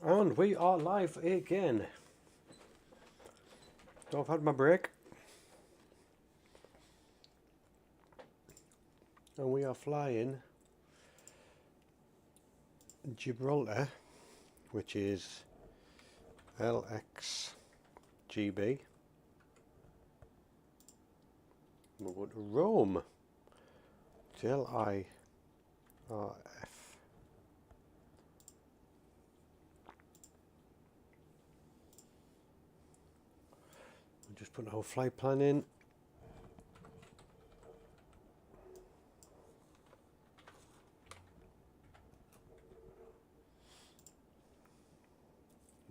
And we are live again. So I've had my break. And we are flying Gibraltar, which is LXGB. We're going to Rome. It's LIRF. Just put the whole flight plan in.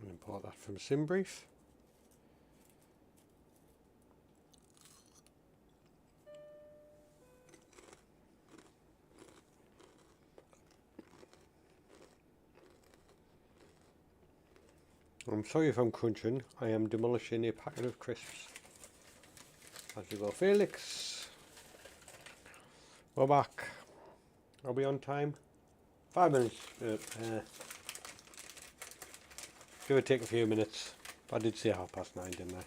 And import that from SimBrief. I'm sorry if I'm crunching, I am demolishing a packet of crisps. As we go, Felix. We're back. Are we on time? 5 minutes. Give or take a few minutes. I did say 9:30, didn't I?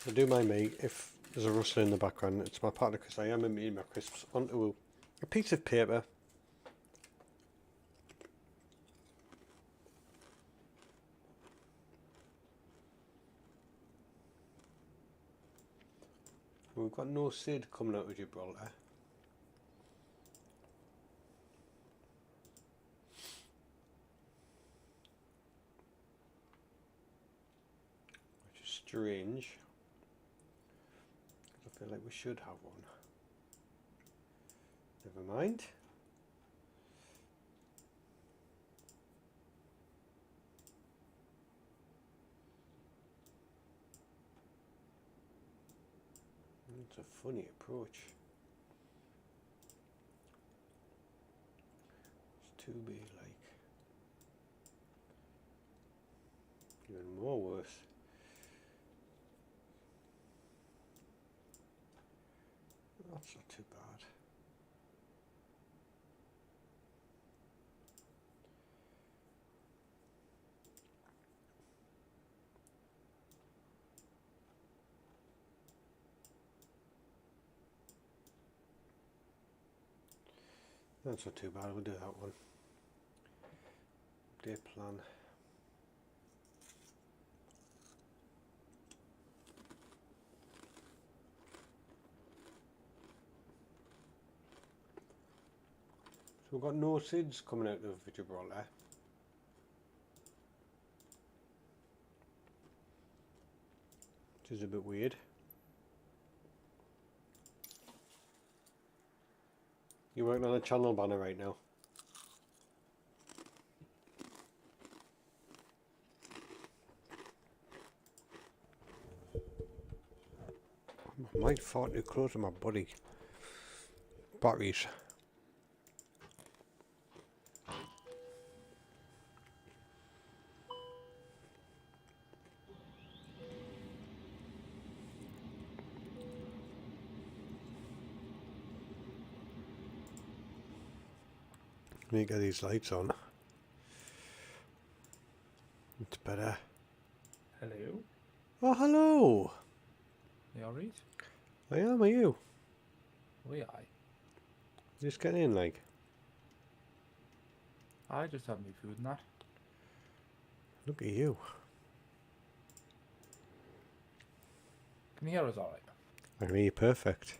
So do mind me if there's a rustle in the background. It's my partner because I am eating my crisps onto a piece of paper. We've got no SID coming out of Gibraltar. Which is strange. I feel like we should have one. Never mind. It's a funny approach. It's to be like even more worse. That's not too bad. That's not too bad, we'll do that one. Day plan. So we've got no SIDs coming out of Gibraltar. Which is a bit weird. You're working on a channel banner right now. I might fart too close to my body. Batteries. Let me get these lights on. It's better. Hello. Oh, hello. You alright? I am, are you? We I. Just getting in, like. I just have my food and that. Look at you. Can you hear us alright? I can hear you perfect.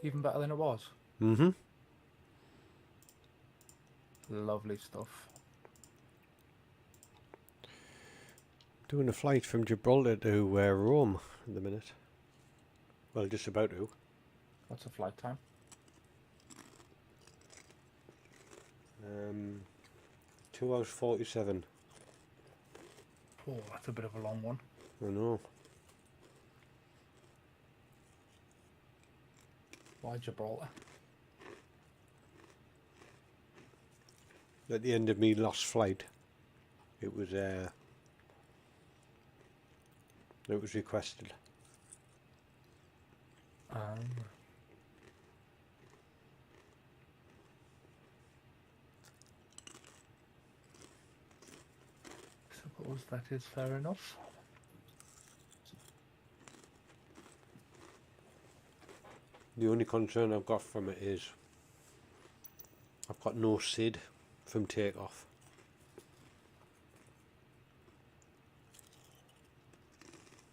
Even better than it was. Mm-hmm. Lovely stuff. Doing a flight from Gibraltar to Rome at the minute. Well, just about to. What's the flight time? 2 hours 47. Oh, that's a bit of a long one. I know. Why Gibraltar? At the end of me last flight, it was requested. suppose that is fair enough. The only concern I've got from it is I've got no SID from takeoff.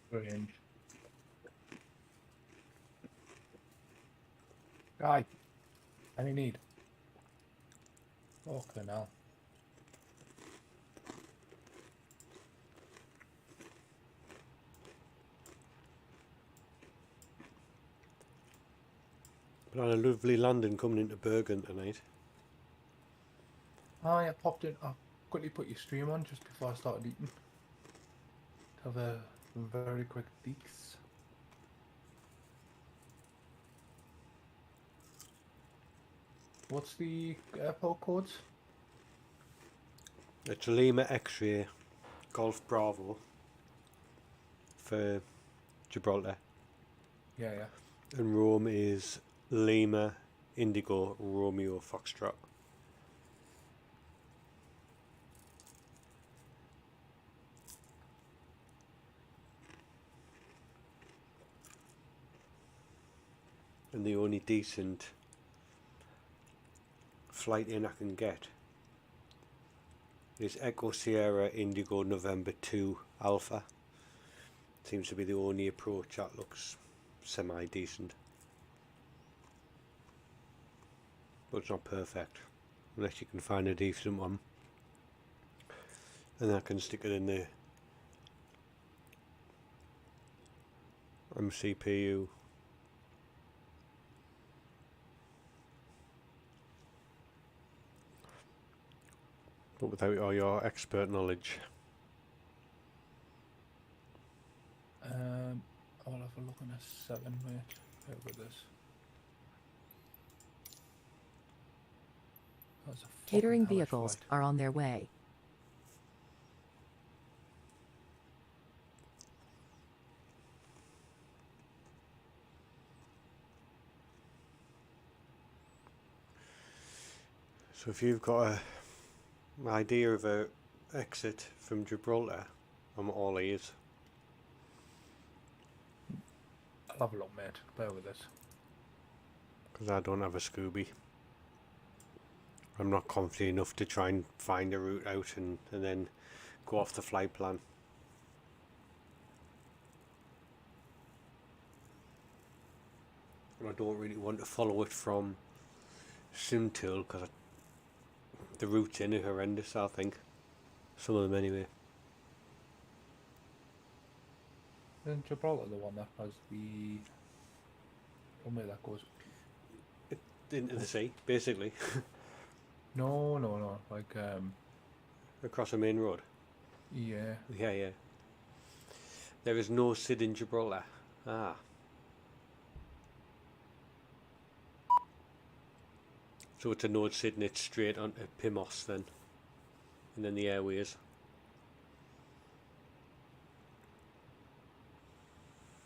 Strange. Guy, any need? Okay, now. But on a lovely landing coming into Bergen tonight. Oh, yeah, popped in. I quickly put your stream on just before I started eating. To have a very quick peeks. What's the airport codes? It's Lima X-ray Golf Bravo for Gibraltar. Yeah, yeah. And Rome is Lima Indigo Romeo Foxtrot. And the only decent flight in I can get is Echo Sierra Indigo November 2 Alpha. Seems to be the only approach that looks semi-decent. But it's not perfect, unless you can find a decent one. And I can stick it in the MCPU. But without all your expert knowledge. I'll have a look in a second, mate. How about this? That's a fucking Catering hellish vehicles flight. are on their way. So if you've got an idea of a exit from Gibraltar, I'm all ears. I'll have a look, mate. Bear with us. Because I don't have a Scooby. I'm not confident enough to try and find a route out and then go off the flight plan. And I don't really want to follow it from Simtool because the routes in are horrendous, I think. Some of them anyway. Isn't Gibraltar the one that has the... Somewhere that goes... Into the sea, basically. No, no, no. Like, Across a main road. yeah. Yeah. There is no SID in Gibraltar. Ah. So it's a node SID and it's straight onto Pimos then. And then the airways.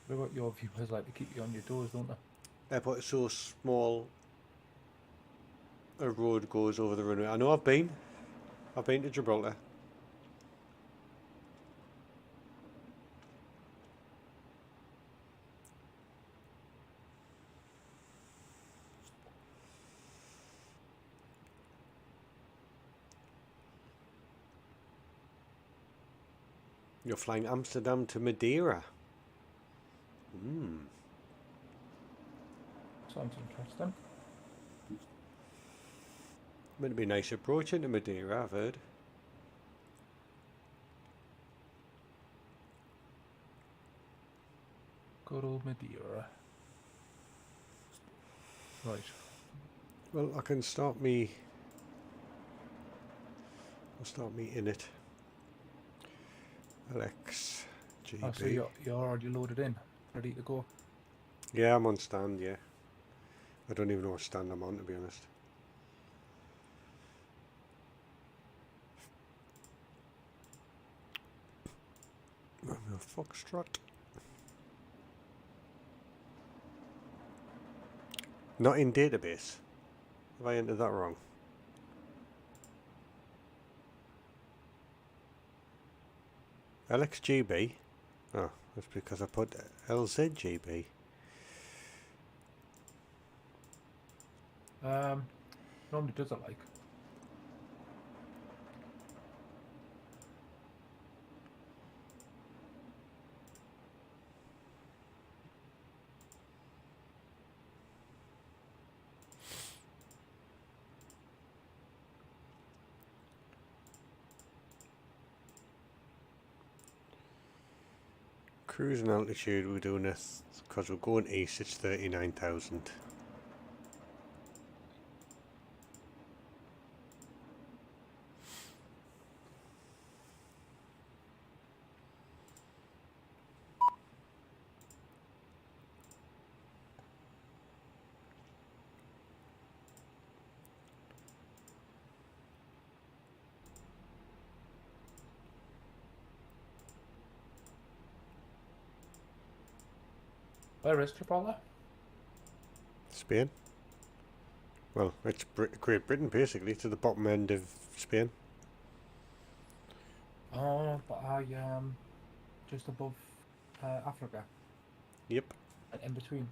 What about your viewers like to keep you on your toes, don't they? Airport is so small. A road goes over the runway. I know I've been to Gibraltar. You're flying Amsterdam to Madeira. Sounds interesting. Meant to be a nice approach into Madeira, I've heard. Good old Madeira. Right. Well, I can start me. I'll start me in it. LXGB. Oh, so you're already loaded in, ready to go. Yeah, I'm on stand, yeah. I don't even know what stand I'm on, to be honest. Romeo Foxtrot. Not in database. Have I entered that wrong? LXGB? Oh, that's because I put LZGB. Normally does it like. Cruising altitude, we're doing this because we're going east, it's 39,000. Where is Gibraltar? Spain? Well, it's Great Britain basically, to the bottom end of Spain. Oh, but I just above Africa. Yep, And in between.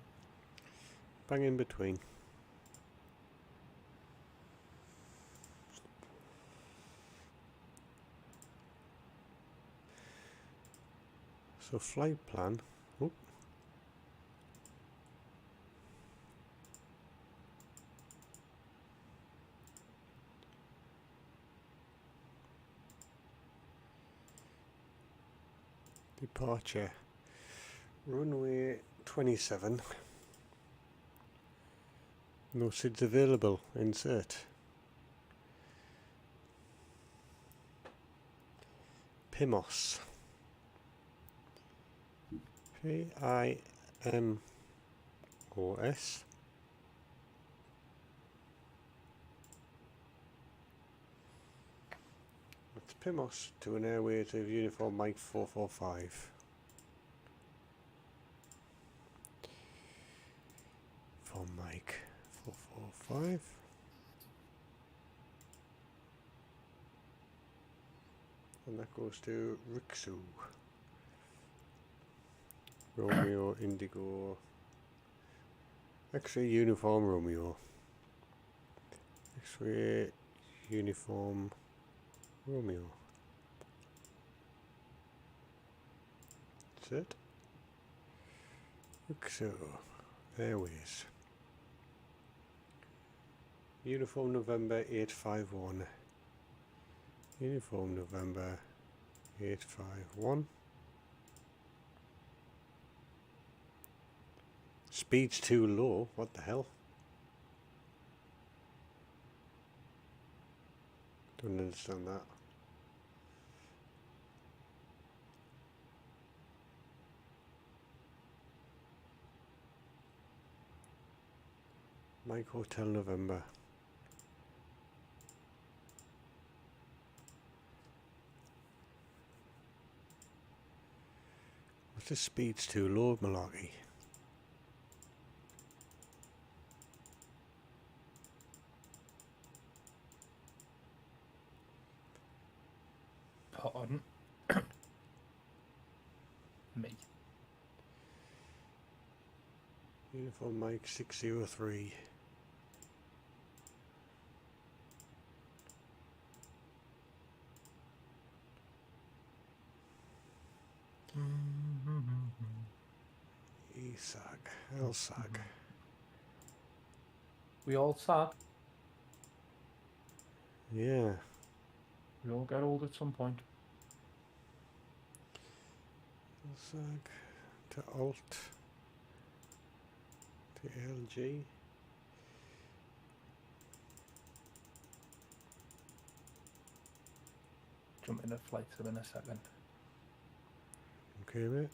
bang in between. So flight plan. Oh. Departure. Runway 27. No seats available. Insert. PIMOS. PIMOS. That's PIMOS to an airways of Uniform Mike 445. For Mike 445. And that goes to Rixu. Romeo Indigo X-ray Uniform Romeo. X-ray Uniform Romeo. That's it. Rixu Airways. Uniform November 851. Uniform November 851. Speed's too low. What the hell? Don't understand that. Mike Hotel November. What's this speed's too low, malarkey? Pardon. Me. Uniform Mike 603. ESAG, LSAG. We all sad. Yeah. We all get old at some point. LSAG to Alt to LG. Jump in a flight sim in a second. Okay, mate.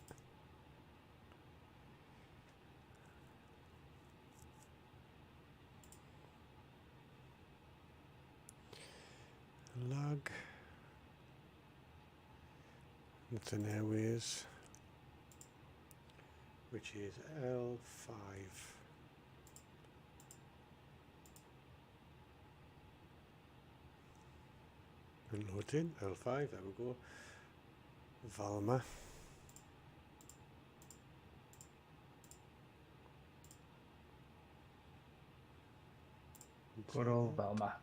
Lag. That's an airways, which is L5. And load in L5. There we go. Valma. Good old Velma.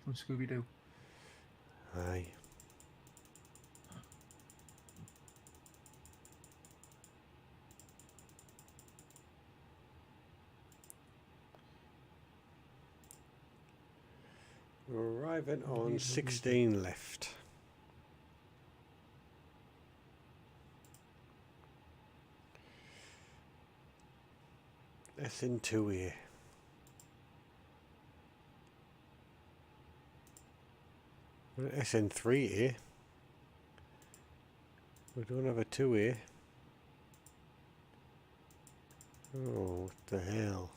From Scooby-Doo. Aye. We're arriving on 16 left. SN2 here. SN3 here. We don't have a 2 here. Oh, what the hell?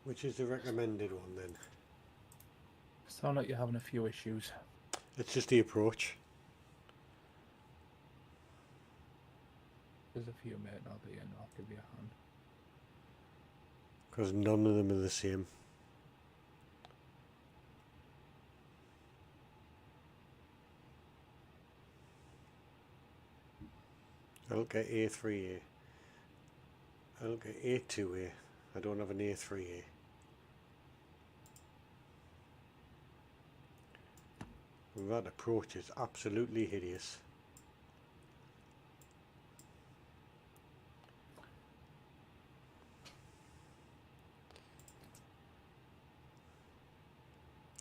Which is the recommended one then? Sound like you're having a few issues. It's just the approach. There's a few, mate. I'll be in. I'll give you a hand. Because none of them are the same. I'll get A3 here. I'll get A2 here. I don't have an A3 here. That approach is absolutely hideous.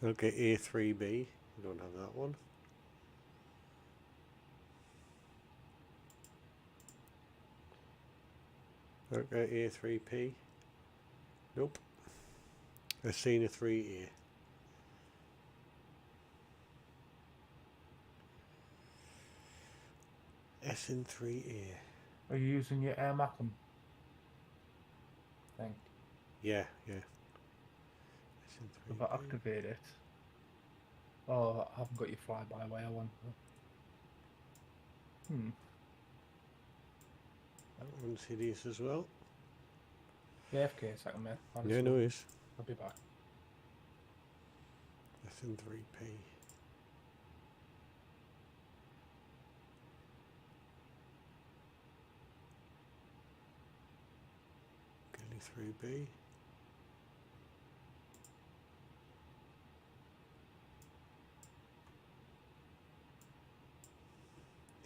Okay, A3B. You don't have that one. Okay, A3P. Nope. I've seen a 3A. SN3A. Are you using your Air Macam thing? Yeah, yeah. If I activate it. Oh, I haven't got your fly-by-wire one. That one's hideous as well. Yeah, FK a second, mate. Yeah, no worries. I'll be back. SN3P. Kelly 3B.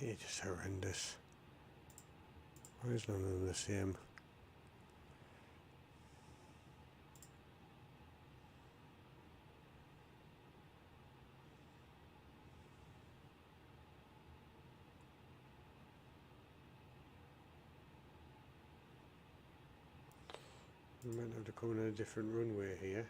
They're just horrendous. Why is none of them the same? We might have to come on a different runway here.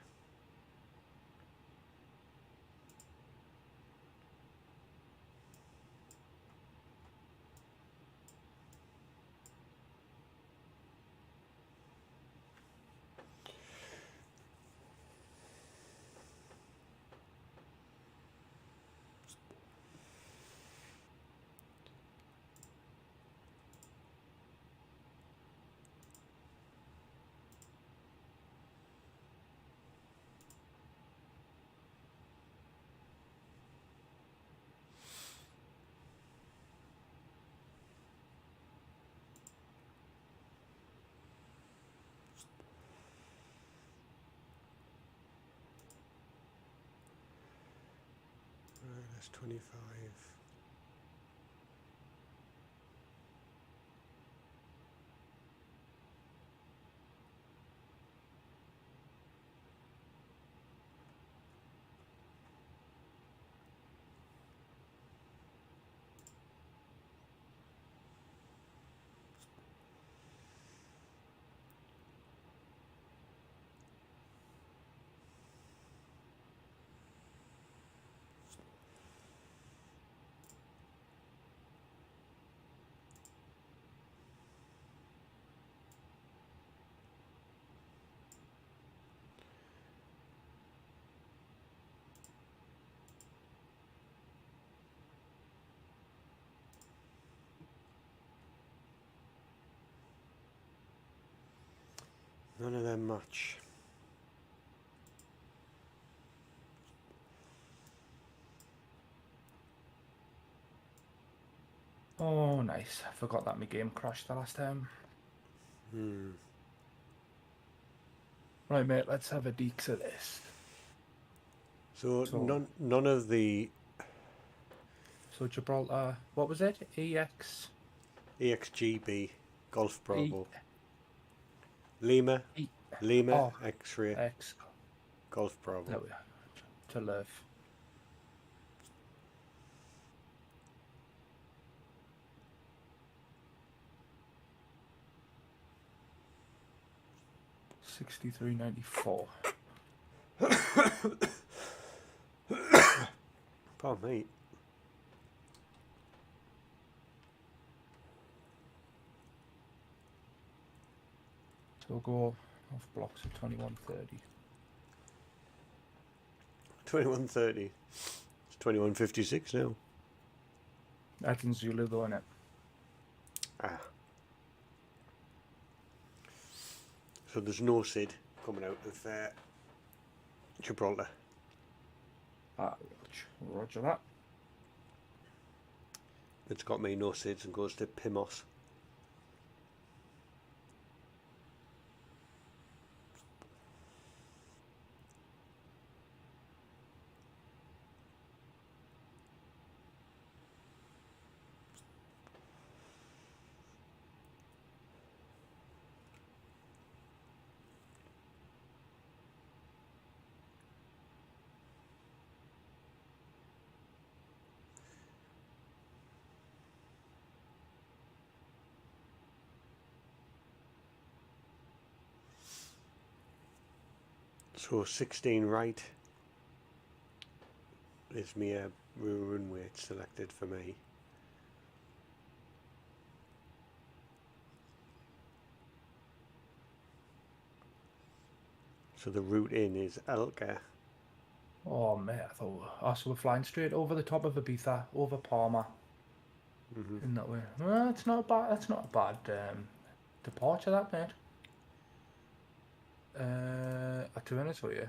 Right, that's 25. None of them match. Oh, nice. I forgot that my game crashed the last time. Right, mate, let's have a deeks of this. So, So- none of the So Gibraltar, what was it? EX? LXGB Golf E, Bravo Lima E, Lima oh, X-ray X. Golf There Bravo. we are. To LIRF. $63.94. Pardon me. So we'll go off blocks of 2130. 2130. It's 2156 now. Addon Zulu though, innit? Ah. So there's no SID coming out of Gibraltar. Ah, roger that. It's got me no SIDs and goes to PIMOS. So 16 right is my run weight selected for me. So the route in is Elka. Oh, mate, I thought. Oh, so we're flying straight over the top of Ibiza, over Palma. In that way. Well, it's not bad. That's not a bad departure, that, mate. I do honest with you.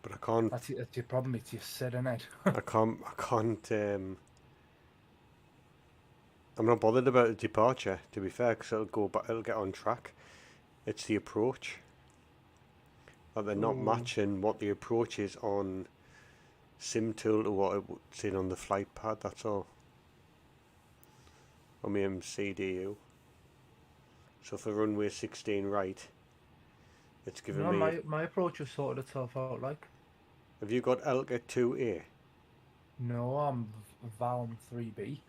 But I can't. That's your problem. It's your SID, innit? I can't. I'm not bothered about the departure, to be fair, because it'll go back. It'll get on track. It's the approach. That they're not matching what the approach is on SimTool to what it's in on the flight pad. That's all. On my MCDU. So for runway 16 right, it's given No, me. my approach has sorted itself out. Like, Have you got Elka 2A? no, I'm Valm 3B.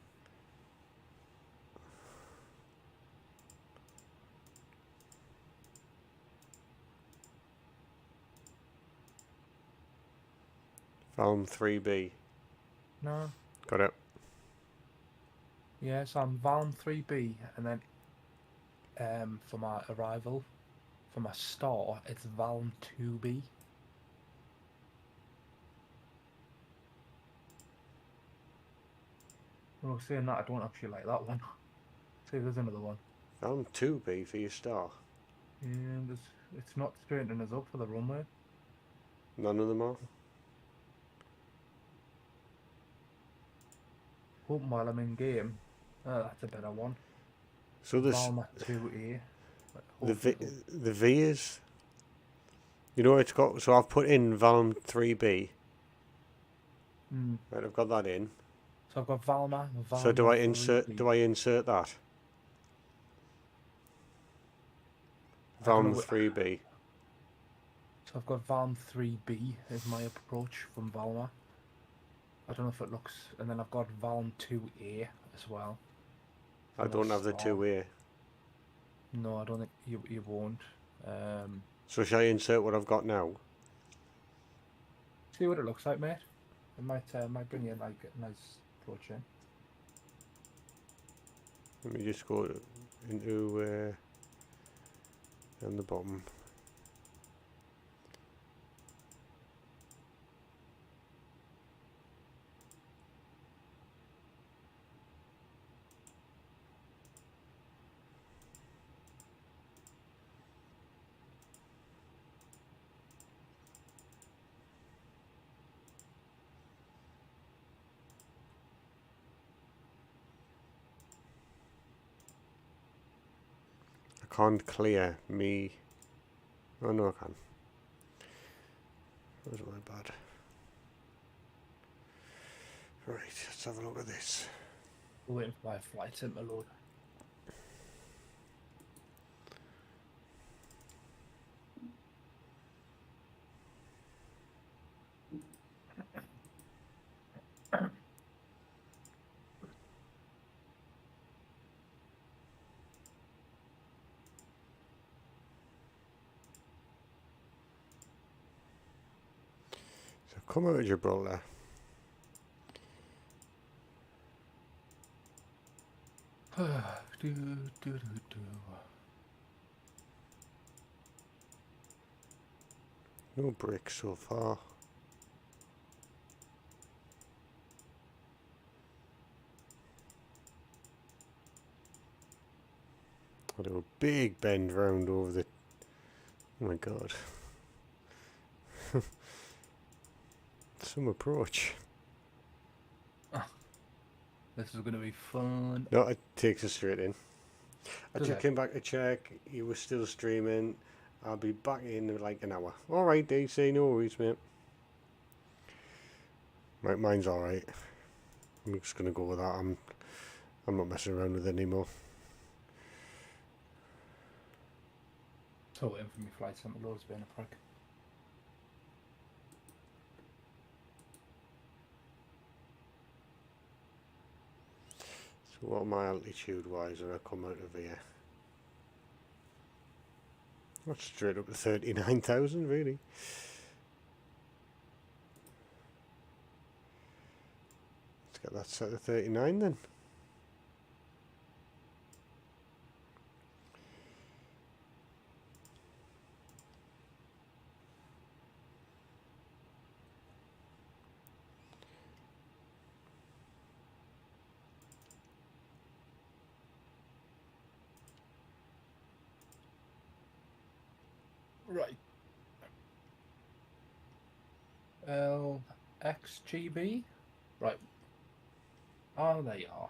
Valm 3B. No. Got it. Yes, I'm Valm 3B, and then for my arrival, for my store, it's Valm 2B. Well, saying that, I don't actually like that one. See, there's another one. Valm 2B for your star. Yeah, it's not straightening us up for the runway. None of them are. Hoping while I'm in game. That's a better one. So this Valm 2A. the V is. You know it's got. So I've put in Valm 3B. Right, I've got that in. So I've got Valma. So do I insert that? Valm 3B. So I've got Valm 3B as my approach from Valma. I don't know if it looks, and then I've got Valm 2A as well. I don't have the 2A. No, I don't think you won't. So shall I insert what I've got now? See what it looks like, mate. It might bring you like a nice approach in. Let me just go into on the bottom. can't clear me. Oh no, I can. That was my bad. Right, let's have a look at this. We're waiting for my flight sim to load. So come out of Gibraltar. No bricks so far. I'll do a big bend round over the... Oh my god. Some approach. This is going to be fun. No, it takes us straight in. I Does just it? came back to check. You were still streaming. I'll be back in like an hour. Alright, DC, no worries, mate. Right, mine's alright. I'm just gonna go with that. I'm not messing around with it anymore. So waiting for my flight sim to load has been a prick. So what am I altitude wise when I come out of here? That's straight up to 39,000 really. Let's get that set to 39 then. Right. LXGB? Right. Oh, there you are.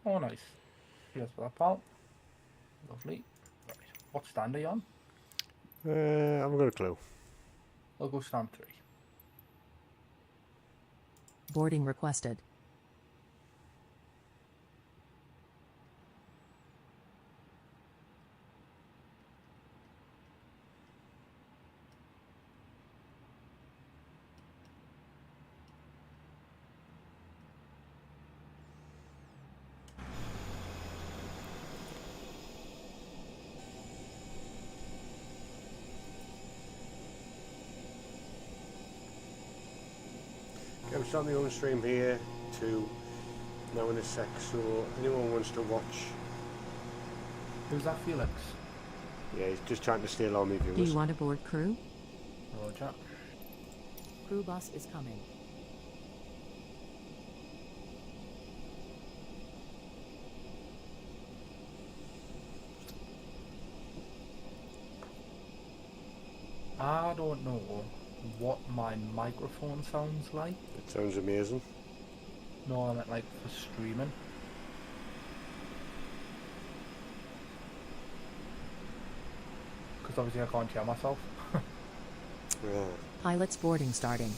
Oh, nice. Cheers for that, pal. Lovely. Right. What stand are you on? I haven't got a clue. I'll go stand 3. Boarding requested. Okay, I'm starting my own stream here too. Now in a sec, so anyone wants to watch. Who's that, Felix? Yeah, he's just trying to steal all my viewers. Do you want to board crew? Roger. Crew bus is coming. I don't know what my microphone sounds like. It sounds amazing. No, I meant like for streaming. Because obviously I can't hear myself. Yeah. Pilots boarding starting.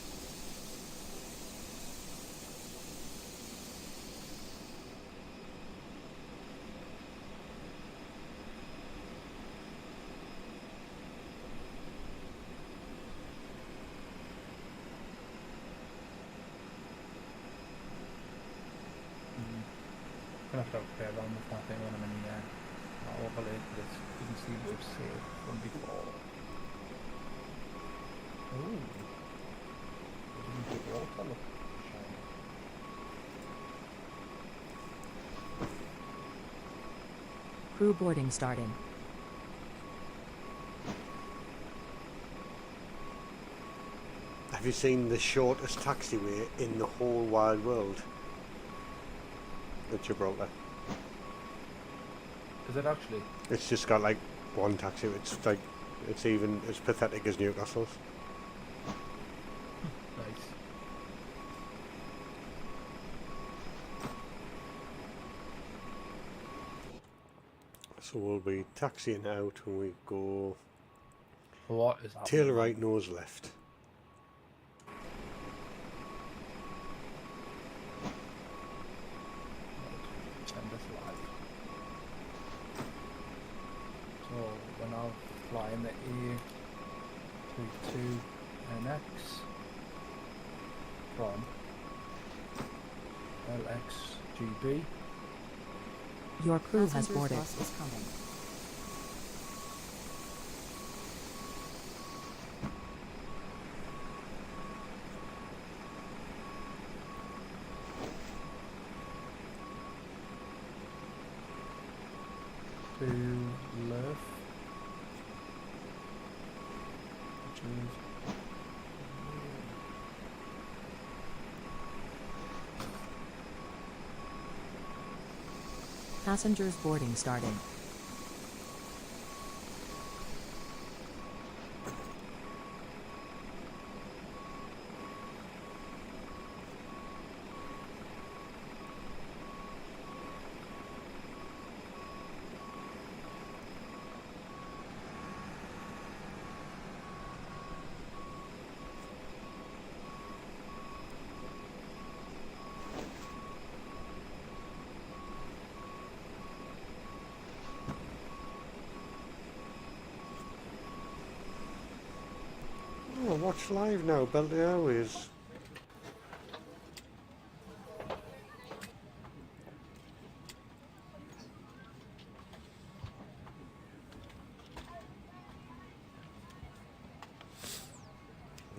I'm gonna have to play around with that thing when I'm in the overlay this. You can see we've saved from before. Ooh. Gibraltar look shiny. Crew boarding starting. Have you seen the shortest taxiway in the whole wide world? At Gibraltar. Is it actually? It's just got like one taxi. It's like it's even as pathetic as Newcastle's. Nice. So we'll be taxiing out and we go What is happening? tail right, nose left. Send us live. So we're now flying the A32NX from LXGB. Your crew has Passenger's boarded. bus is coming. To LIRF, which is Passengers boarding starting. Oh, watch live now, Belty Airways.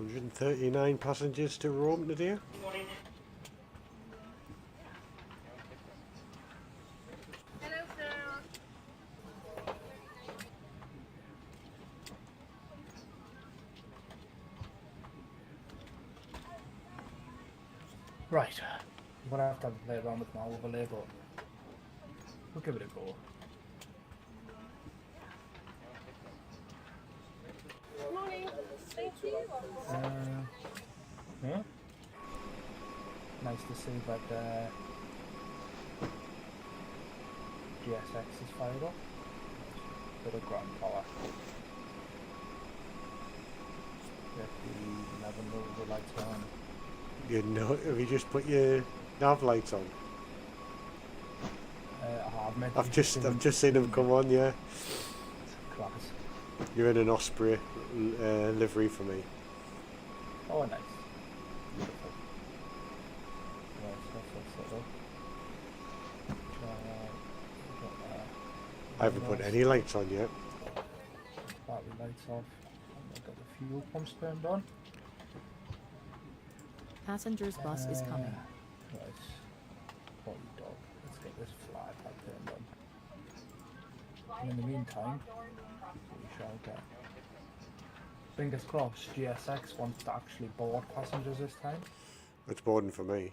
$139 passengers still roaming today. Hello, sir. right. I'm gonna have to play around with my overlay, but we'll give it a go. Morning. Thank you. Yeah. Nice to see that GSX is fired up. Bit of ground power. Get the 11 over lights on. You know, have you just put your nav lights on? I have meant I've just seen them come on. Yeah, Class. you're in an Osprey livery for me. Oh, nice. Beautiful. Right, that's it. I haven't put any lights on yet. Battery lights off. I've got the fuel pumps turned on. Passengers bus is coming. Right. Holy dog. Let's get this fly pad turned on. And in the meantime, we shall get. Fingers crossed, GSX wants to actually board passengers this time. It's boarding for me.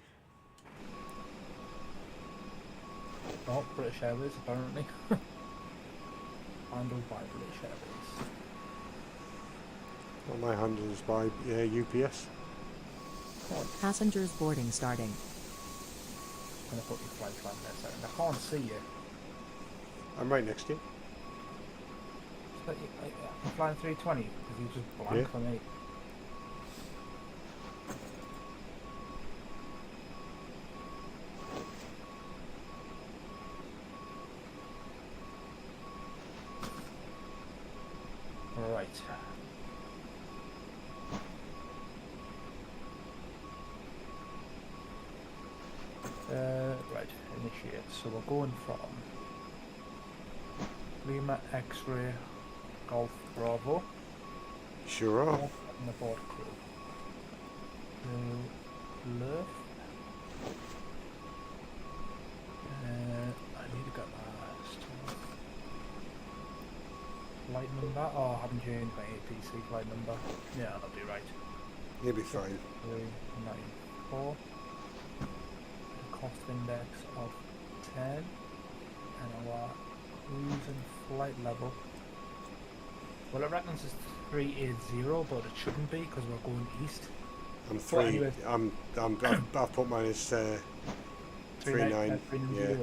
Oh, British Airways apparently. Handled by British Airways. Well, my handle is by UPS. Passengers boarding starting. I'm gonna put your flight plan there a second. I can't see you. I'm right next to you. But I'm flying 320 because you just blank Yeah. for me. Right. Right, initiate. So we're going from Lima X-ray Golf Bravo Sure are. and the board crew. LIRF. I need to get last flight number. Oh, I haven't changed my APC flight number. Yeah, that'll be right. You'll be fine. 394. A cost index of 10. And our cruise and flight level. Well, it reckons it's 380, but it shouldn't be because we're going east. I'm But three. anyway. I've put mine as 39. Yeah.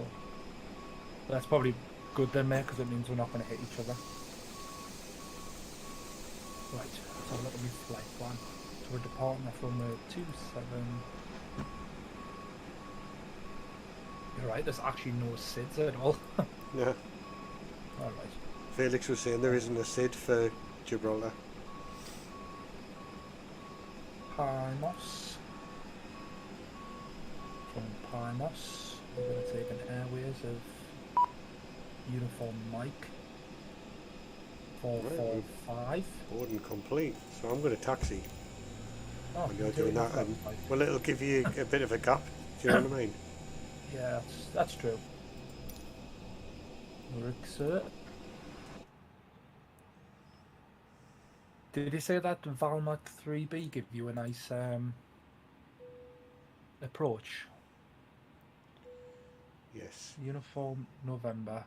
That's probably good then, mate, because it means we're not going to hit each other. Right, let's have a look at my flight plan. So we're departing off runway 27. You're right, there's actually no SIDs at all. Yeah. Alright. Felix was saying there isn't a SID for Gibraltar. Primos. From Primos, we're going to take an Airways of Uniform Mike 445. Boarding complete. So I'm going to taxi Oh, when you're okay, doing that. that's And, right. well, it'll give you a bit of a gap. Do you know what I mean? Yeah, that's true. Rixer. Did he say that Valmont 3B give you a nice approach? Yes. Uniform November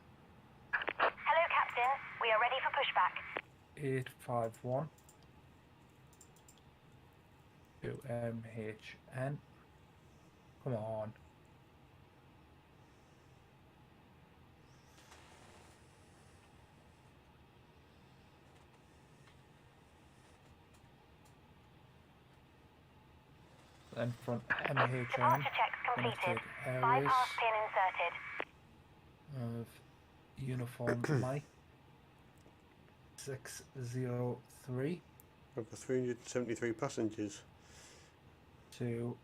Hello, Captain. We are ready for pushback. 851 to MHN. Come on. Then from MHN, Departure checks completed. Connected Airways Bypass pin inserted. of Uniform Mike 603 Over 373 passengers. to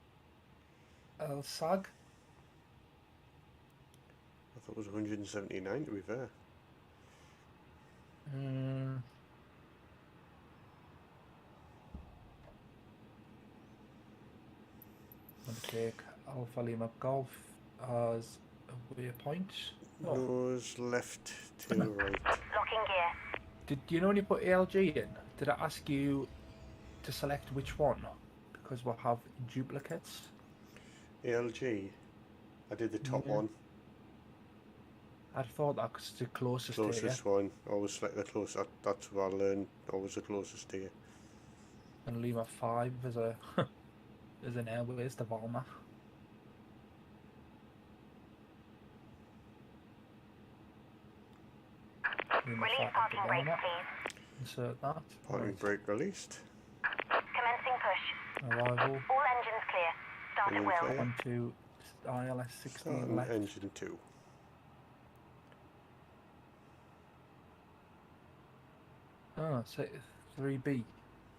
LSAG. I thought it was 179 to be fair. I'm going to take Alpha Lima Golf as a waypoint. Oh. Nose left to right. Locking gear. Did you know when you put ALG in, did I ask you to select which one? Because we'll have duplicates. ALG. I did the top Yeah. one. I thought that was the closest, Closest to you. one. Always select the closest. That's what I learned. Always the closest to you. And Lima 5 as a as an Airways to Valma. Lima Release 5 to parking brakes, Valma. please. Insert that. Parking Right. brake released. Commencing push. Arrival. All engines clear. Start at Engine will. clear. Onto ILS 16 Starting left. engine 2. Oh, so 3B.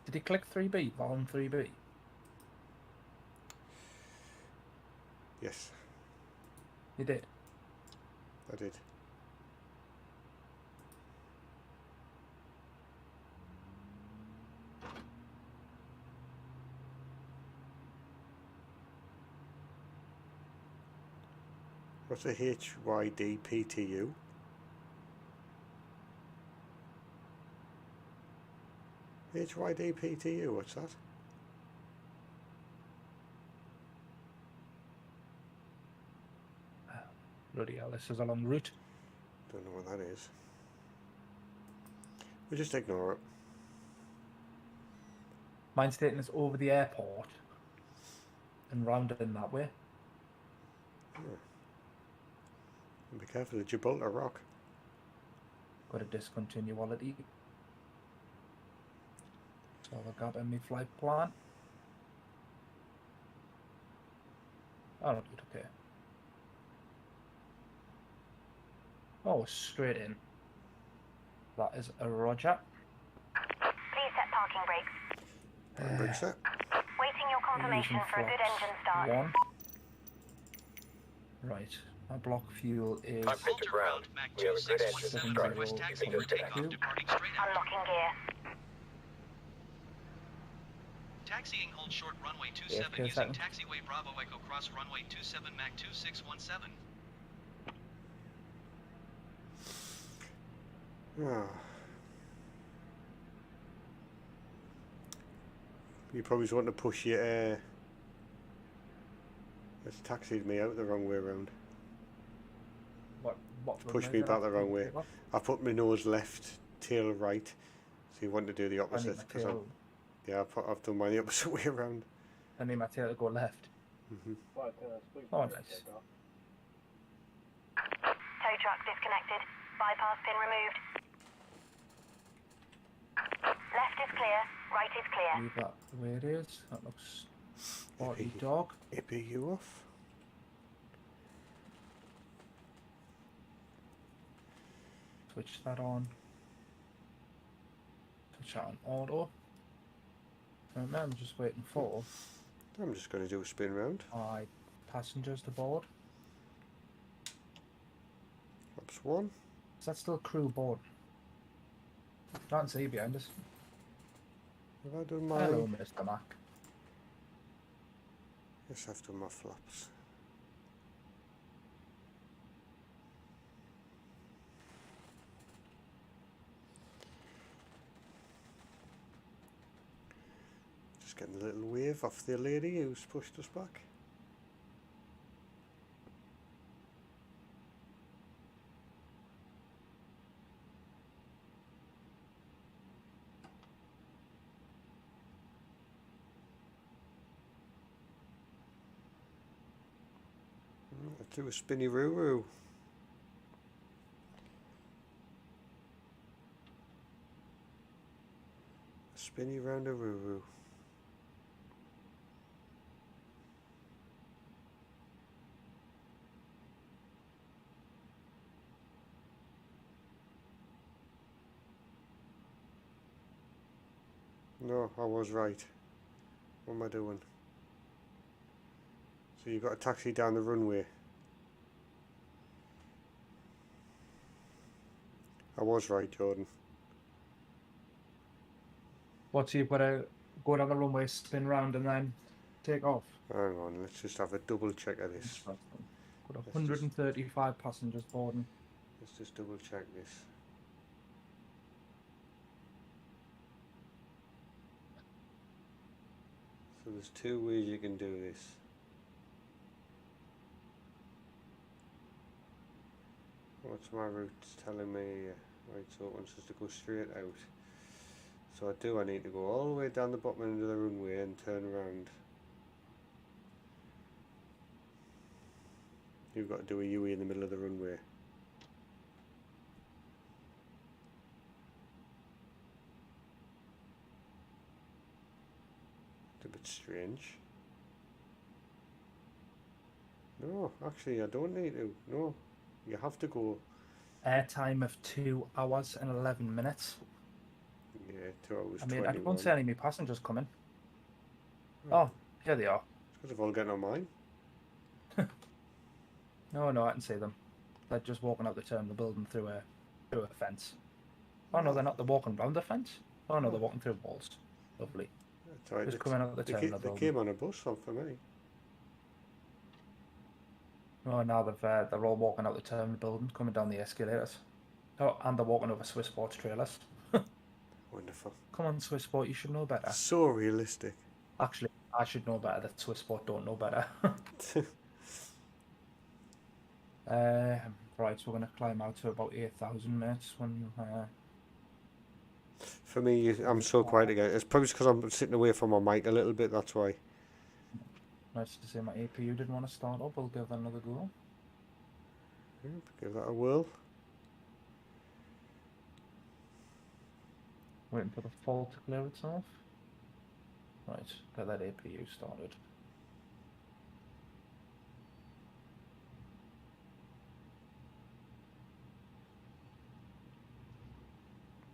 Did he click 3B? Volume 3B? Yes, He did. I did. What's a HYD PTU? HYD PTU, what's that? Bloody hell, this is a long route. Don't know what that is. We'll just ignore it. Mine's taking us over the airport and round in that way. And be careful of Gibraltar Rock. Got a discontinuity. So I got in my flight plan. I don't need okay. Oh, straight in. That is a Roger. Please set parking brakes. And brakes set. Waiting your confirmation Using for a good flaps. engine start. 1. Right. My block fuel is Cockpit to ground. We have a good engine to start. You can go takeoff. Unlocking gear. Taxiing hold short runway Yeah, 27 okay, using second. taxiway Bravo Echo cross runway 27 Mach 2617. Ah. You probably just want to push your it's taxied me out the wrong way around. what Push runway me did back I the wrong way. take off? I put my nose left, tail right. So you want to do the I need opposite. my 'Cause tail. I've done mine the opposite way around. I need my tail to go left. Hmm. Oh, nice. Tow truck disconnected. Bypass pin removed. Left is clear, right is clear. Leave that the way it is. That looks sporty dog. APU off. Switch that on. Switch that on auto. And then I'm just waiting for I'm just going to do a spin round. my passengers to board. Flaps 1. Is that still crew board? Can't see behind us. Have I done my... Hello, Mr. Mac. Yes, I've done my flaps. Just getting a little wave off the lady who's pushed us back. Let's do a spinny roo-roo. Spinny round a roo-roo. No, I was right. What am I doing? So you've got a taxi down the runway. I was right, Jordan. What, so you've got to go down the runway, spin round and then take off? Hang on, let's just have a double check of this. Got 135 passengers boarding. Let's just double check this. So there's two ways you can do this. What's my route telling me? Right, so it wants us to go straight out. So I need to go all the way down the bottom end of the runway and turn around. You've got to do a UE in the middle of the runway. It's a bit strange. No, actually I don't need to. No, you have to go. Airtime of 2 hours and 11 minutes. Yeah, 2 hours. I mean, 21. I don't see any new passengers coming. Oh, here they are. It's because they've all getting on mine. No, I can see them. They're just walking out the terminal building through a fence. Oh no, they're not. They're walking round the fence. Oh no, they're walking through walls. Lovely. That's right. Just coming out the terminal They building. came on a bus on for me. Oh, now they're all walking out the terminal building, coming down the escalators. Oh, and they're walking over Swissport's trailers. Wonderful. Come on, Swissport, you should know better. So realistic. Actually, I should know better. That Swissport don't know better. Right, so we're going to climb out to about 8,000 minutes when... For me, I'm so quiet again. It's probably because I'm sitting away from my mic a little bit, that's why. Nice to see my APU didn't want to start up. We'll give that another go. Yep, give that a whirl. Waiting for the fault to clear itself. Right, get that APU started.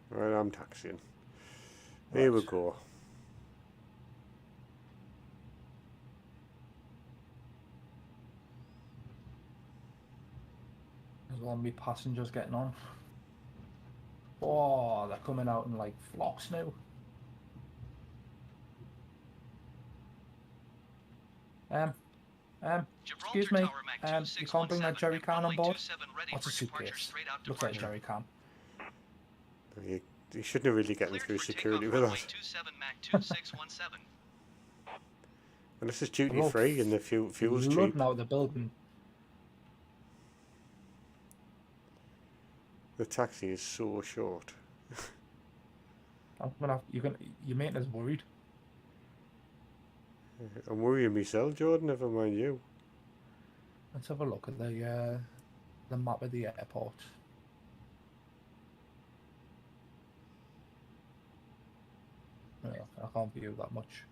Right, I'm taxiing. Here we Right. go. There's all my passengers getting on. Oh, they're coming out in like flocks now. Excuse me. You can't bring that jerry can on board? What's a suitcase? Looks like a jerry can. You shouldn't have really getting through security with that. And this is duty free and the fuel's cheap. Loading out the building. The taxi is so short. Your mate is worried. I'm worrying myself, Jordan, never mind you. Let's have a look at the map of the airport. Well, I can't view that much.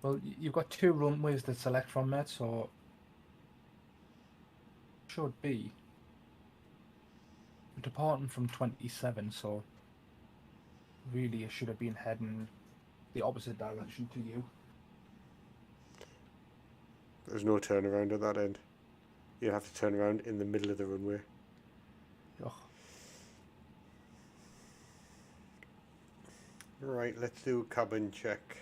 Well, you've got 2 runways to select from, mate, so should be departing from 27, so really you should have been heading the opposite direction to you. There's no turnaround at that end. You have to turn around in the middle of the runway. Ugh. Right, let's do a cabin check.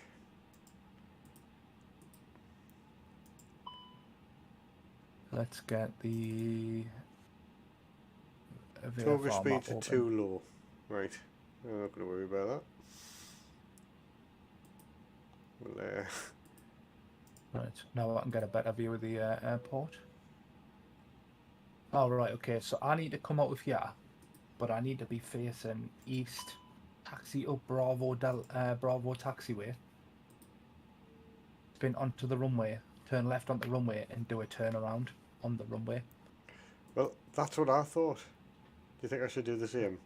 Let's get the Toga VFR speeds map are open. too low. Right, I'm not going to worry about that. Well, Right, now I can get a better view of the airport. Oh, right, okay, so I need to come out of here, but I need to be facing east, taxi up Bravo taxiway, spin onto the runway, turn left onto the runway, and do a turnaround on the runway. well, that's what I thought. Do you think I should do the same?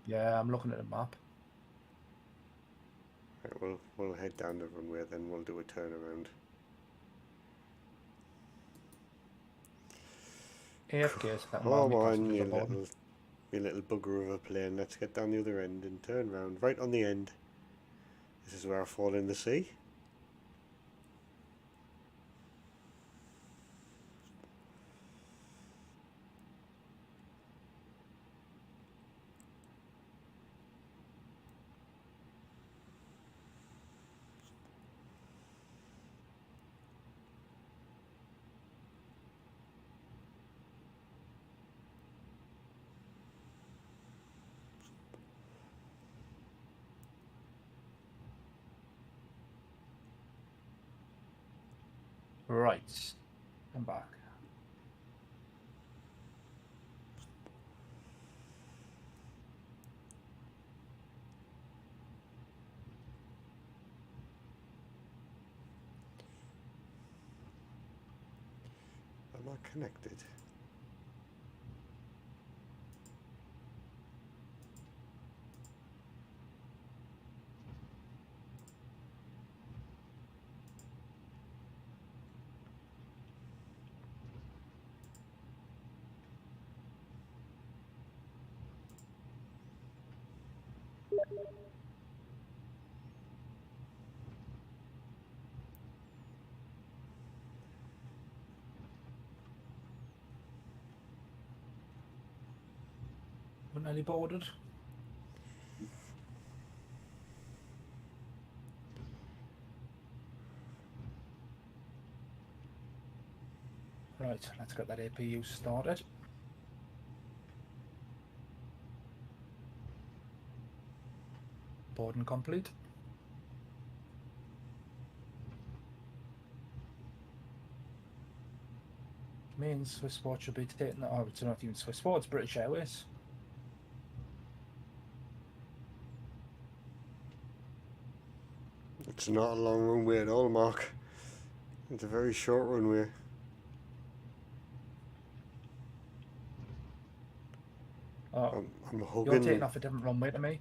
Yeah, I'm looking at the map. Right, we'll head down the runway, then we'll do a turnaround. AFK, so Come on, you little bugger of a plane. Let's get down the other end and turn round. Right on the end. This is where I fall in the sea. Right, I'm back. Am I connected? Nearly boarded. Right, let's get that APU started. Boarding complete. Means Swiss Sport should be taking that. Oh, it's not even Swiss Sport, it's British Airways. It's not a long runway at all, Mark. It's a very short runway. Oh, I'm you're hugging. taking off a different runway to me.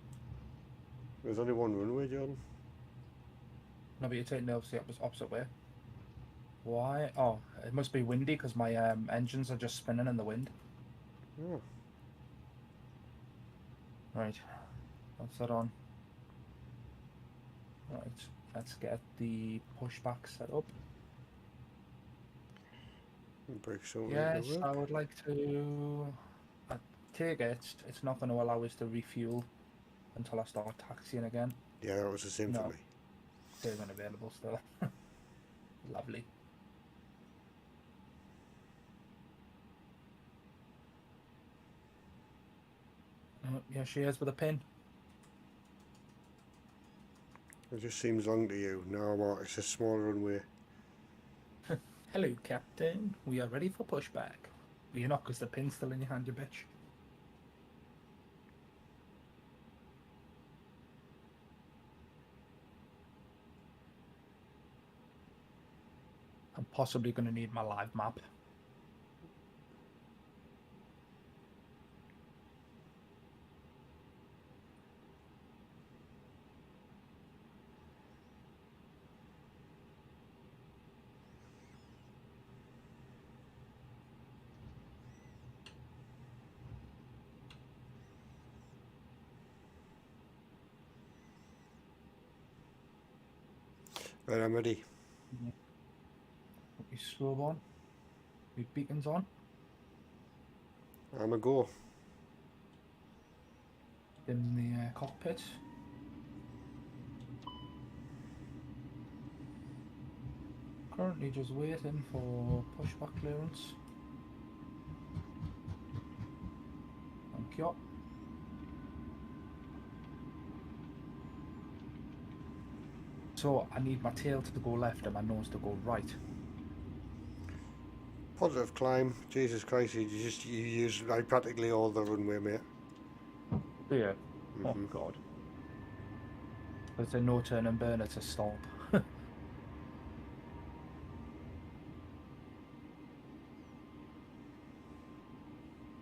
There's only one runway, Jordan. No, but you're taking the opposite way. Why? Oh, it must be windy because my engines are just spinning in the wind. Oh. Right, what's that on? Right, let's get the pushback set up. Brakes don't Yes, really I work. would like to. I take it it's not going to allow us to refuel until I start taxiing again. Yeah, that was the same for No. me. They're unavailable still. Lovely. Oh, yeah, she is with a pin. It just seems long to you. No, Mark, it's a small runway. Hello, Captain. We are ready for pushback. Well, you're not because the pin's still in your hand, you bitch. I'm possibly going to need my live map. Right, I'm ready. Put your strobe on. Your beacons on. I'm a go. In the cockpit. Currently just waiting for pushback clearance. Thank you. So I need my tail to go left and my nose to go right. Positive climb. Jesus Christ, you use like practically all the runway, mate. Yeah. Oh god. There's a no turn and burner to stop.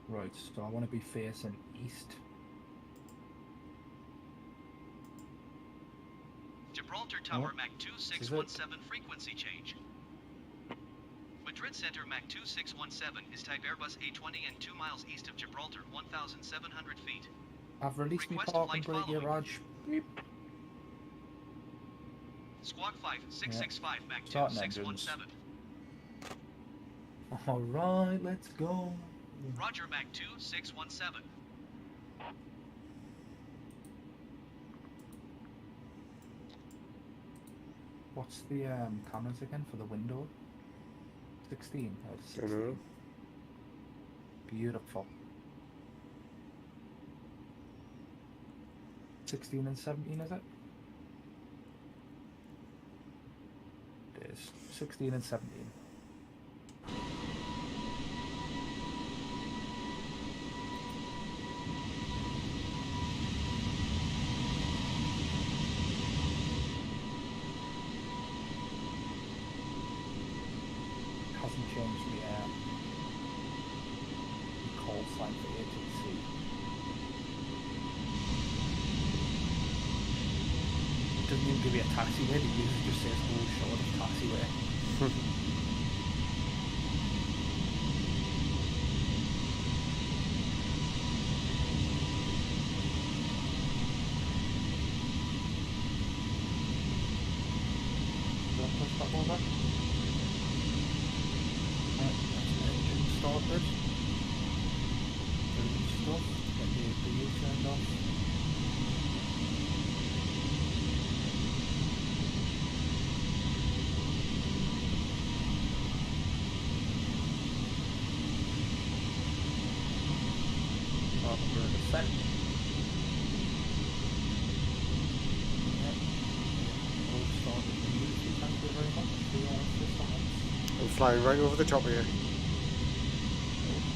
Right, so I want to be facing east. Gibraltar Tower Mach 2617 frequency change. Madrid Center Mach 2617 is type Airbus A20 and 2 miles east of Gibraltar, 1,700 feet. I've released my Request parking flight brake, following. Raj. Beep. Squawk 5665 Mach Starting engines. 2617. Alright, let's go. Roger Mach 2617. What's the cameras again for the window? 16. Oh, 16. Don't know. Beautiful. 16 and 17, is it? It is. 16 and 17. Hasn't changed the call sign for ATC. It doesn't even give you a taxiway, the user just says hold short of taxiway. Do I push that over? Right, that's the engine started. Brilliant stuff. Get the APU turned off. We're in descent. Yep. All started immediately. Thank you very much for your assistance. I'm flying right over the top of you.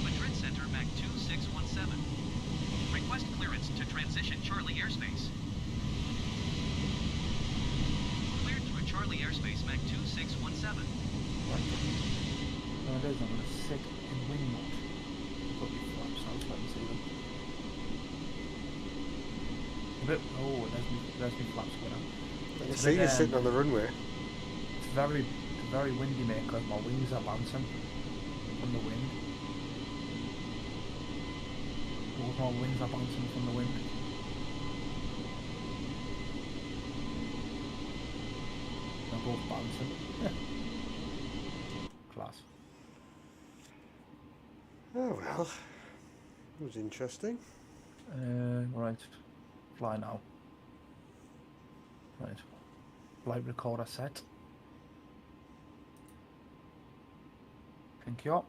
Madrid Center Mach 2617. Request clearance to transition Charlie airspace. Cleared through Charlie airspace Mach 2617. Right. So it is, I'm going to sit in wing mode. Put your flaps out, let me see them. Oh, there's me flaps going out. I can see you sitting on the runway. It's very windy, mate, because my wings are bouncing from the wind. Both my wings are bouncing from the wind. They're both bouncing. Class. Oh well, it was interesting. Right. Fly now. Right. Flight recorder set. Thank you.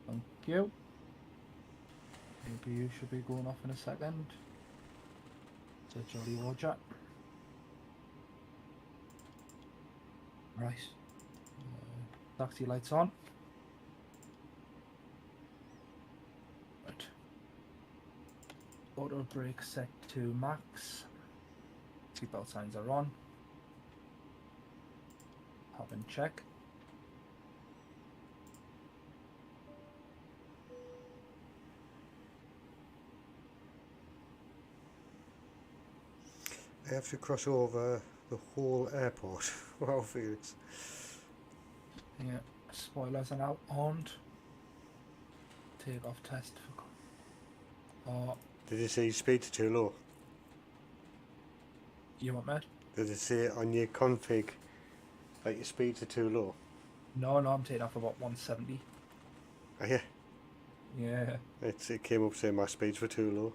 Thank you. APU should be going off in a second. It's a Jolly Roger. Right. Taxi lights on. Right. Auto brake set to max. Seatbelt signs are on. Hop and check. I have to cross over the whole airport. Wow, Felix. Yeah, spoilers are now on. Take off test for. Oh, Did you say speed's too low? You want that? Does it say on your config like your speeds are too low? No, I'm taking off about 170. Oh yeah, Yeah. it came up saying my speeds were too low.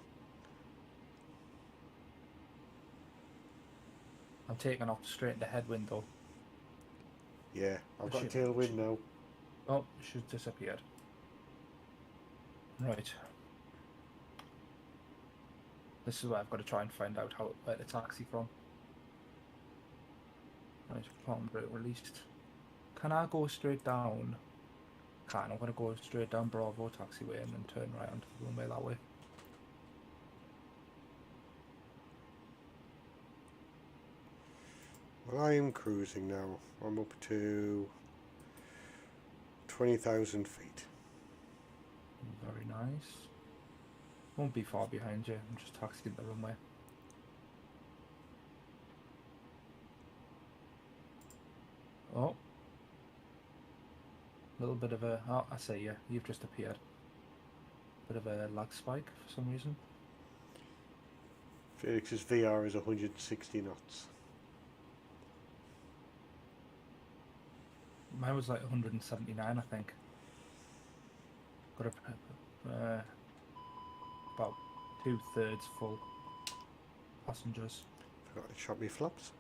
I'm taking off straight into headwind though. Yeah, I've got a Shit. tailwind now. Oh, she's disappeared. Right. This is where I've got to try and find out where to taxi from. Right, palm brake released. Can I go straight down? Can't. I'm going to go straight down Bravo taxiway and then turn right onto the runway that way. Well, I am cruising now. I'm up to 20,000 feet. Very nice. Won't be far behind you. I'm just taxiing the runway. Oh. A little bit of a... Oh, I see you. You've just appeared. Bit of a lag spike for some reason. Felix's VR is 160 knots. Mine was like 179, I think. Got about 2/3 full passengers. Forgot to shop me flaps.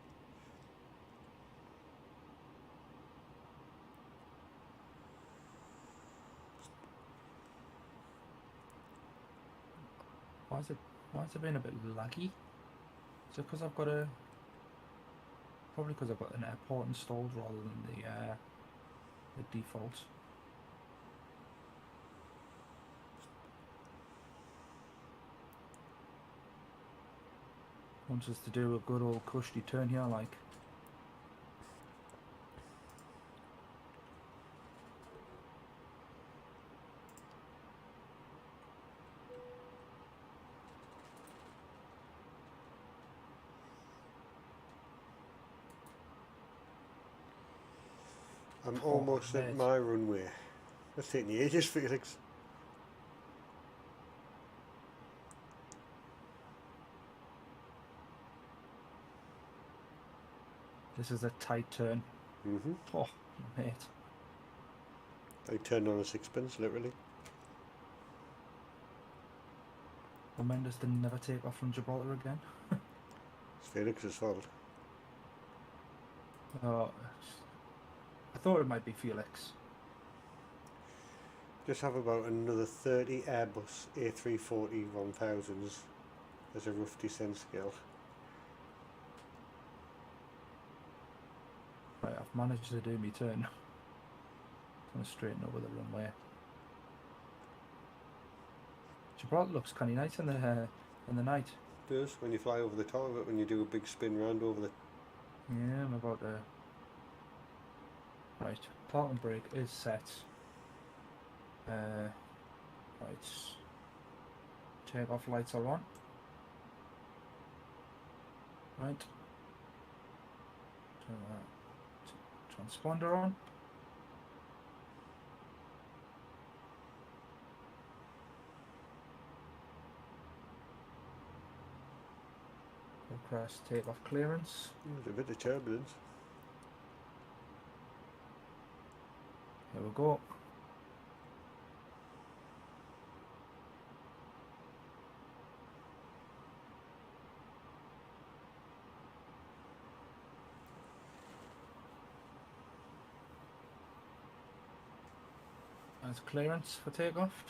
Why is it being a bit laggy? Is it because I've got a... Probably because I've got an airport installed rather than the default. Wants us to do a good old cushy turn here, like. I'm almost at mate. my runway. That's taking the ages, Felix. This is a tight turn. Mm-hmm. Oh, mate. I turned on a sixpence, literally. Remind us to never take off from Gibraltar again. It's Felix's fault. Oh, I thought it might be Felix. Just have about another 30 Airbus A340 1000s as a rough descent scale. Right, I've managed to do my turn. Gonna straighten over the runway. Gibraltar looks kind of nice in the night. It does when you fly over the top of it, when you do a big spin round over the... Yeah, I'm about to... Right, parking brake is set. Right. Take off lights are on. Right. Turn that transponder on. Press take off clearance. There's a bit of turbulence. Here we go. That's clearance for takeoff.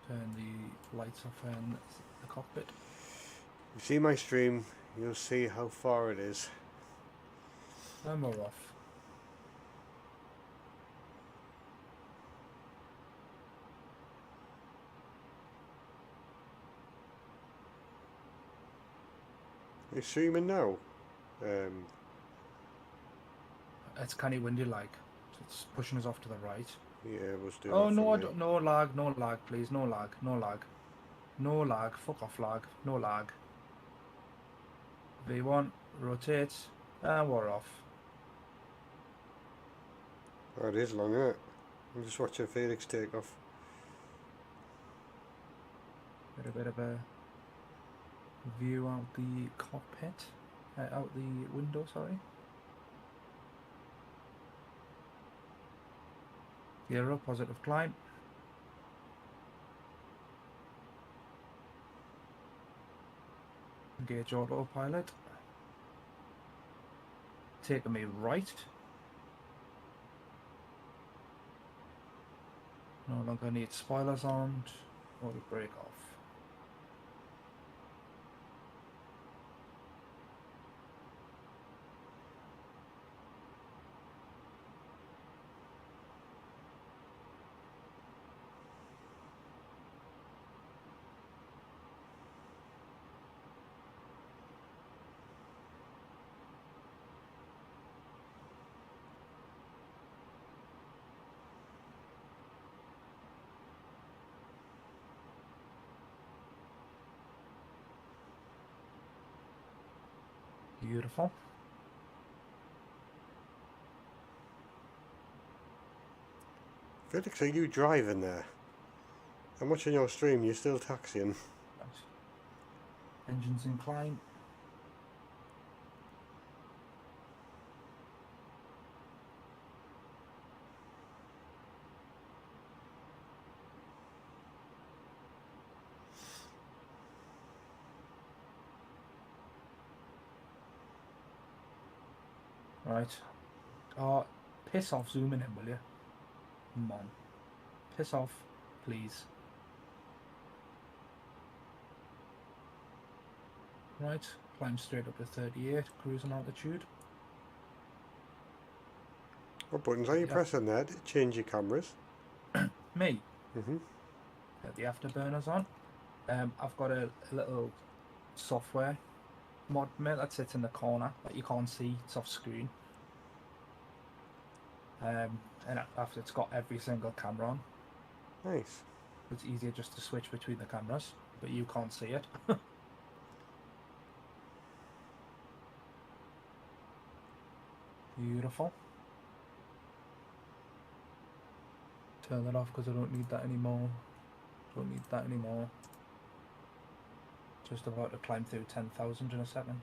Turn the lights off in the cockpit. You see my stream, you'll see how far it is. And we're off. Are you streaming now? It's kind of windy like. So it's pushing us off to the right. Yeah, I was doing Oh that no, from I there. don't, no lag please, no lag. No lag, fuck off lag, no lag. V1, rotate, and we're off. Oh, it is long, isn't it? I'm just watching Felix take off. Get a bit of a view out the cockpit, out the window, sorry. Gear up, positive climb. Engage autopilot. Taking me right. No longer need spoilers on. Auto brake off. Beautiful. Felix, are you driving there? I'm watching your stream, you're still taxiing. Right. Engines incline. Right. Oh, piss off zooming in, will you? Come on. Piss off, please. Right. Climb straight up to 38, cruising altitude. What buttons are you pressing there to change your cameras? Me. Mm-hmm. Get the afterburners on. I've got a little software mod mate that sits in the corner that you can't see. It's off screen. And after it's got every single camera on. Nice. It's easier just to switch between the cameras, but you can't see it. Beautiful. Turn that off because I don't need that anymore. Don't need that anymore. Just about to climb through 10,000 in a second.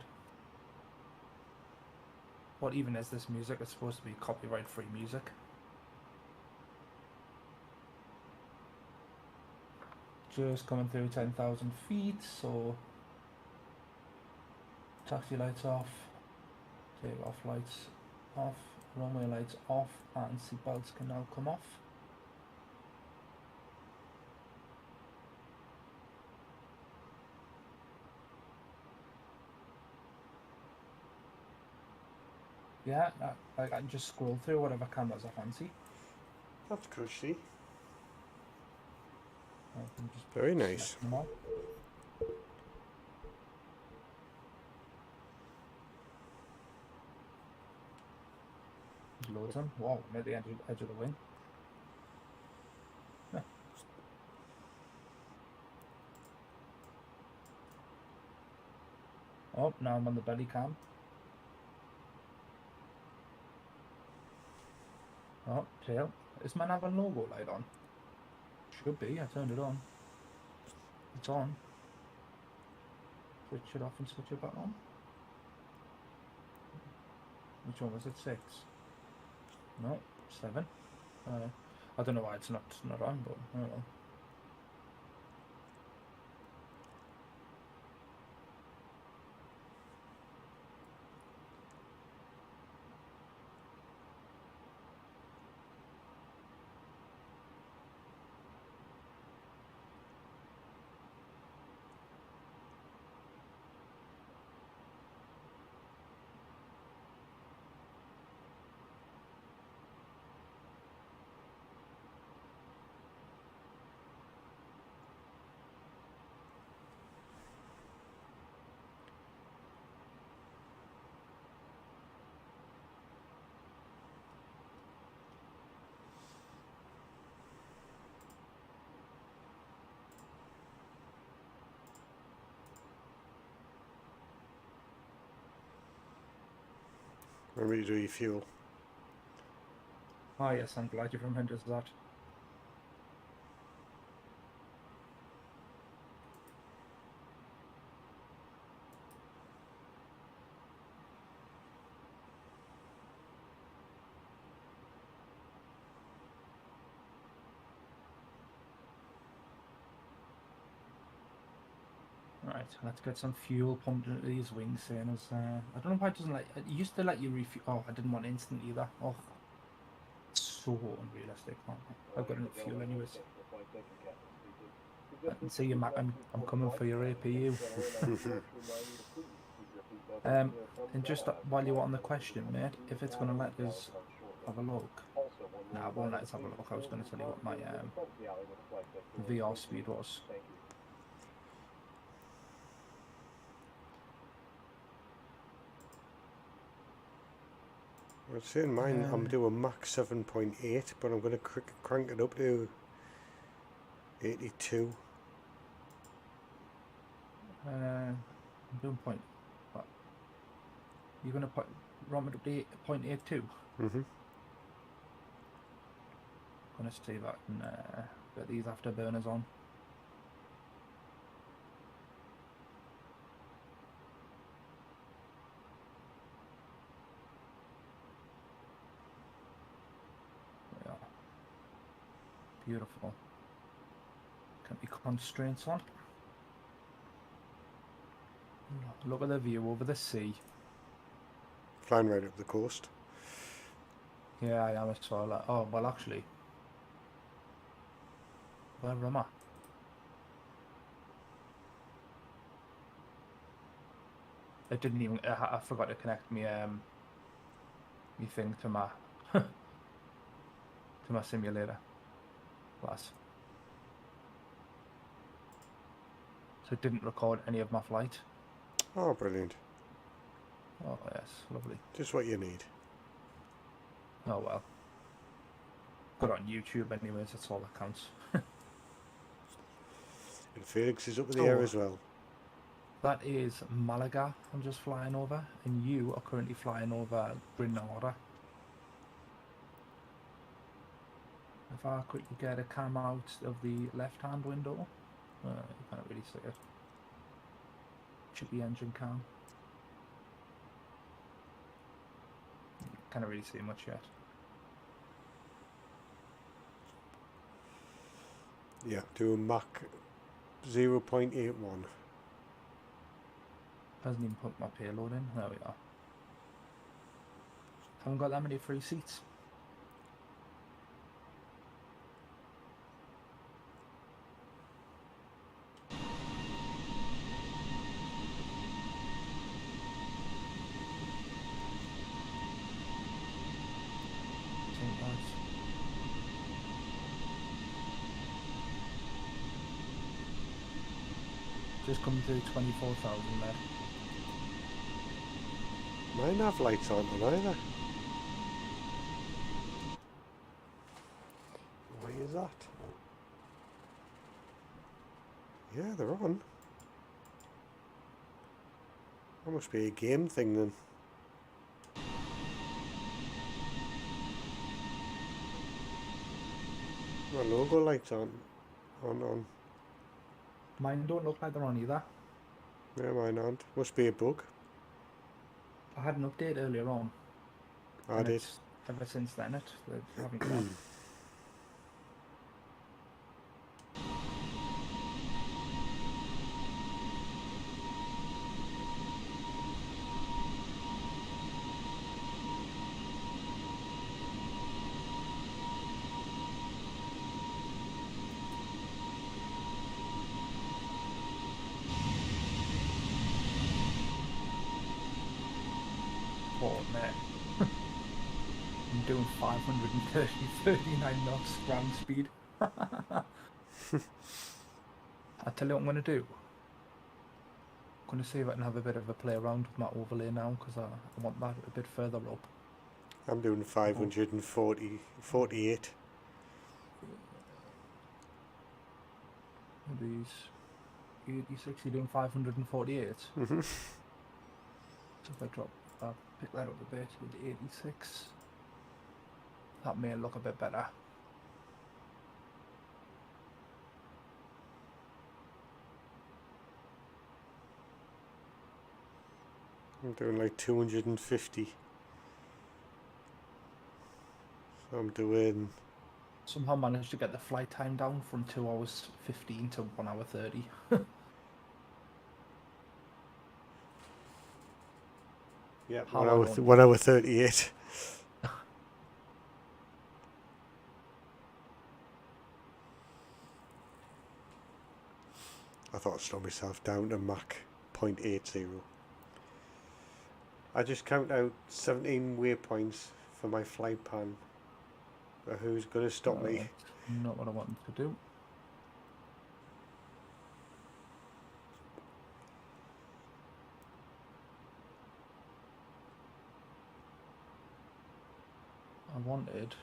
What even is this music? It's supposed to be copyright-free music. Just coming through 10,000 feet, so taxi lights off, take off lights off, runway lights off, and seatbelts can now come off. Yeah, I can just scroll through whatever cameras I fancy. That's cushy. I can just Very nice. select them all. Loads of them. Wow, I'm at the edge of the wing. Yeah. Oh, now I'm on the belly cam. Oh, tail. Is my nav and logo light on? Should be, I turned it on. It's on. Switch it off and switch it back on. Which one was it? 6? No, 7. I don't know why it's not on, but I don't know. Remember to do your fuel. Ah yes, I'm glad you remembered that. let's get some fuel pumped into these wings, saying as I don't know why it doesn't let. It used to let you refuel. Oh, I didn't want instant either. Oh, it's so unrealistic. Oh, I've got enough fuel anyways. I can see you, Mac. I'm coming for your APU. And just while you're on the question, mate, if it's going to let us have a look. Nah, it won't let us have a look. I was going to tell you what my VR speed was. I'd say in mine I'm doing max 7.8, but I'm going to crank it up to 82. I'm doing point. What? You're going to ram it up to 0.82? Mm-hmm. Going to see that and get these afterburners on. There we are. Beautiful. Can be constraints on. Look at the view over the sea. Flying right up the coast. Yeah, I am as well. Oh, well, actually. Where am I? It didn't even. I forgot to connect me me thing to my to my simulator class. So it didn't record any of my flight. Oh, brilliant. Oh yes, lovely. Just what you need. Oh well. Got it on YouTube anyways, that's all that counts. And Felix is up in the air as well. That is Malaga I'm just flying over, and you are currently flying over Grenada. If I quickly get a cam out of the left hand window, you can't really see it. Should be engine cam. Can't really see much yet. Yeah, doing Mach 0.81. Hasn't even put my payload in. There we are. Haven't got that many free seats. Just come to 24,000 there. Mine have lights on either. Why is that? Yeah, they're on. That must be a game thing then. My logo lights on. On. Mine don't look like they're on either. Yeah, mine aren't. Must be a bug. I had an update earlier on. I did. Ever since then, they haven't come. Oh man. I'm doing 39 knots ground speed. I tell you what I'm going to do. I'm going to see if I can have a bit of a play around with my overlay now, because I want that a bit further up. I'm doing 548. These 86, you're doing 548. Mm-hmm. So if I pick that up a bit with 86, that may look a bit better. I'm doing like 250. So I'm doing... Somehow managed to get the flight time down from 2 hours 15 to 1 hour 30. Yeah, How 1 I hour, don't 1 hour 38. I thought I'd slow myself down to Mach 0.80. I just count out 17 waypoints for my flight plan. But who's going to stop me? That's not what I wanted to do. I wanted.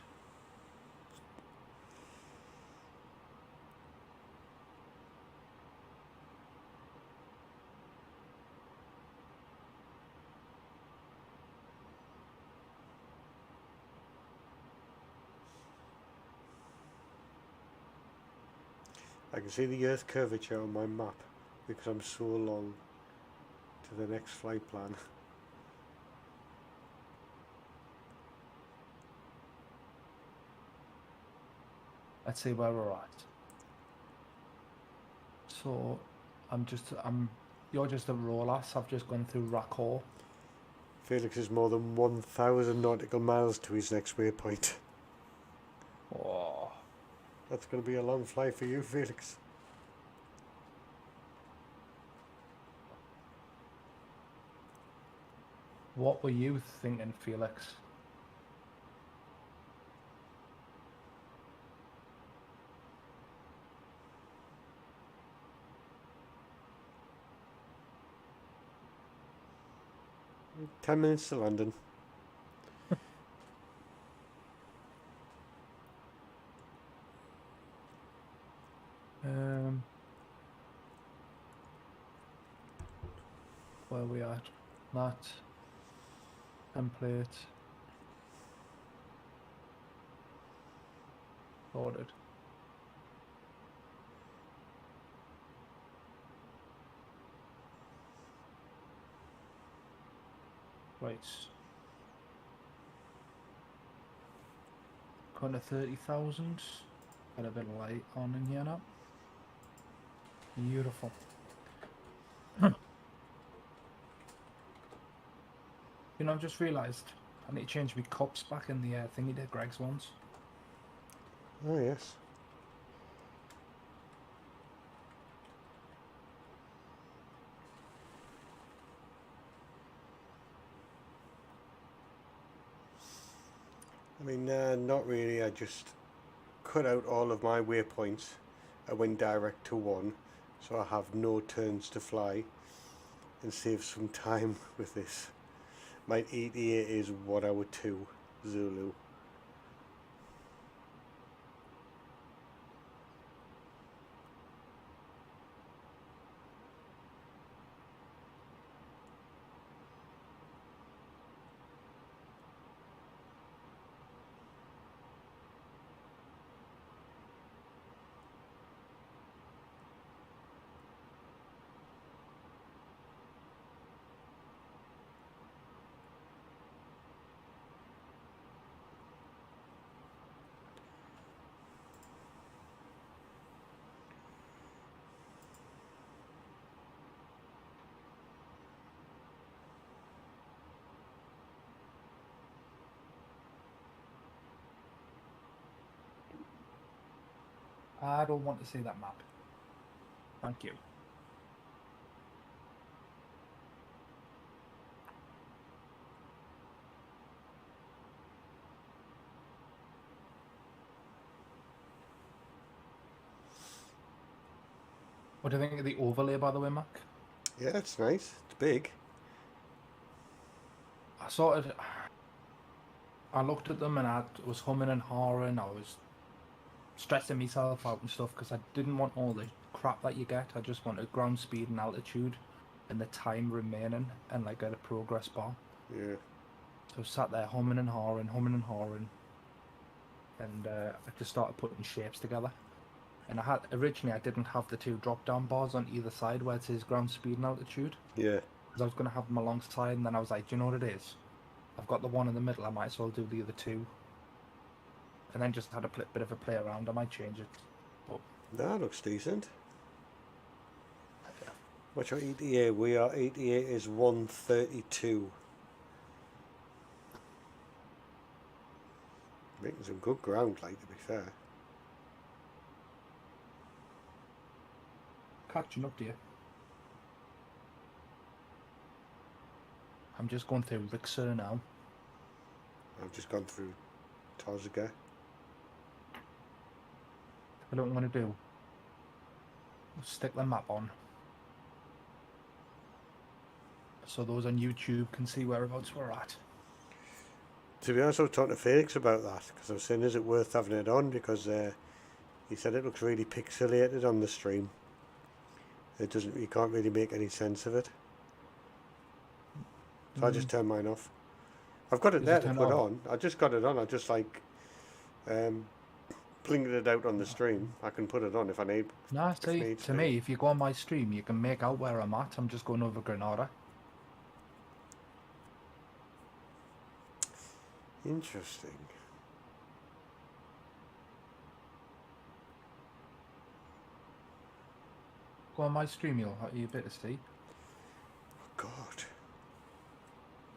I can see the Earth curvature on my map because I'm so long to the next flight plan. Let's see where we're at. So you're just a roller, so I've just gone through Racor. Felix is more than 1,000 nautical miles to his next waypoint. Oh, That's going to be a long flight for you, Felix. what were you thinking, Felix? Mm. 10 minutes to London. Where are we at? That template ordered. Right. Kind of 30,000. Got a bit of light on in here now. Beautiful. You know, I've just realised I need to change my cups back in the thingy there, Greg's ones. Oh, yes. I mean, not really. I just cut out all of my waypoints. I went direct to one, so I have no turns to fly and save some time with this. My ETA is 1 hour 2 Zulu. I don't want to see that map. Thank you. What do you think of the overlay, by the way, Mac? Yeah, it's nice. It's big. I looked at them and I was humming and hawing. I was stressing myself out and stuff because I didn't want all the crap that you get. I just wanted ground speed and altitude and the time remaining and like a progress bar. Yeah. So I sat there humming and hawing, and I just started putting shapes together. And originally I didn't have the two drop down bars on either side where it says ground speed and altitude. Yeah. Because I was going to have them alongside, and then I was like, do you know what it is? I've got the one in the middle, I might as well do the other two. And then just had a bit of a play around. I might change it. But That looks decent. What's your ETA? ETA is 132. Making some good ground, like, to be fair. Catching up to you. I'm just going through Rixer now. I've just gone through Tozga. I don't want to do. Stick the map on. So those on YouTube can see whereabouts we're at. To be honest, I was talking to Felix about that, because I was saying, is it worth having it on? Because he said it looks really pixelated on the stream. It doesn't, you can't really make any sense of it. So I just turned mine off. I've got it there to put on. I just got it on. I just like blinking it out on the stream. I can put it on if I need. Nah, see, to me, if you go on my stream, you can make out where I'm at. I'm just going over Granada. Interesting. Go on my stream, you'll be able to see. Oh, God.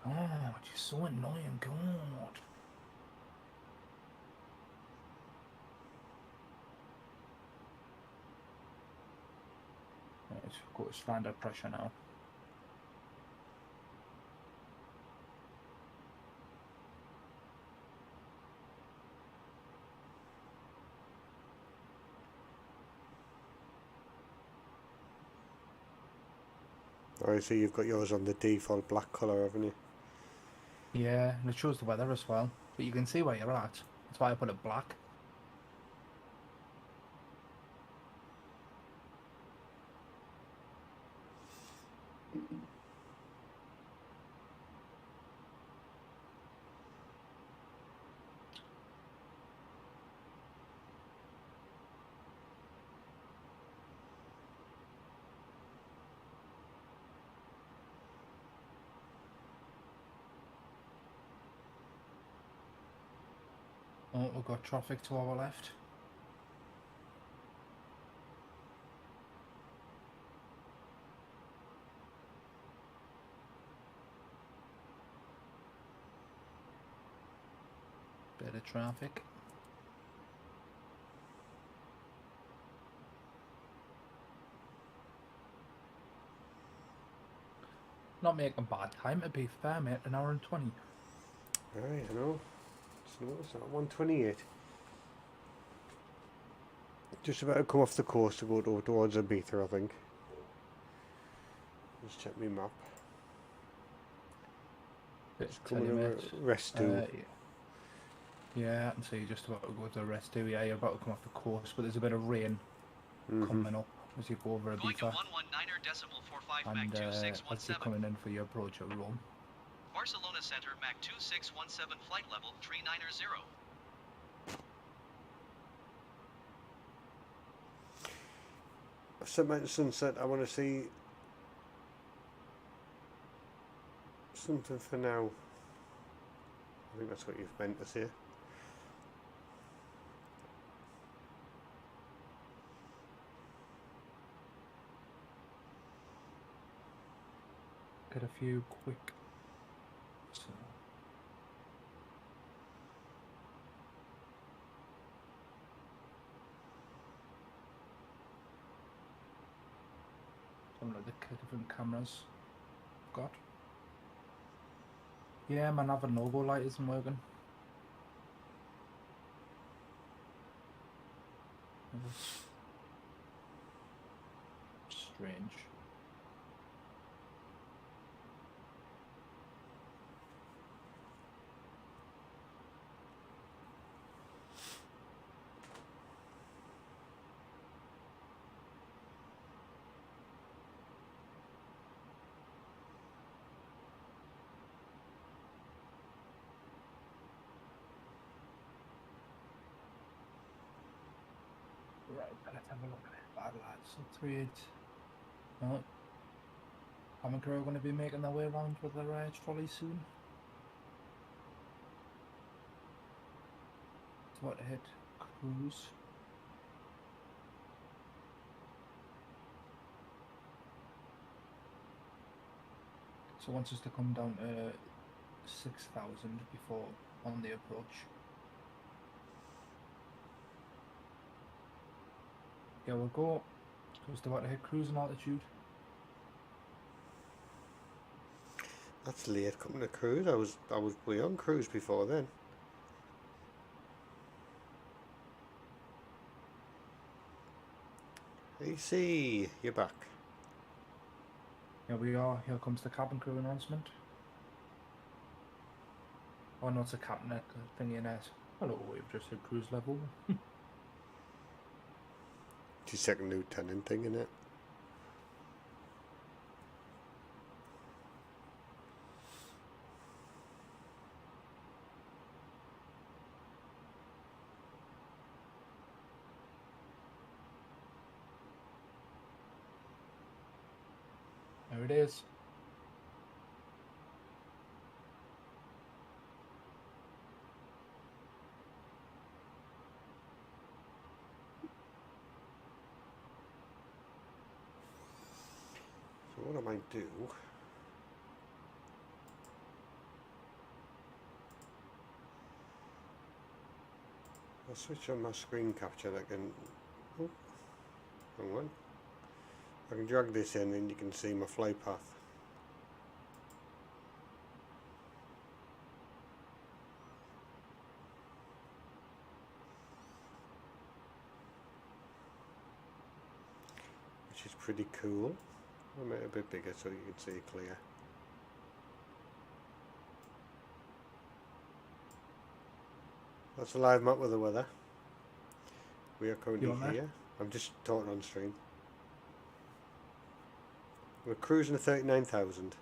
Oh, you're so annoying, God. Right, go to standard pressure now. Oh, I see you've got yours on the default black colour, haven't you? Yeah, and it shows the weather as well. But you can see where you're at. That's why I put it black. Oh, we've got traffic to our left. Bit of traffic. Not making bad time, to be fair, mate. An hour and 20. Right, I know. Just noticed that. 128. Just about to come off the coast to go towards Ibiza, I think. Just check my map. It's coming to Restu. Yeah, I can see just about to go to Restu. Yeah, you're about to come off the coast, but there's a bit of rain coming up as you go over Going to Ibiza. 119.45 And Mac as you're 2617. coming in for your approach at Rome. Barcelona Center Mac 2617 flight level 390. I set my sunset. I want to see something for now. I think that's what you've meant to say. Get a few quick. So. Some of the different cameras I've got. Yeah, my nav and logo light isn't working. That's strange. Right, let's have a look at it. Bad lads. So 3-8. Oh. Common Crew are going to be making their way around with their trolley soon. It's about to hit cruise. So wants us to come down to 6,000 before on the approach. Here we go. Just about to hit cruising altitude. That's late coming to cruise. I was way on cruise before then. AC, you're back. Here we are. Here comes the cabin crew announcement. Oh no, it's a captain thingy in it. Hello, we've just hit cruise level. It's your second lieutenant thing, innit? There it is. So what I might do, I'll switch on my screen capture. I can, oh, hang on. I can drag this in and you can see my flight path. Which is pretty cool. I'll make it a bit bigger so you can see it clear. That's a live map with the weather. We are currently here. I'm just talking on stream. We're cruising at 39,000.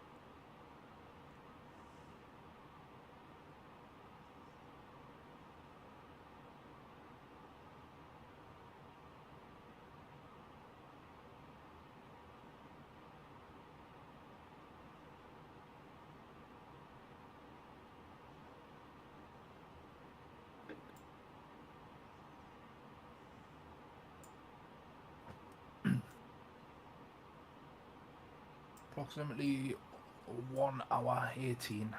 Approximately 1 hour 18.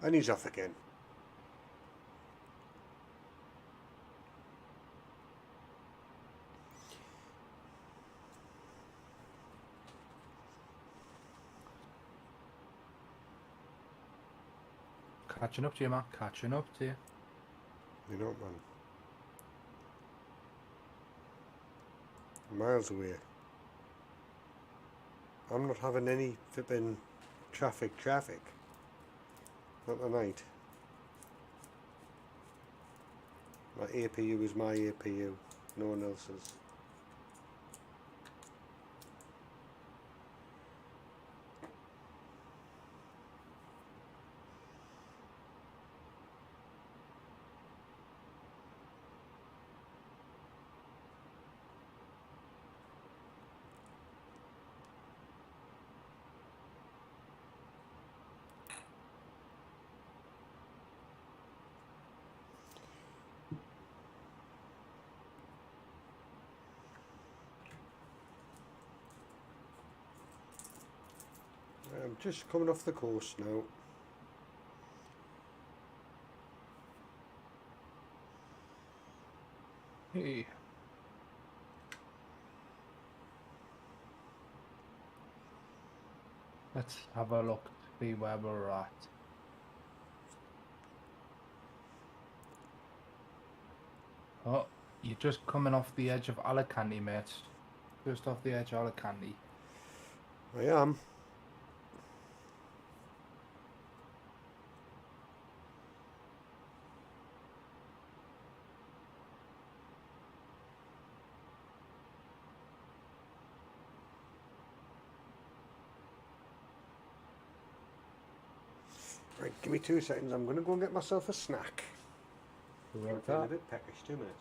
And he's off again. Catching up to you, Matt. Catching up to you. You know, man. Miles away. I'm not having any flipping traffic. Not tonight. My APU is my APU. No one else's. I'm just coming off the course now. Hey. Let's have a look, see where we're at. Oh, you're just coming off the edge of Alicante, mate. Just off the edge of Alicante. I am. Right, give me 2 seconds. I'm going to go and get myself a snack. I'm feeling a bit peckish. 2 minutes.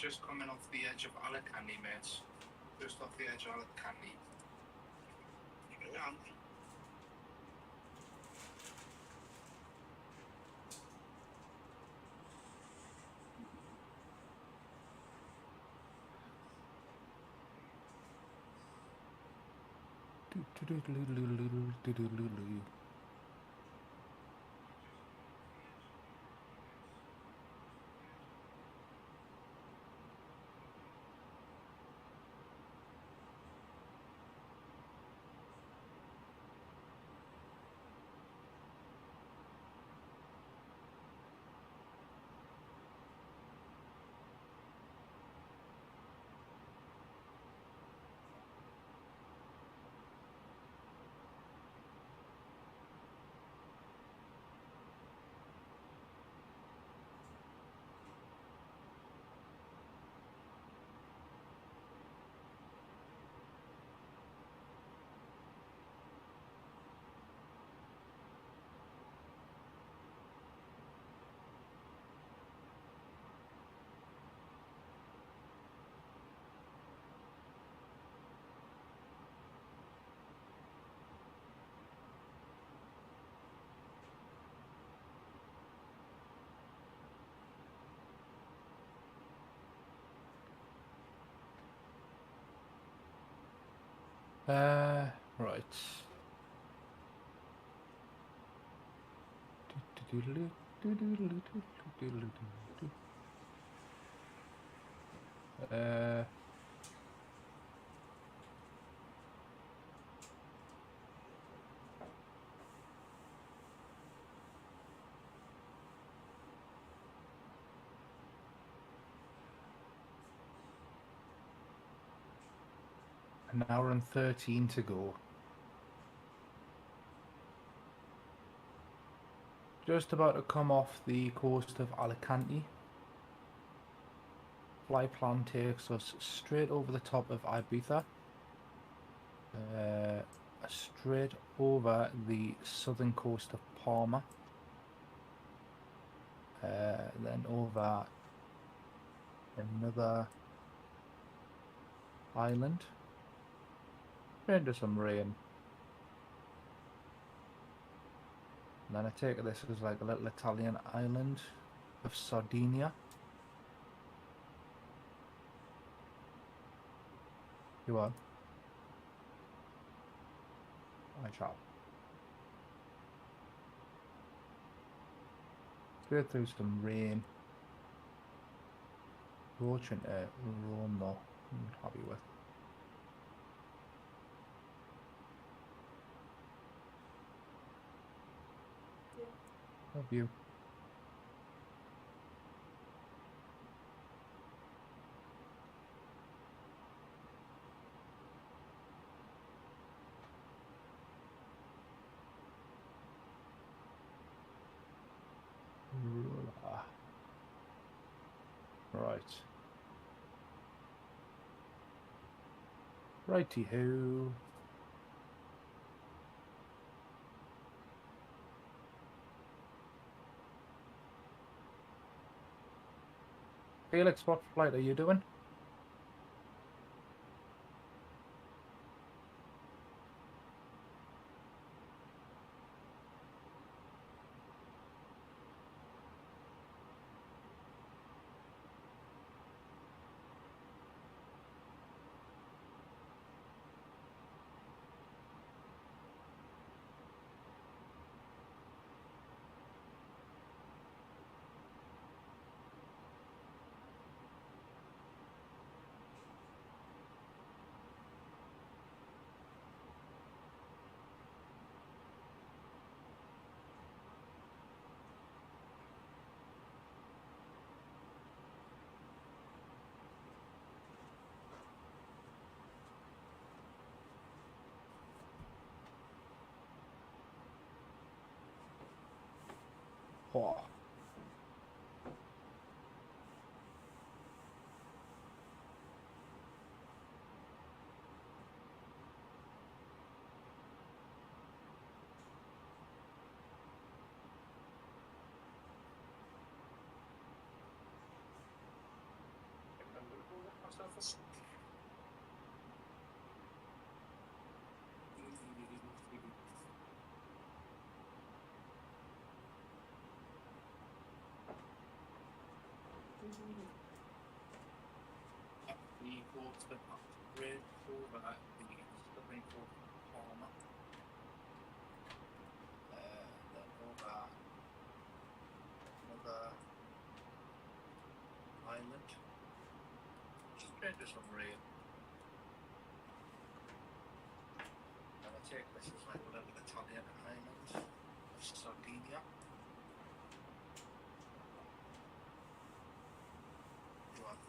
just coming off the edge of Alicante, mates. Just off the edge of Alicante. Right. An hour and 13 to go. Just about to come off the coast of Alicante. Fly plan takes us straight over the top of Ibiza. Straight over the southern coast of Palma. Then over another island. Into some rain. And then I take this as like a little Italian island of Sardinia. You are? I shall. Straight through some rain. Watching Rome though, I'm happy with. Love you. Right. Righty-ho. Felix, what flight are you doing? Oh. We go to the upgrade over the stepping for Palmer. Then over another island. Just trying to do some rail. And I take this as like whatever the Italian island of Sardinia. You want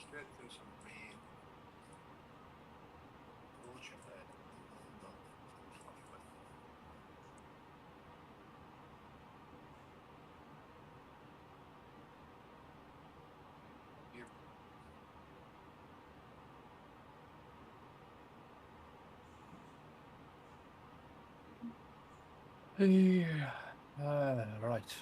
straight through some rain. Ocean there. Here. Yeah. Right.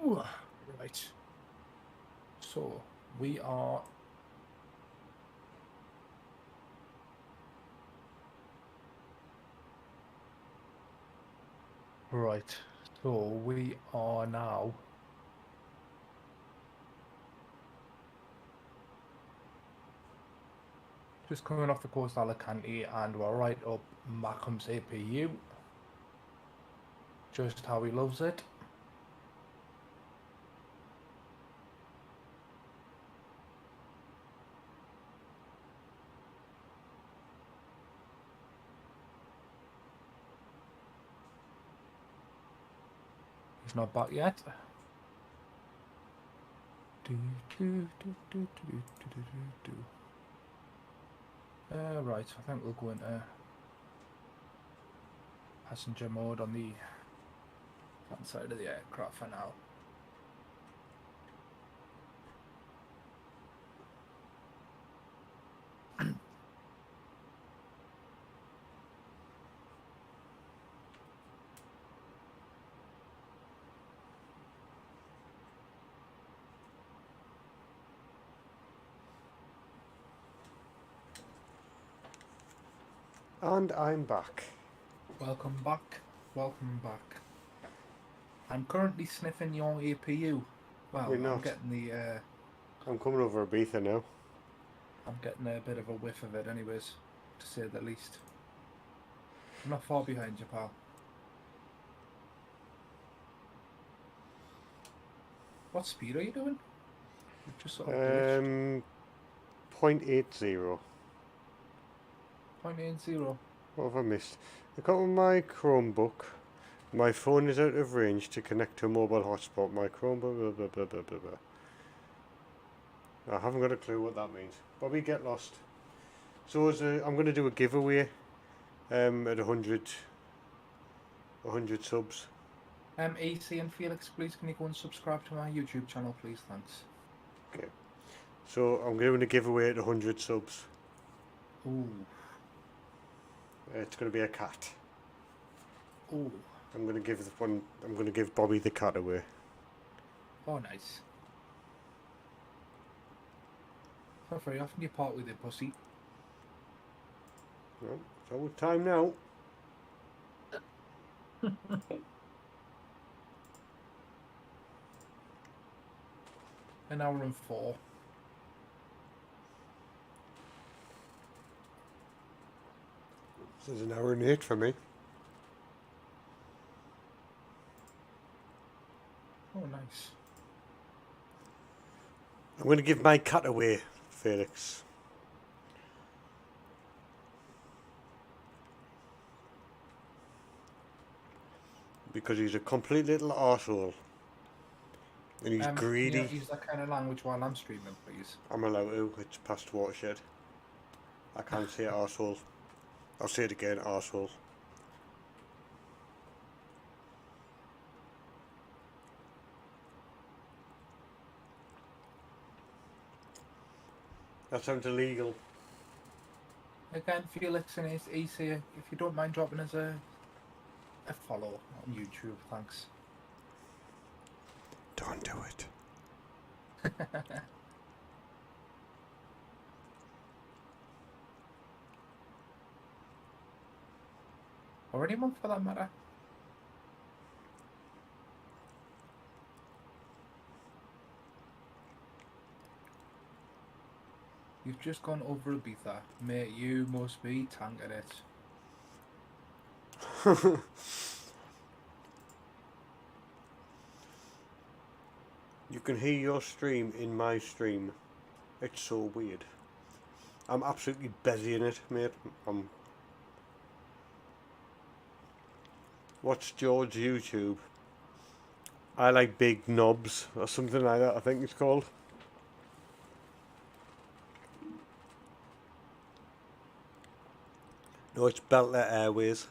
Ooh, right. So we are right. So we are now just coming off the coast of Alicante, and we're right up Mackham's APU. Just how he loves it. He's not back yet. Right, I think we'll go into passenger mode on the front side of the aircraft for now. And I'm back. Welcome back. Welcome back. I'm currently sniffing your APU. Well, You're I'm not. getting the I'm coming over Ibiza now. I'm getting a bit of a whiff of it anyways, to say the least. I'm not far behind you, pal. What speed are you doing? You've just sort of glitched. 0.80. 0.80. What have I missed? I got on my Chromebook. My phone is out of range to connect to a mobile hotspot. My Chromebook, blah, blah, blah, blah, blah, blah. I haven't got a clue what that means. Bobby, get lost. So I'm going to do a giveaway at 100 subs. AC and Felix, please can you go and subscribe to my YouTube channel, please? Thanks. Okay. So I'm doing a giveaway at 100 subs. Ooh. It's going to be a cat. Ooh. I'm going to give Bobby the cat away. Oh, nice. Not very often you part with your pussy. Well, it's our time now. An hour and 4. This is an hour and 8 for me. Oh, nice. I'm going to give my cat away, Felix. Because he's a complete little arsehole. And he's greedy. Can you use that kind of language while I'm streaming, please? I'm allowed to, it's past watershed. I can't say arsehole. I'll say it again, arsehole. That sounds illegal. Again, Felix and Ace here, if you don't mind dropping us a follow on YouTube, thanks. Don't do it. Or anyone for that matter. You've just gone over Ibiza. Mate, you must be tanking it. You can hear your stream in my stream. It's so weird. I'm absolutely busy in it, mate. Watch George YouTube. I like big knobs or something like that, I think it's called. No, it's Belter Airways.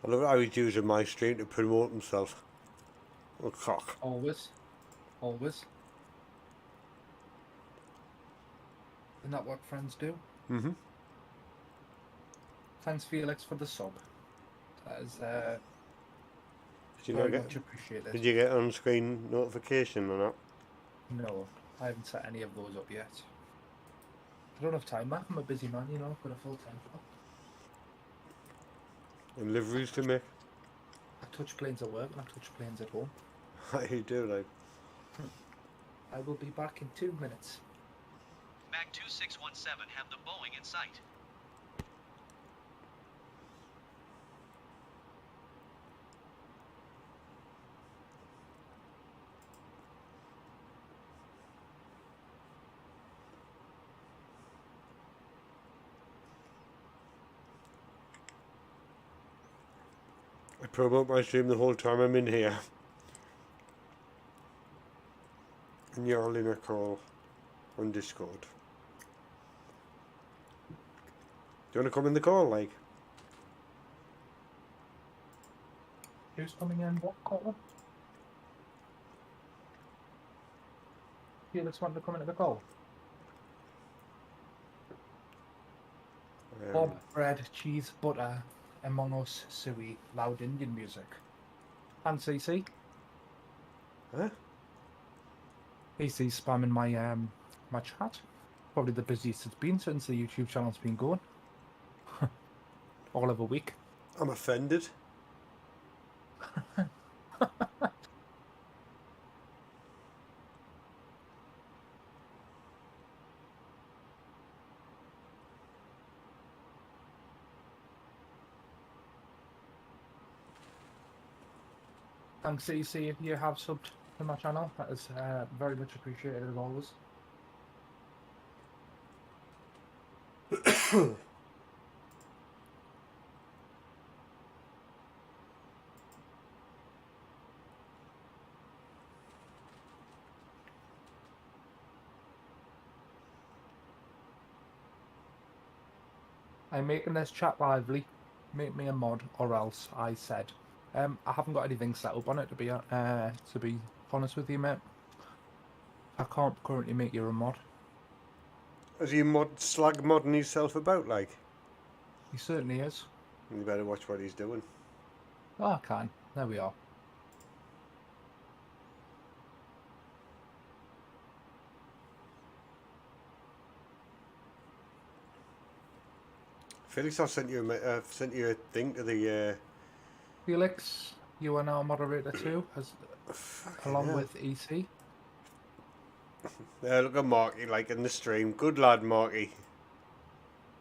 I love how he's using my stream to promote himself. Oh, cock. Always. Always. Isn't that what friends do? Mm-hmm. Thanks, Felix, for the sub. That is Did you very not much appreciated. Did you get on-screen notification or not? No, I haven't set any of those up yet. I don't have time, Mac. I'm a busy man, you know. I've got a full-time job. And liveries to make? I touch planes at work and I touch planes at home. How you do, like? I will be back in 2 minutes. Mag 2617 have the Boeing in sight. I promote my stream the whole time I'm in here. And you're all in a call on Discord. Do you want to come in the call, like? Who's coming in? What call? Felix wanted to come into the call. Bob, bread, cheese, butter, Among Us, suey, loud Indian music. And CC. Huh? CC's spamming my my chat. Probably the busiest it's been since the YouTube channel's been going. All of a week. I'm offended. Thanks, CC, if you have subbed to my channel. That is very much appreciated as always. I'm making this chat lively. Make me a mod, or else, I said. I haven't got anything set up on it to be honest with you, mate. I can't currently make you a mod. Is he slag modding himself about, like? He certainly is. You better watch what he's doing. Oh, I can. There we are. Felix, I've sent you a thing to the. Felix, you are now moderator too, along with EC. Look at Marky, like in the stream. Good lad, Marky.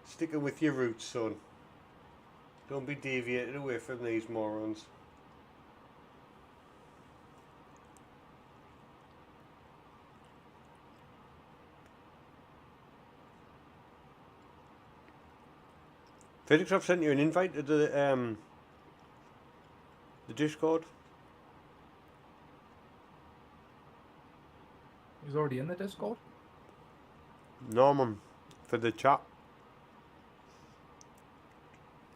Sticking with your roots, son. Don't be deviated away from these morons. Felix, I've sent you an invite to the Discord. He's already in the Discord. Norman, for the chat.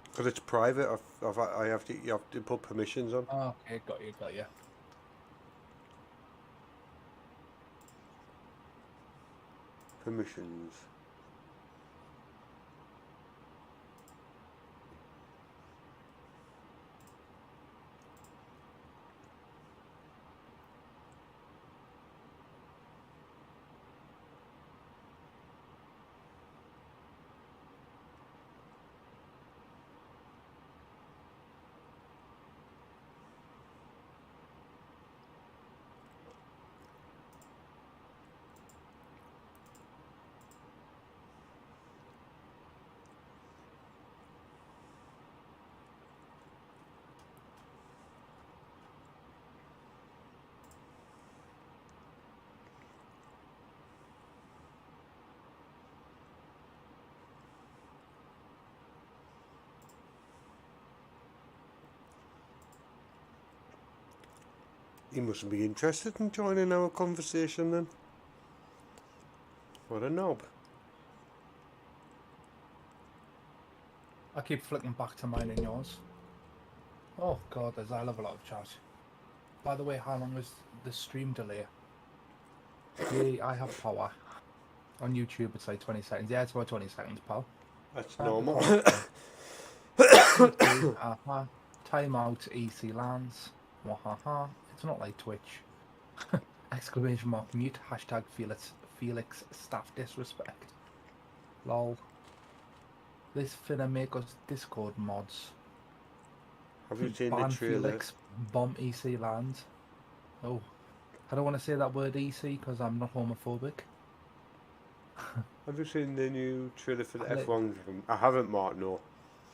Because it's private, you have to put permissions on. Oh, okay, got you. Permissions. He mustn't be interested in joining our conversation then. What a knob. I keep flicking back to mine and yours. Oh god, there's a hell of a lot of chat. By the way, how long is the stream delay? Yeah, I have power. On YouTube it's like 20 seconds. Yeah, it's about 20 seconds, pal. That's normal. Timeout EC lands. Wahaha. It's not like Twitch. Exclamation mark mute. Hashtag Felix staff disrespect. Lol. This finna make us Discord mods. Have you seen Ban the trailer? Felix bomb EC lands. Oh. I don't want to say that word EC because I'm not homophobic. Have you seen the new trailer for the I F1 game? I haven't, Mark, no.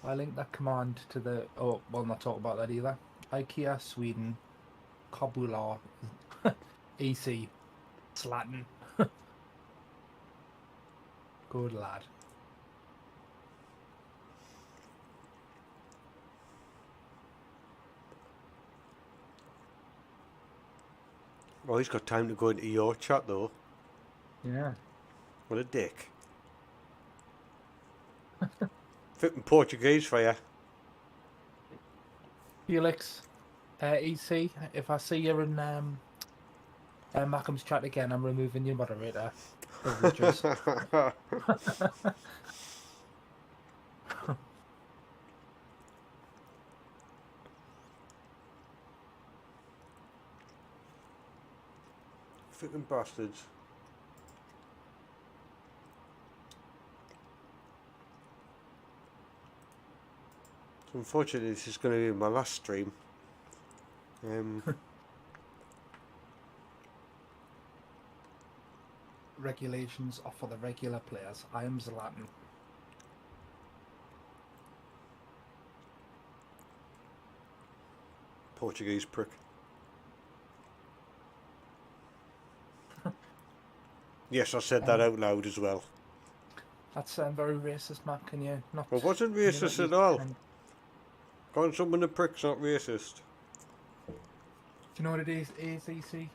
I linked that command to the... Oh, well, not talk about that either. IKEA, Sweden, Kabular, EC, Slatin. Good lad. Well, he's got time to go into your chat, though. Yeah. What a dick. Flipping Portuguese for you. Felix, EC, if I see you in Mackham's chat again, I'm removing your moderator privileges. Flipping bastards. So unfortunately, this is going to be my last stream. Regulations are for the regular players. I am Zlatan. Portuguese prick. Yes, I said that out loud as well. That's very racist, Matt. Can you not? It wasn't racist at all. Calling someone a prick's not racist. Do you know what it is, EC?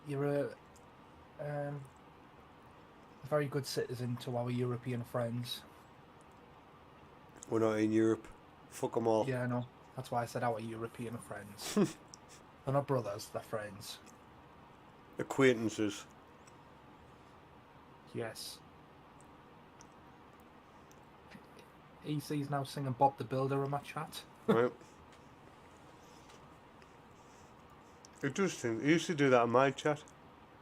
You're a very good citizen to our European friends. We're not in Europe. Fuck them all. Yeah, I know. That's why I said our European friends. They're not brothers, they're friends. Acquaintances. Yes. EC's now singing Bob the Builder in my chat. Right. Interesting. He used to do that in my chat.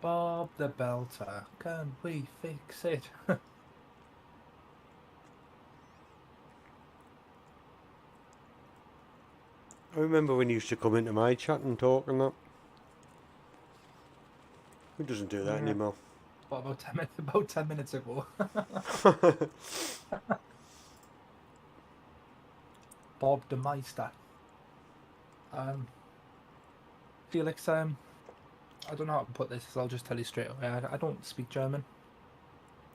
Bob the Belter, can we fix it? I remember when you used to come into my chat and talk and that. Who doesn't do that Yeah. anymore? What, about 10 minutes? About 10 minutes ago. Bob the Meister. Felix, I don't know how to put this, so I'll just tell you straight away. I don't speak German.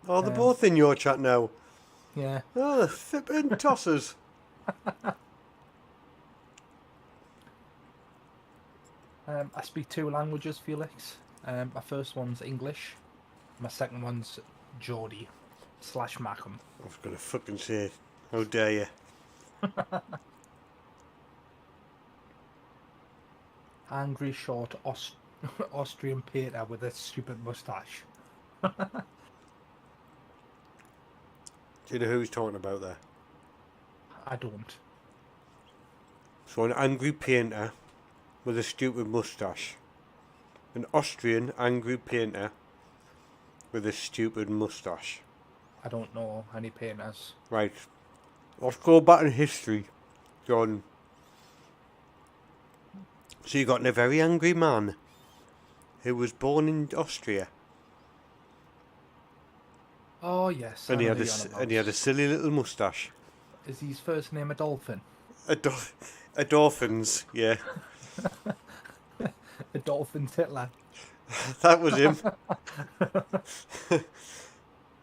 Oh, they're both in your chat now. Yeah. Oh, the flipping tossers. I speak 2 languages, Felix. My first one's English. My second one's Geordie / Mackham. I was going to fucking say, how dare you. Angry, short Austrian painter with a stupid moustache. Do you know who he's talking about there? I don't. So an angry painter with a stupid moustache. An Austrian angry painter with a stupid moustache. I don't know any painters. Right. Let's go back in history, John. So you got a very angry man who was born in Austria. Oh yes. And I he know had who you're on about. and he had a silly little moustache. Is his first name a dolphin? A dolphins, yeah. A dolphin's Hitler. That was him.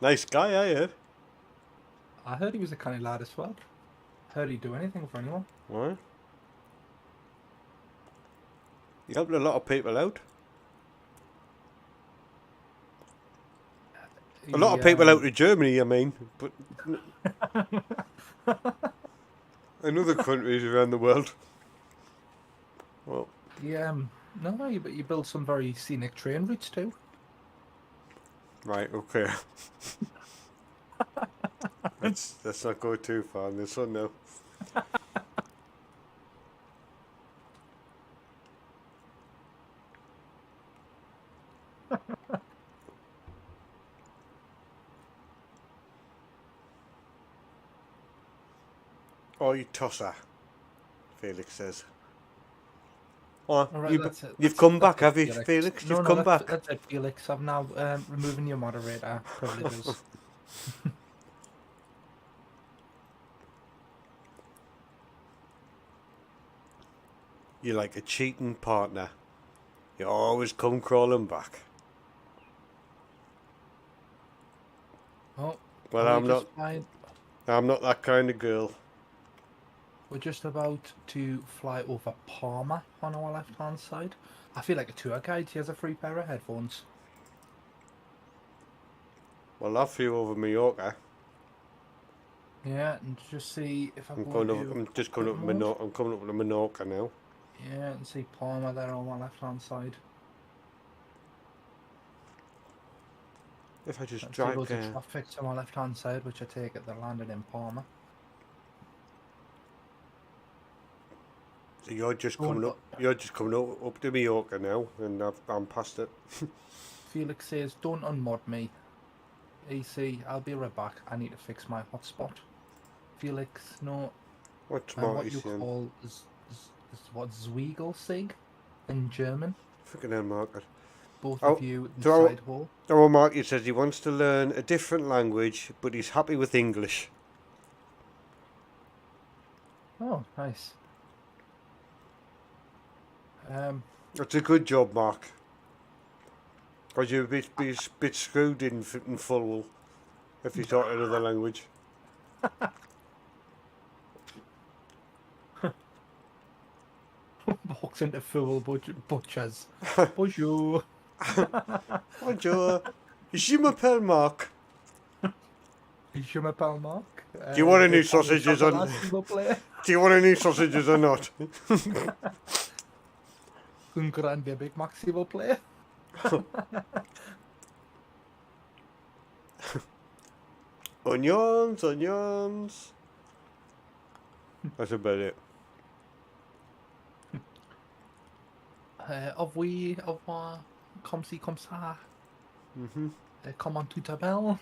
Nice guy, I heard. I heard he was a canny lad as well. Heard he'd do anything for anyone. What? He helped a lot of people out. A lot of people out in Germany, I mean. But in other countries around the world. Well, Yeah, no, you build some very scenic train routes too. right, okay. Let's not go too far on this one now. Oh, you tosser, Felix says. Oh, Alright, that's it. you've That's come it, back, that's have it, you, Felix. Felix? No, You've no, come that's, back. That's it, Felix. I'm now removing your moderator privileges. You're like a cheating partner. You always come crawling back. Oh, Well, we're I'm not. just flying- I'm not that kind of girl. We're just about to fly over Parma on our left-hand side. I feel like a tour guide. He has a free pair of headphones. Well, I flew over Mallorca. Yeah, and just see if I I'm go going. to I'm just going up quick mode. Menorca. I'm coming up to Menorca now. Yeah, and see Parma there on my left-hand side. If I just And see drive loads of there. traffic to my left-hand side, which I take it they're landing in Parma. So you're just Going coming up. You're just coming up to Mallorca now, and I'm past it. Felix says, "Don't unmod me." EC, I'll be right back. I need to fix my hotspot. Felix, no. What's What Marty you saying? call is what Zwiegelsig in German. Fucking hell, Marcus. Both Oh, of you so- inside hole. Oh, Marty says he wants to learn a different language, but he's happy with English. Oh, nice. That's a good job, Mark. Because you're a bit screwed in full if you talk another language. Walks into full butchers. Bonjour. Bonjour. Je m'appelle Mark. Je m'appelle Marc. Do you want any sausages on? Do you want any sausages or not? Un grande Big Mac, s'il vous plaît. Onions, onions. That's about it. Au revoir, comme ci, comme ça. Mhm. Comment tu t'appelles?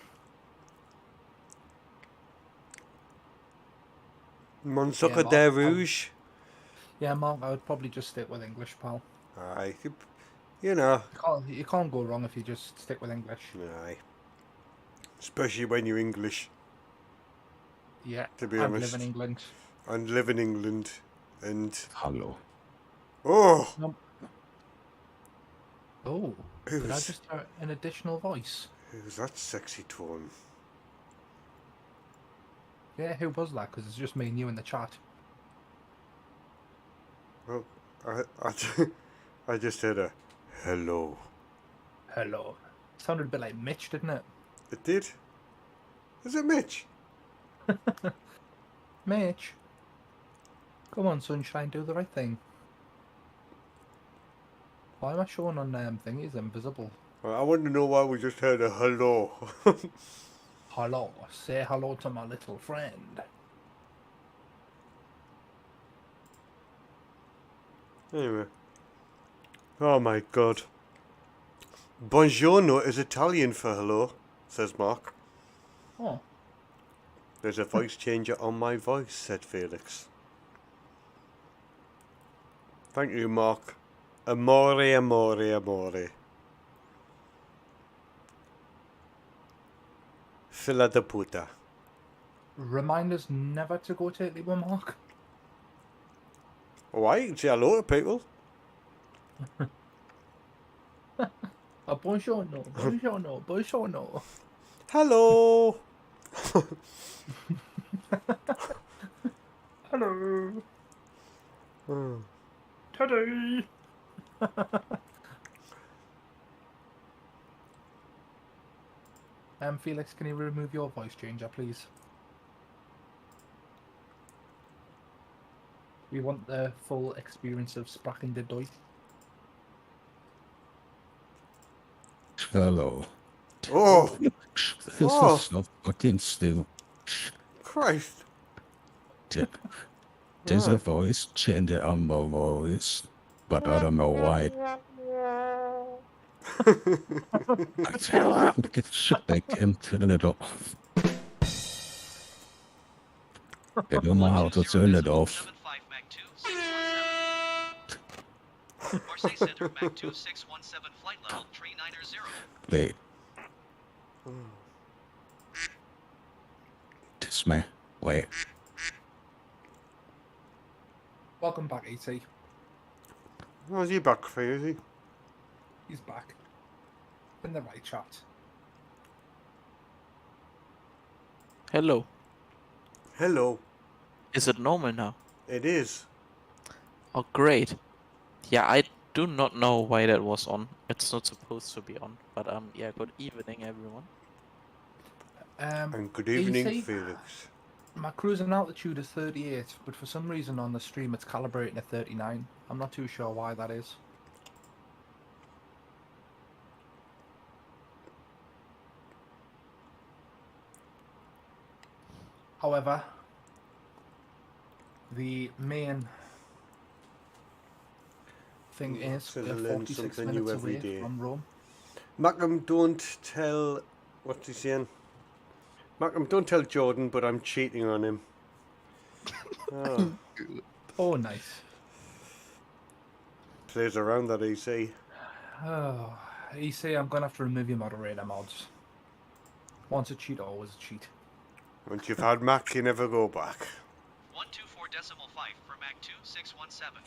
Monsucker Mark, de Rouge. Yeah, Mark, I would probably just stick with English, pal. Aye, you know. You can't go wrong if you just stick with English. Aye. Especially when you're English, Yeah, to be and honest. live in England. And live in England. And... Hello. Oh! Oh, did I Who's, just hear an additional voice? who's that sexy tone? Yeah, who was that? Because it's just me and you in the chat. Well, I just heard a hello. Hello. Sounded a bit like Mitch, didn't it? It did? Is it Mitch? Mitch. Come on, sunshine, do the right thing. Why am I showing on thingies invisible? Well, I want to know why we just heard a hello. Hello. Say hello to my little friend. Anyway. Oh my god. Buongiorno is Italian for hello, says Mark. Oh. There's a voice changer on my voice, said Felix. Thank you, Mark. Amore, amore, amore. Fila de puta. Remind us never to go to Italy with Mark. Why? You can say hello to people. Buongiorno, buongiorno, buongiorno. Hello! Hello. Today. Felix, can you remove your voice changer, please? We want the full experience of Sprachen de Deutsch. Hello. Oh! This Oh. is so fucking stupid. Christ! There's a voice changer on my voice, but I don't know why. I can turn it off. I don't know how to turn it off. Marseille Center, Mac 2617, flight level 390. Wait. This man. Wait. Welcome back, ET. Oh, is he back for you, is he? He's back. In the right chat. Hello. Hello. Is it normal now? It is. Oh, great. Yeah, I do not know why that was on. It's not supposed to be on. But yeah, good evening, everyone. And good evening, ET? Felix. My cruising altitude is 38, but for some reason on the stream it's calibrating at 39. I'm not too sure why that is. However, the main thing is So we're to learn 46 something minutes new every away day. from Rome. Malcolm, don't tell... What's he saying? Malcolm, don't tell Jordan, but I'm cheating on him. Oh. Oh, nice. Plays around that EC. Oh, EC, I'm going to have to remove your moderator mods. Once a cheat, always a cheat. Once you've had Mac, you never go back. 124.5 for Mac 2617.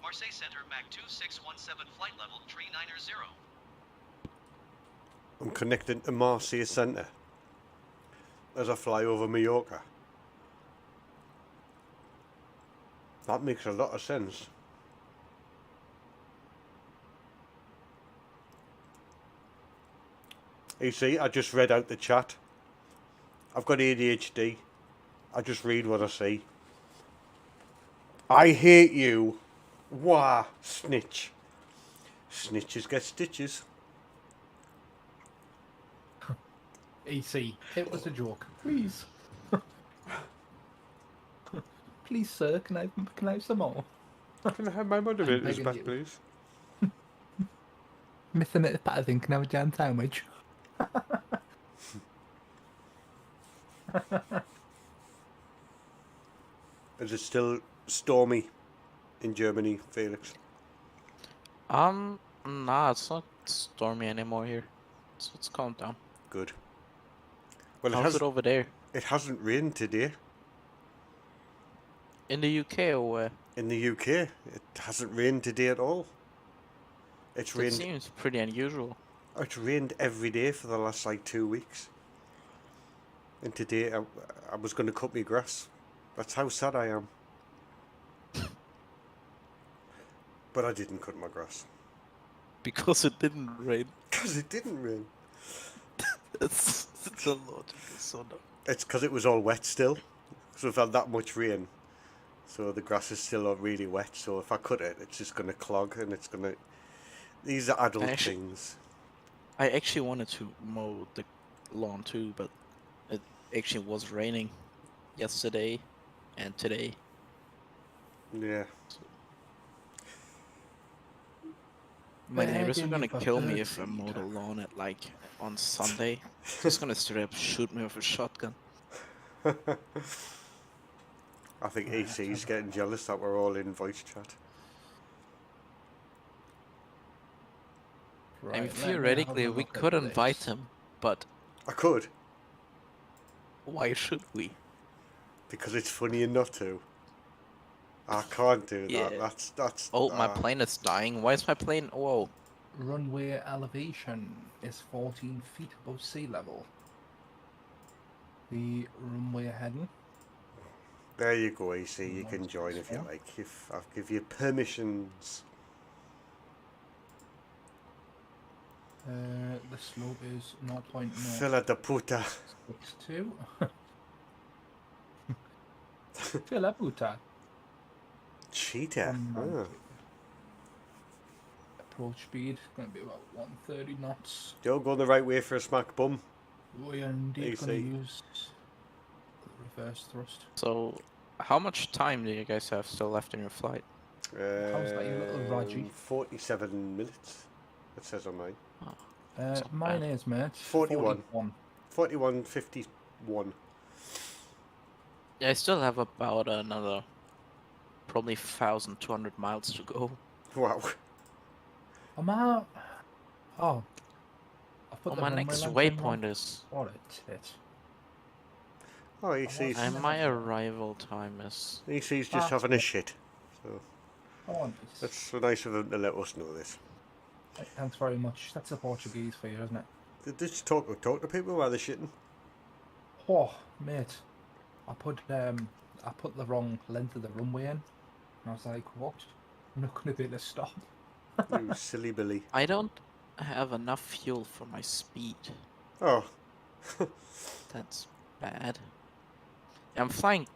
Marseille Center, Mac 2617, flight level 390. I'm connecting to Marseille Centre as I fly over Mallorca. That makes a lot of sense. You see, I just read out the chat. I've got ADHD. I just read what I see. I hate you. Wah, snitch. Snitches get stitches. EC, it was a joke. Please. Please, sir, can I have some more? Can I have my moderators begging back, you. please? Missing it, but I think can I have a jam sandwich? Is it still stormy in Germany, Felix? Nah, it's not stormy anymore here. So it's calmed down. Good. Well, How's it over there? It hasn't rained today. In the UK or where? In the UK, it hasn't rained today at all. It's That rained. seems pretty unusual. It's rained every day for the last like 2 weeks. And today I was going to cut my grass. That's how sad I am. But I didn't cut my grass. Because it didn't rain. Because it didn't rain. It's a logic. So no. It's because it was all wet still. So we've had that much rain. So the grass is still really wet. So if I cut it, it's just going to clog and it's going to... These are adult things. I actually wanted to mow the lawn too, but it actually was raining yesterday and today. Yeah. My Where neighbors do are you gonna live, kill Arthur? me if I mow the lawn at like on Sunday. Just gonna straight up shoot me with a shotgun. I think AC's getting jealous that we're all in voice chat. I mean, Right, let me have a theoretically, we look at could invite this. him, but I could, why should we? because it's funny not to. I can't do that. Yeah. That's. Oh, my plane is dying. Why is my plane? Whoa. Runway elevation is 14 feet above sea level. The runway heading. There you go, AC. You can join if you like. If I'll give you permissions. The slope is 0.062. Fila de puta. Fila puta. Cheetah. Um, Oh. Approach speed going to be about 130 knots. You're going the right way for a smack bum. We are indeed going AC. to use the reverse thrust. So, how much time do you guys have still left in your flight? How's that, you little Raji? 47 minutes. It says on mine. not Mine bad. is, mate. 41. 41.51. Yeah, I still have about another probably 1,200 miles to go. Wow. Am I... Oh. I put Oh, the my runway next length in waypoint wrong. is. What a tit. Oh, AC's, And my arrival time is. AC's just having a shit. So Oh, that's so nice of them to let us know this. thanks very much. That's the Portuguese for you, isn't it? They just talk to people while they're shitting. Oh, mate. I put the wrong length of the runway in. And I was like, what? I'm not going to be able to stop. You silly Billy. I don't have enough fuel for my speed. Oh. That's bad. I'm flying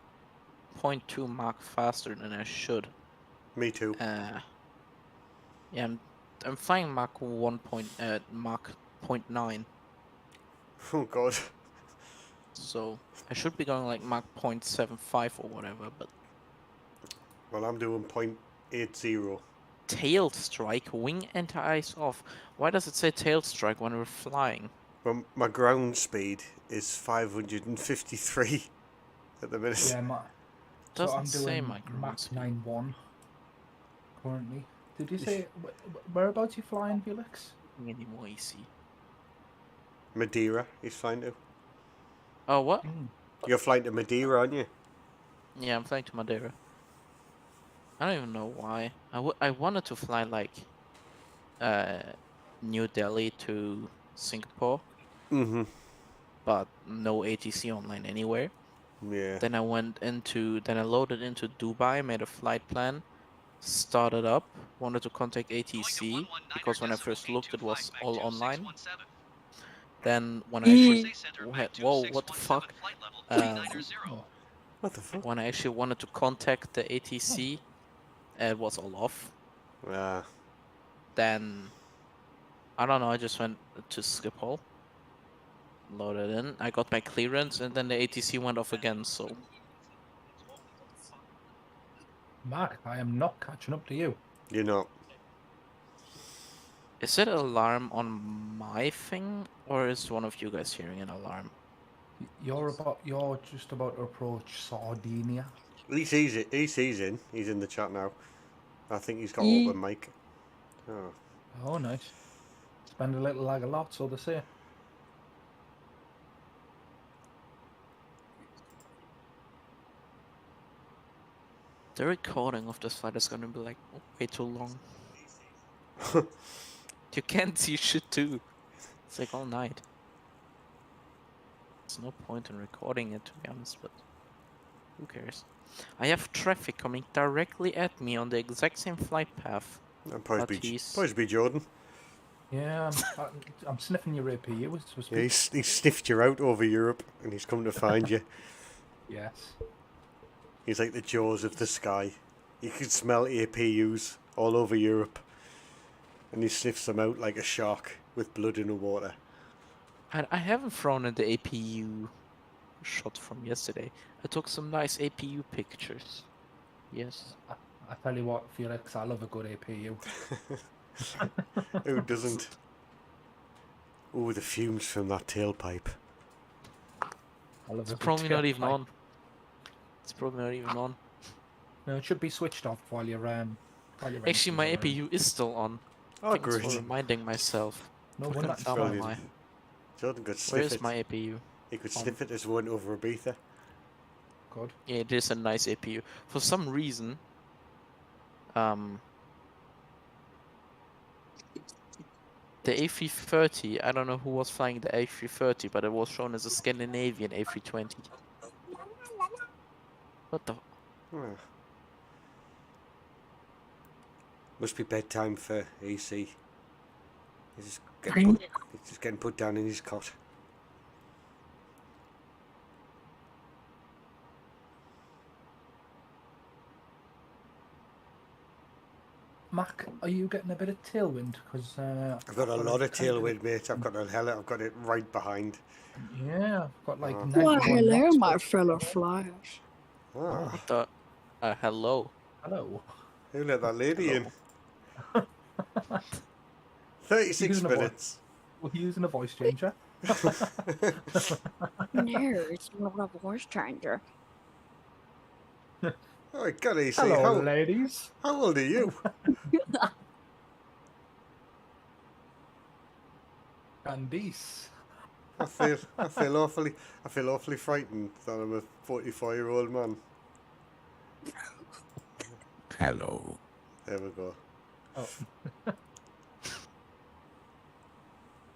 0.2 Mach faster than I should. Me too. Yeah, I'm flying Mach 0.9. Oh god. So I should be going like Mach 0.75 or whatever, but Well, I'm doing 0.80. tail strike, wing anti-ice off. Why does it say tail strike when we're flying? Well, my ground speed is 553 at the minute. Yeah, Doesn't I'm say doing my ground Mach speed. 9.1 currently. Did you say whereabouts you flying, Felix? Any more easy. Madeira is flying to. Oh, what? You're flying to Madeira, aren't you? Yeah, I'm flying to Madeira. I don't even know why. I wanted to fly like New Delhi to Singapore, but no ATC online anywhere. Yeah. Then I loaded into Dubai, made a flight plan, started up, wanted to contact ATC because when I first looked it was all online. Then when I actually whoa, what the fuck? What the fuck? When I actually wanted to contact the ATC, it was all off. Yeah. Then I don't know, I just went to Schiphol, loaded in, I got my clearance, and then the ATC went off again, so... Mark, I am not catching up to you. You're not. Is it an alarm on my thing, or is one of you guys hearing an alarm? You're just about to approach Sardinia. He sees it. He sees in. He's in the chat now. I think he's got He- open mic. Oh. Oh, nice. Spend a little like a lot, so they say. The recording of this fight is gonna be like way too long. You can't see shit too. It's like all night. There's no point in recording it, to be honest, but who cares? I have traffic coming directly at me on the exact same flight path. And But probably be Jordan. Yeah, I'm sniffing your APU. It's supposed to Yeah, be. he sniffed you out over Europe, and he's come to find you. Yes. He's like the jaws of the sky. You can smell APUs all over Europe, and he sniffs them out like a shark with blood in the water. I haven't thrown in the APU shot from yesterday. I took some nice APU pictures. Yes. I tell you what, Felix, I love a good APU. Who doesn't? Oh, the fumes from that tailpipe. I love It's a good probably not even tailpipe. on. It's probably not even on. No, it should be switched off while you're Actually, my APU is still on. Oh, Thanks great. for reminding myself. No Fucking wonder. hell, Brilliant. am I? Jordan could Where sniff is it. my APU? He could sniff it as one over Ibiza. Good. Yeah, it is a nice APU. For some reason, the A330, I don't know who was flying the A330, but it was shown as a Scandinavian A320. What the? Oh. Must be bedtime for AC. He's just getting put down in his cot. Mac, are you getting a bit of tailwind? Because I've got a lot of tailwind, mate. I've got it right behind. Yeah, I've got like. Well, 91 hello, knots, my but- fellow flyers. Ah, What the? Hello. Hello. who let that lady in? Hello. 36 Using a voice. minutes. Were you using a voice changer? No, it's not a voice changer. Oh, God, AC. Hello, ladies. How old are you? Candice. I feel awfully frightened that I'm a 44-year-old man. Hello. There we go. Oh.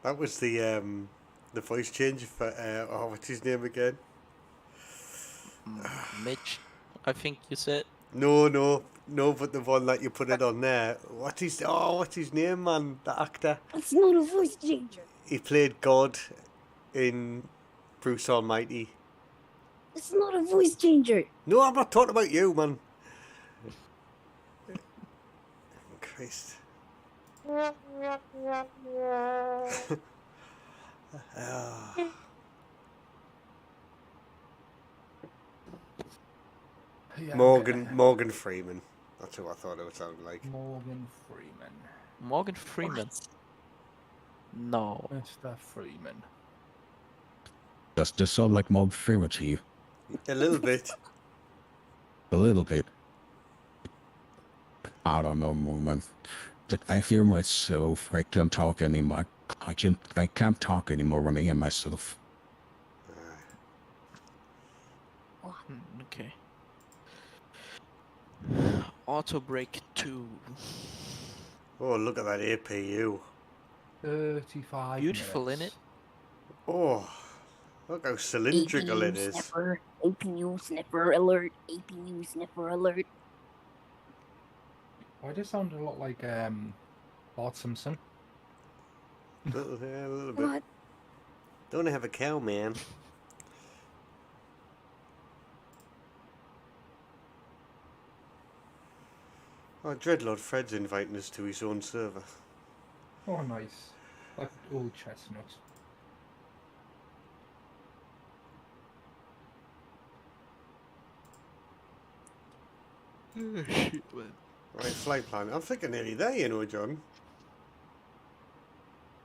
That was the voice change for what's his name again? Mitch, I think you said. No, but the one that you put it on there. What's his name, man? The actor. It's not a voice changer. He played God in Bruce Almighty. It's not a voice changer. No, I'm not talking about you, man. Christ. Yeah, Morgan Freeman. That's who I thought it would sound like. Morgan Freeman. Morgan Freeman. No. Mr. Freeman. Does this sound like Morgan Freeman to you? A little bit. A little bit. I don't know, man. I hear myself. I can't talk anymore. I can't talk anymore when I hear myself. Okay. Auto brake 2. Oh, look at that APU. 35 Beautiful, minutes. innit? Oh, look how cylindrical it is. Sniffer, APU sniffer alert, APU sniffer alert. Why does it sound a lot like Bart Simpson? A little bit. What? Don't have a cow, man. Oh, Dreadlord Fred's inviting us to his own server. Oh, nice. Like old chestnuts. Shit, man. Right, flight plan. I'm thinking nearly there, you know, John.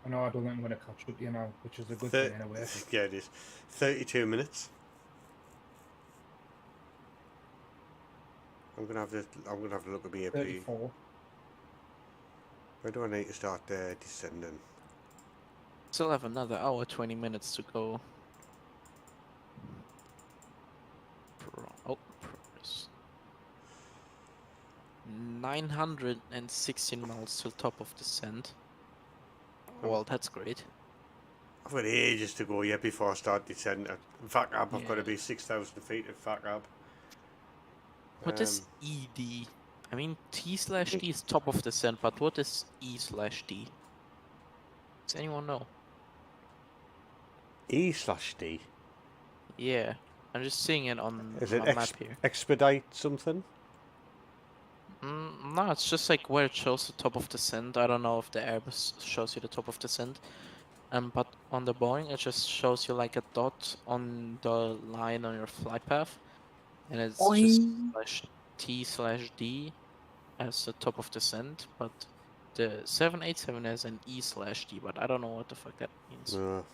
I know I don't think I'm going to catch up, you know, which is a good thing in a way. Yeah, it is. 32 minutes. I'm gonna have to look at my AP. 34. Where do I need to start descending? Still have another hour, 20 minutes to go. Progress. 916 miles till top of descent. Well, that's great. I've got ages to go yet before I start descending. VAC I've got to Yeah. be 6,000 feet at VAC What is ED? I mean, T/D is top of descent, but what is E/D? Does anyone know? E/D? Yeah, I'm just seeing it on Is it my map here. expedite something? No, it's just like where it shows the top of descent. I don't know if the Airbus shows you the top of descent. But on the Boeing, it just shows you like a dot on the line on your flight path, and it's just /T/D as the top of descent. But the 787 has an E/D, but I don't know what the fuck that means. No.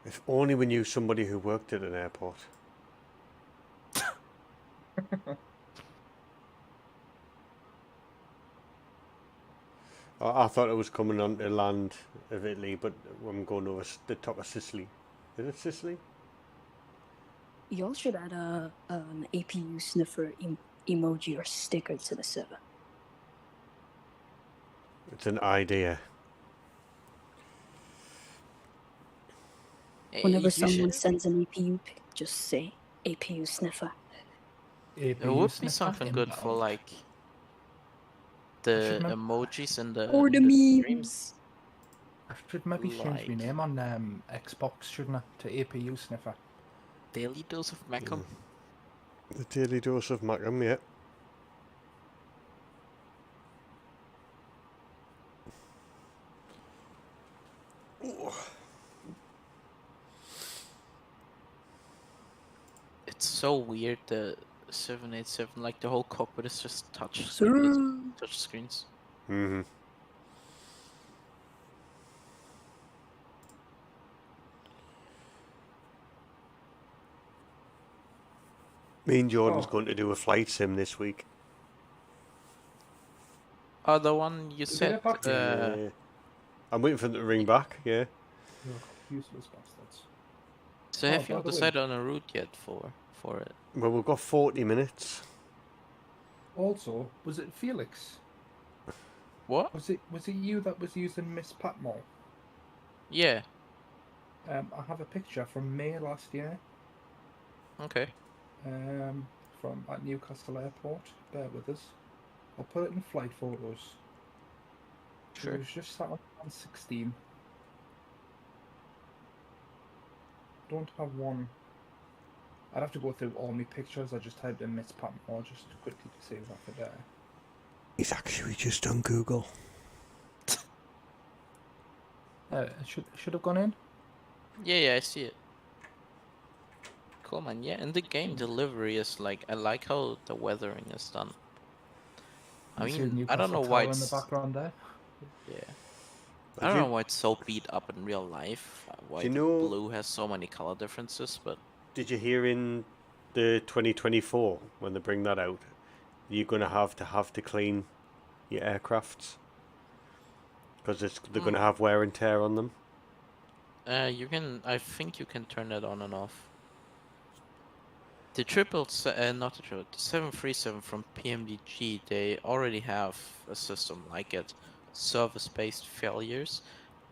If only we knew somebody who worked at an airport. I thought it was coming on to land of Italy, but I'm going over the top of Sicily. Is it Sicily? Y'all should add an APU sniffer emoji or sticker to the server. It's an idea. Whenever someone sends an APU pic, just say APU sniffer. It would be something good for like the emojis and the or the memes. I should maybe change my name on Xbox, shouldn't I, to APU sniffer? Daily dose of Macam. The daily dose of Macam, yeah. It's so weird, the 787, like the whole cockpit is just touch screens. Mm-hmm. Me and Jordan's going to do a flight sim this week. Oh, the one you said. Yeah. I'm waiting for them to ring back, yeah. Useless bastards. So have you decided on a route yet for it? Well, we've got 40 minutes. Also, was it Felix? What? Was it you that was using Miss Patmore? Yeah. I have a picture from May last year. Okay. From at Newcastle Airport. Bear with us. I'll put it in flight photos. Sure. It was just sat on 16. Don't have one. I'd have to go through all my pictures. I just typed in Miss Patmore just quickly to see if I could. It's actually just on Google. It should have gone in. Yeah, I see it. Cool, man. Yeah, and the game delivery is like, I like how the weathering is done. I mean, I don't know why it's in the background there. Yeah. I don't know why it's so beat up in real life. Why blue has so many color differences, but did you hear in the 2024 when they bring that out, you're going to have to clean your aircrafts because they're going to have wear and tear on them? you can. I think you can turn that on and off. The the 737 from PMDG, they already have a system like it, service-based failures.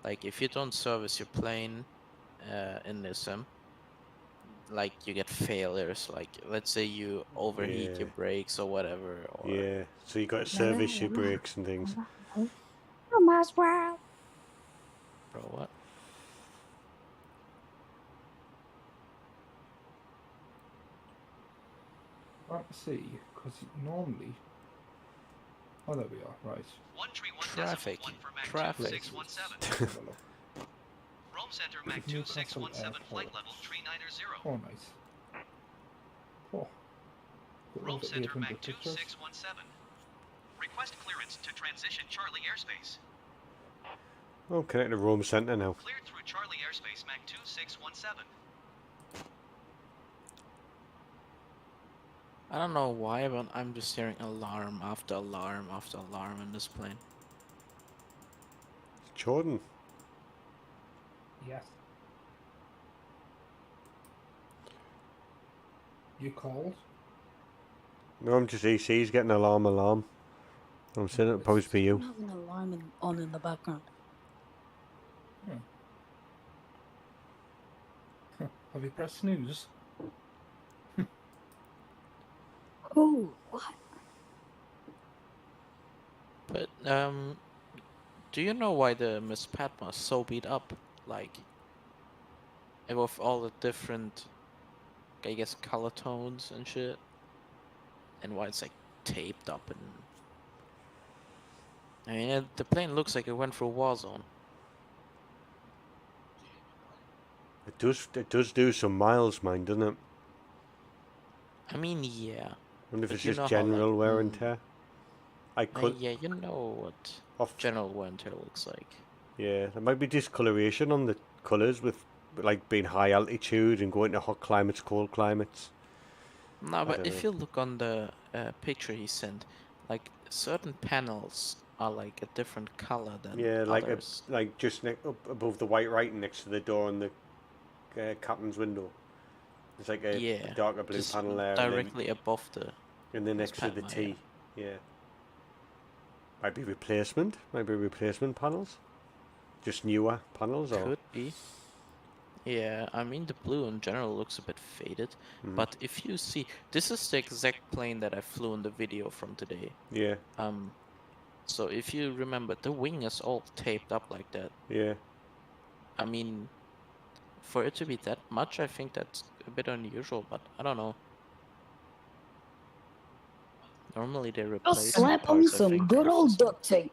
Like if you don't service your plane in the sim, like you get failures. Like let's say you overheat your brakes or whatever. Or yeah, so you got to service your brakes and things. Bro, what? Let's see, because normally. Oh, there we are. Right. Traffic. Rome Center Mac 2617 flight level 390. Oh, nice. Oh. Rome Center Mac 2617. Request clearance to transition Charlie airspace. Oh, connect to Rome Center now. Cleared through Charlie airspace Mac 2617. I don't know why, but I'm just hearing alarm after alarm after alarm in this plane. Jordan. Yes. You called? No, I'm just EC's getting alarm. I'm saying it'll probably be You you. have an alarm on in the background. Have you pressed snooze? Oh, what? But do you know why the Miss Padma is so beat up? Like, with all the different, I guess, color tones and shit, and why it's like taped up and. I mean, the plane looks like it went through a war zone. It does do some miles, mine, doesn't it? I mean, yeah. I wonder if But it's you just know how, general like, wear and tear. I could. yeah, you know what Off. general wear and tear looks like. Yeah, there might be discoloration on the colours with like being high altitude and going to hot climates, cold climates. No, but don't if know. you look on the picture he sent, like certain panels are like a different color than Yeah, like others. like just up above the white writing next to the door on the captain's window. It's like a Yeah, darker blue just panel there, directly above the and then Miss next to the Padma, T. Yeah. Might be replacement. Might be replacement panels. Just newer panels, or could be. Yeah, I mean the blue in general looks a bit faded, but if you see, this is the exact plane that I flew in the video from today. yeah, So if you remember, the wing is all taped up like that. yeah. I mean, for it to be that much, I think that's a bit unusual, but I don't know. Normally they replace Just slap on parts, I some think, good with old this. duct tape.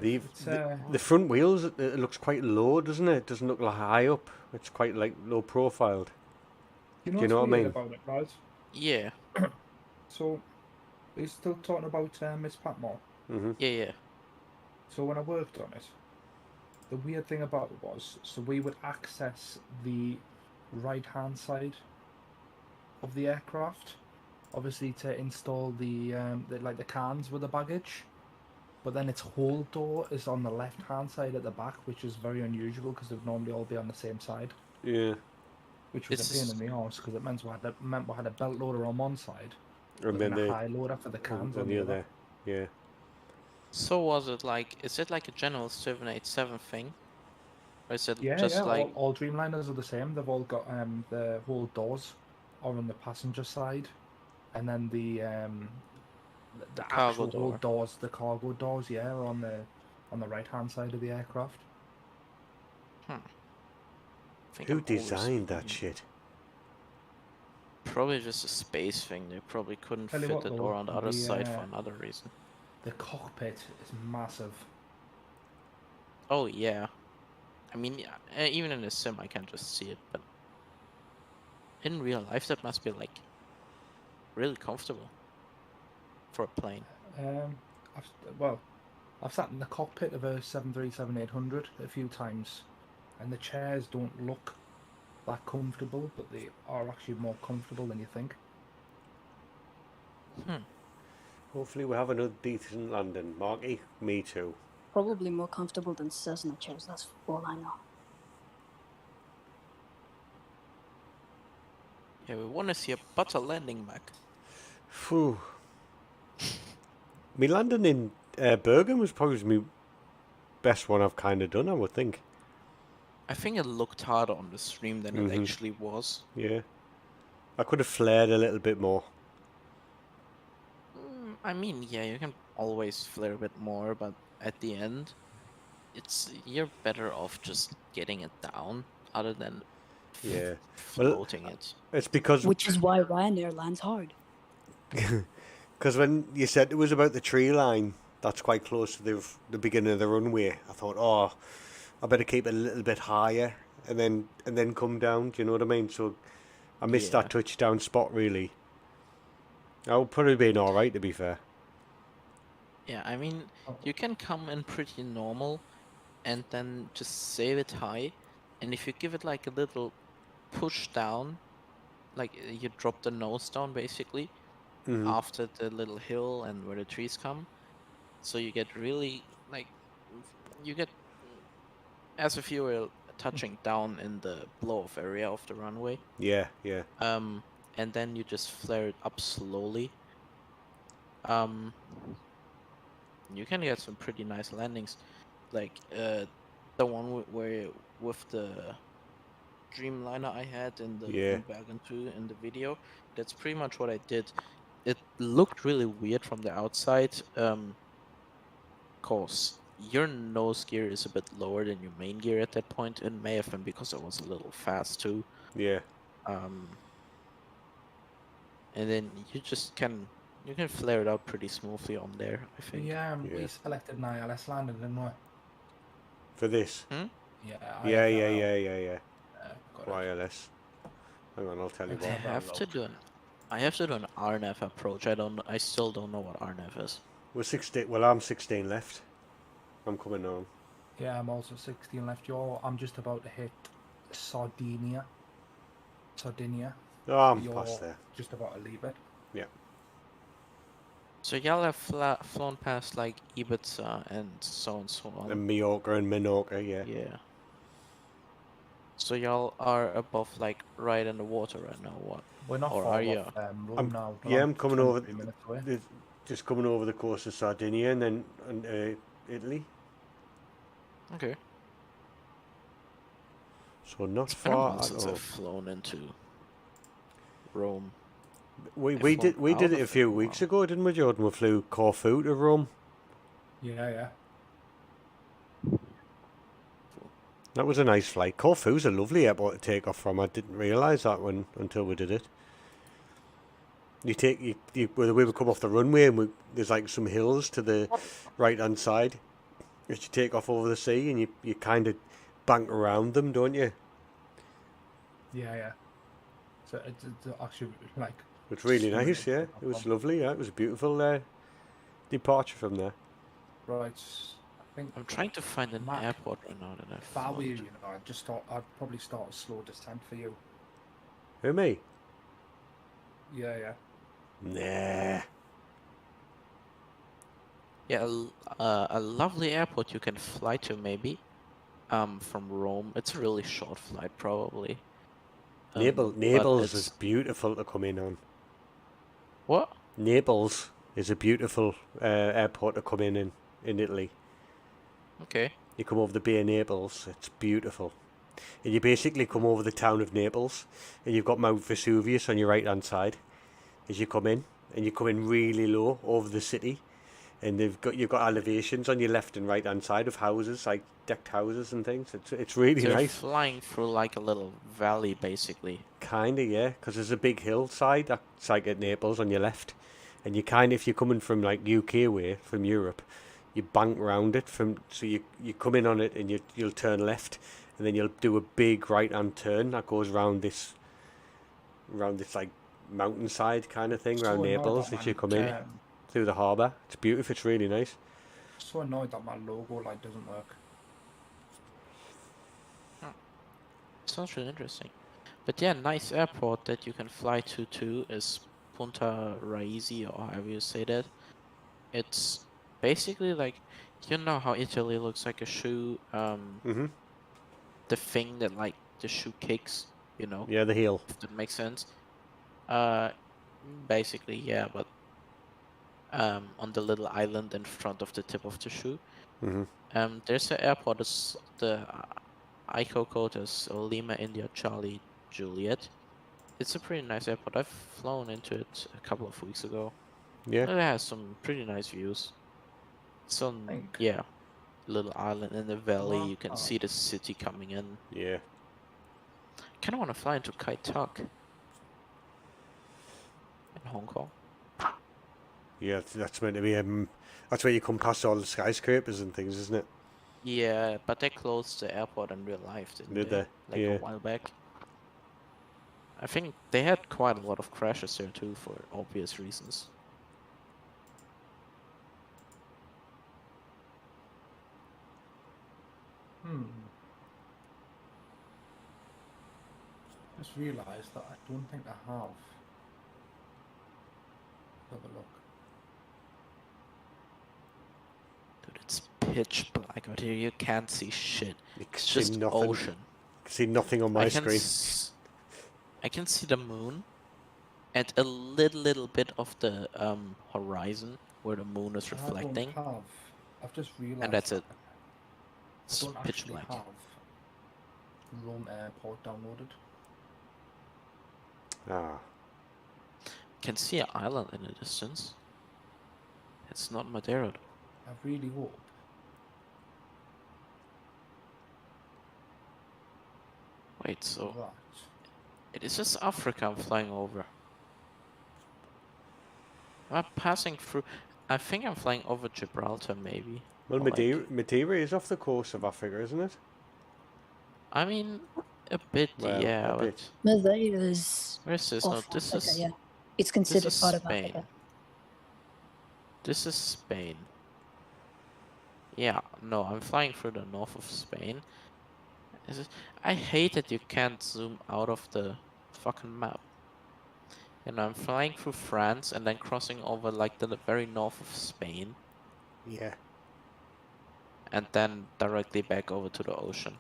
The front wheels, it looks quite low, doesn't it? It doesn't look like high up. It's quite like low profiled. You know Do you know what's what I weird mean? about it, right? Yeah. So, are you still talking about Miss Patmore? Yeah. So when I worked on it, the weird thing about it was, so we would access the right-hand side of the aircraft, obviously to install the cans with the baggage. But then its hold door is on the left-hand side at the back, which is very unusual because they'd normally all be on the same side. Yeah. Which was a pain in the arse because it meant we had a belt loader on one side, And but then a high loader for the cans on the other. Yeah. So was it like, is it like a general 787 thing? Or is it Yeah, just like... all Dreamliners are the same. They've all got the whole doors are on the passenger side, and then the cargo actual whole door. doors, the cargo doors, yeah, are on the right-hand side of the aircraft. Who designed that shit? Probably just a space thing. They probably couldn't Tell you fit what, the though, door on the other side for the another reason. the cockpit is massive. Oh yeah. I mean, even in a sim I can just see it, but in real life that must be like really comfortable for a plane. I've sat in the cockpit of a 737-800 a few times, and the chairs don't look that comfortable, but they are actually more comfortable than you think. Hopefully we have another decent landing. Marky, me too. Probably more comfortable than Cessna chairs, that's all I know. Yeah, we want to see a butter landing back. Phew. Me landing in Bergen was probably my best one I've kind of done, I would think. I think it looked harder on the stream than it actually was. Yeah. I could have flared a little bit more. I mean, yeah, you can always flare a bit more, but at the end, you're better off just getting it down, other than floating it. It's because... Which is why Ryanair lands hard. Because when you said it was about the tree line, that's quite close to the beginning of the runway, I thought, oh, I better keep it a little bit higher and then come down, do you know what I mean? So I missed that touchdown spot, really. I would probably been alright, to be fair. Yeah, I mean, you can come in pretty normal and then just save it high, and if you give it like a little push down, like you drop the nose down basically, after the little hill and where the trees come. So you get really like you get as if you were touching down in the blow-off area of the runway. Yeah, yeah. And then you just flare it up slowly. You can get some pretty nice landings, like the one where with the Dreamliner I had in Bergen 2 in the video. That's pretty much what I did. It looked really weird from the outside, cause your nose gear is a bit lower than your main gear at that point. It may have been because I was a little fast too. Yeah. And then you can flare it out pretty smoothly on there, I think. We selected an ILS landing, didn't we? For this? Yeah. Yeah. Wireless. Hang on, I'll tell you what. I have to do an RNF approach. I still don't know what RNF is. We're 16. Well, I'm 16 left. I'm coming on. Yeah, I'm also 16 left. I'm just about to hit Sardinia. Oh, I'm past there. Just about to leave it. Yeah. So y'all have flown past like Ibiza and so on. And Mallorca and Menorca, yeah. Yeah. So y'all are above, like, right in the water right now, what? We're not or far are you? off Rome now. Yeah, I'm coming over. 23 minutes away. Just coming over the coast of Sardinia and then Italy. Okay. So not It's been a far while at since all. I've flown into Rome. We did it a few weeks ago, didn't we, Jordan? We flew Corfu to Rome. Yeah. That was a nice flight. Corfu's a lovely airport to take off from. I didn't realise that until we did it. Where we would come off the runway and there's like some hills to the right hand side as you take off over the sea, and you kind of bank around them, don't you? Yeah. So it's actually like. It's really nice, yeah. It was lovely, yeah. It was a beautiful departure from there. Right. I think I'm trying to find an airport right now that I've If I were you, flown to. I'd probably start a slow descent for you. Who, me? Yeah. Nah. Yeah, a lovely airport you can fly to maybe. From Rome. It's a really short flight probably. Naples is beautiful to come in on. What? Naples is a beautiful airport to come in Italy. Okay. You come over the Bay of Naples, it's beautiful. And you basically come over the town of Naples, and you've got Mount Vesuvius on your right hand side as you come in, and you come in really low over the city, and you've got elevations on your left and right hand side of houses, like decked houses and things. It's really They're nice. flying through like a little valley basically. Kinda, yeah, because there's a big hillside that's like at Naples on your left, and if you're coming from like UK way from Europe, you bank round it so you come in on it and you'll turn left, and then you'll do a big right hand turn that goes round this like mountainside kind of thing around Naples as you come in through the harbour. It's beautiful. It's really nice. So annoyed that my logo light doesn't work. Sounds really interesting. But yeah, nice airport that you can fly to too is Punta Raisi, or however you say that. It's basically like, you know how Italy looks like a shoe, the thing that like the shoe kicks, you know? Yeah, the heel. If that makes sense. Basically, yeah, but on the little island in front of the tip of the shoe. There's an airport, the ICO code is Lima India Charlie Juliet. It's a pretty nice airport. I've flown into it a couple of weeks ago. Yeah. It has some pretty nice views. Yeah, little island in the valley. You can see the city coming in. Yeah. Kind of want to fly into Kai Tak in Hong Kong. Yeah, that's meant to be. That's where you come past all the skyscrapers and things, isn't it? Yeah, but they closed the airport in real life, didn't they? Like a while back. I think they had quite a lot of crashes there too, for obvious reasons. Just realised that I don't think I have Dude, it's pitch black out here. You can't see shit. You can It's see just nothing. ocean. See nothing on my screen. I can see the moon and a little bit of the horizon where the moon is reflecting. I've just realised. And that's it. I It's don't pitch actually black. have Rome Airport downloaded. Ah. Can see an island in the distance. It's not Madeira though. I really hope. Wait, so Right. it is just Africa I'm flying over. Am I passing through? I think I'm flying over Gibraltar, maybe. Well, Or like- Madeira is off the coast of Africa, isn't it? I mean, a bit, Well, yeah. a But bit. Madeira is where's this? off No, this Africa, is yeah. It's considered is part of Spain. Africa. This is Spain. Yeah, no, I'm flying through the north of Spain. I hate that you can't zoom out of the fucking map. And I'm flying through France and then crossing over like the very north of Spain. Yeah. And then directly back over to the ocean.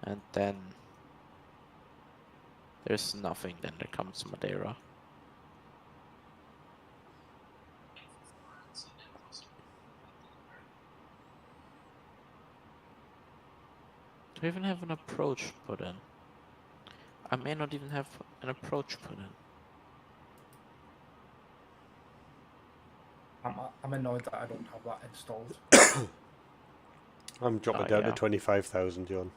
And then there's nothing, then there comes Madeira. Do we even have an approach put in? I may not even have an approach put in. I'm annoyed that I don't have that installed. I'm dropping Oh, down yeah. to 25,000, John.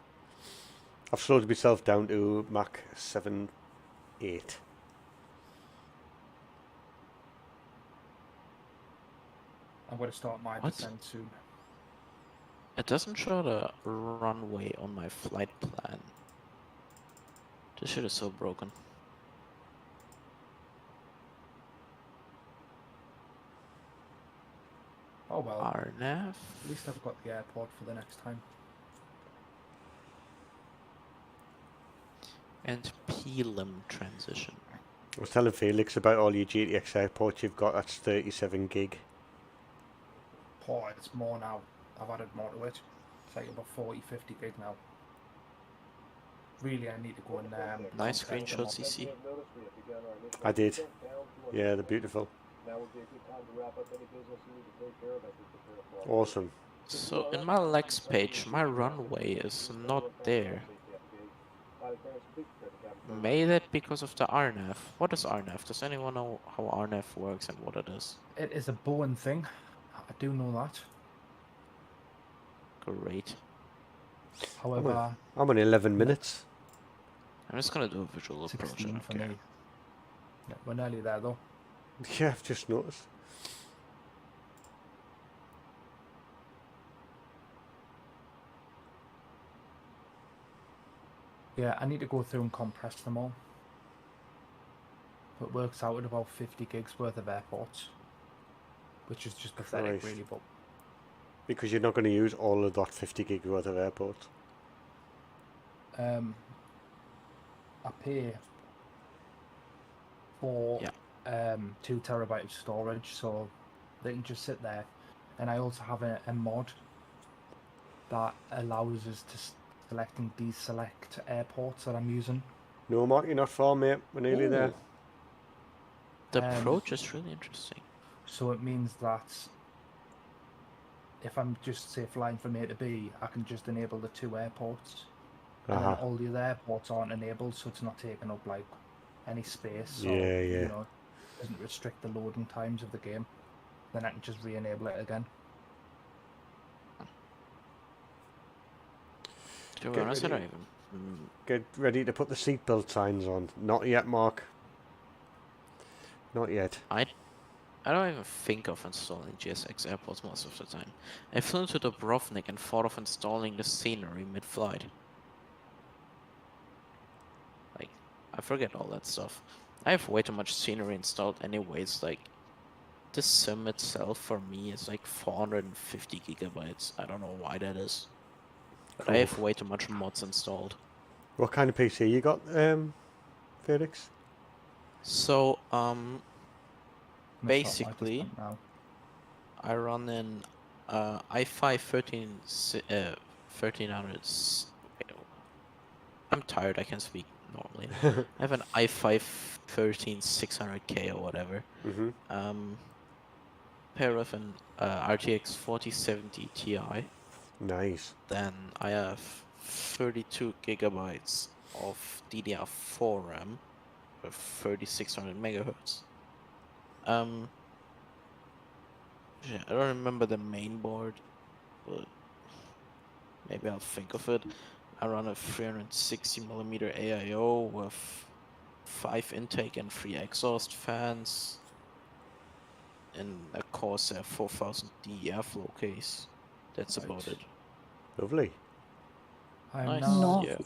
I've slowed myself down to Mach 7.8. I'm going to start my What? descent soon. It doesn't show the runway on my flight plan. This shit is so broken. Oh well. RNAV. At least I've got the airport for the next time. And PLM transition. I was telling Felix about all your GTX airports you've got. That's 37 gig. Oh, it's more now. I've added more to it. It's like about 40, 50 gig now. Really, I need to go and Nice compress them screenshots, up. CC. I did. Yeah, they're beautiful. Awesome. So in my Lex page, my runway is not there. May that because of the RNAV? What is RNAV? Does anyone know how RNAV works and what it is? It is a Boeing thing. I do know that. Great. However, I'm on 11 minutes. I'm just gonna do a visual approach. I 16 don't for care. me. Yeah, we're nearly there though. Yeah, I've just noticed. Yeah, I need to go through and compress them all. It works out at about 50 gigs worth of airports, which is just pathetic, Christ. really. But Because you're not going to use all of that 50 gig worth of airports. I pay for Yeah. 2 terabyte of storage, so they can just sit there. And I also have a mod that allows us to select and deselect airports that I'm using. No, Mark, you're not far, mate. We're nearly there. Ooh. The approach is really interesting. So it means that if I'm just, say, flying from A to B, I can just enable the 2 airports. And then all the other airports aren't enabled, so it's not taking up, like, any space. So, Yeah. you know, it doesn't restrict the loading times of the game. Then I can just re-enable it again. To be honest, I don't even... Get ready to put the seatbelt signs on. Not yet, Mark. Not yet. I don't even think of installing GSX airports most of the time. I flew to Dubrovnik and thought of installing the scenery mid-flight. Like, I forget all that stuff. I have way too much scenery installed anyways, like, the sim itself for me is like 450 gigabytes. I don't know why that is. But I have way too much mods installed. What kind of PC you got, Felix? So, That's not my basically, desktop now. I run in i5 1300. Okay, I'm tired. I can speak normally. I have an i5 13600K or whatever. Pair of an RTX 4070 Ti. Nice. Then I have 32 gigabytes of DDR4 RAM with 3600 megahertz. Yeah, I don't remember the main board, but maybe I'll think of it. I run a 360mm AIO with 5 intake and 3 exhaust fans, and a Corsair 4000D airflow case. That's about it. Lovely. I'm Nice. now No, Yeah.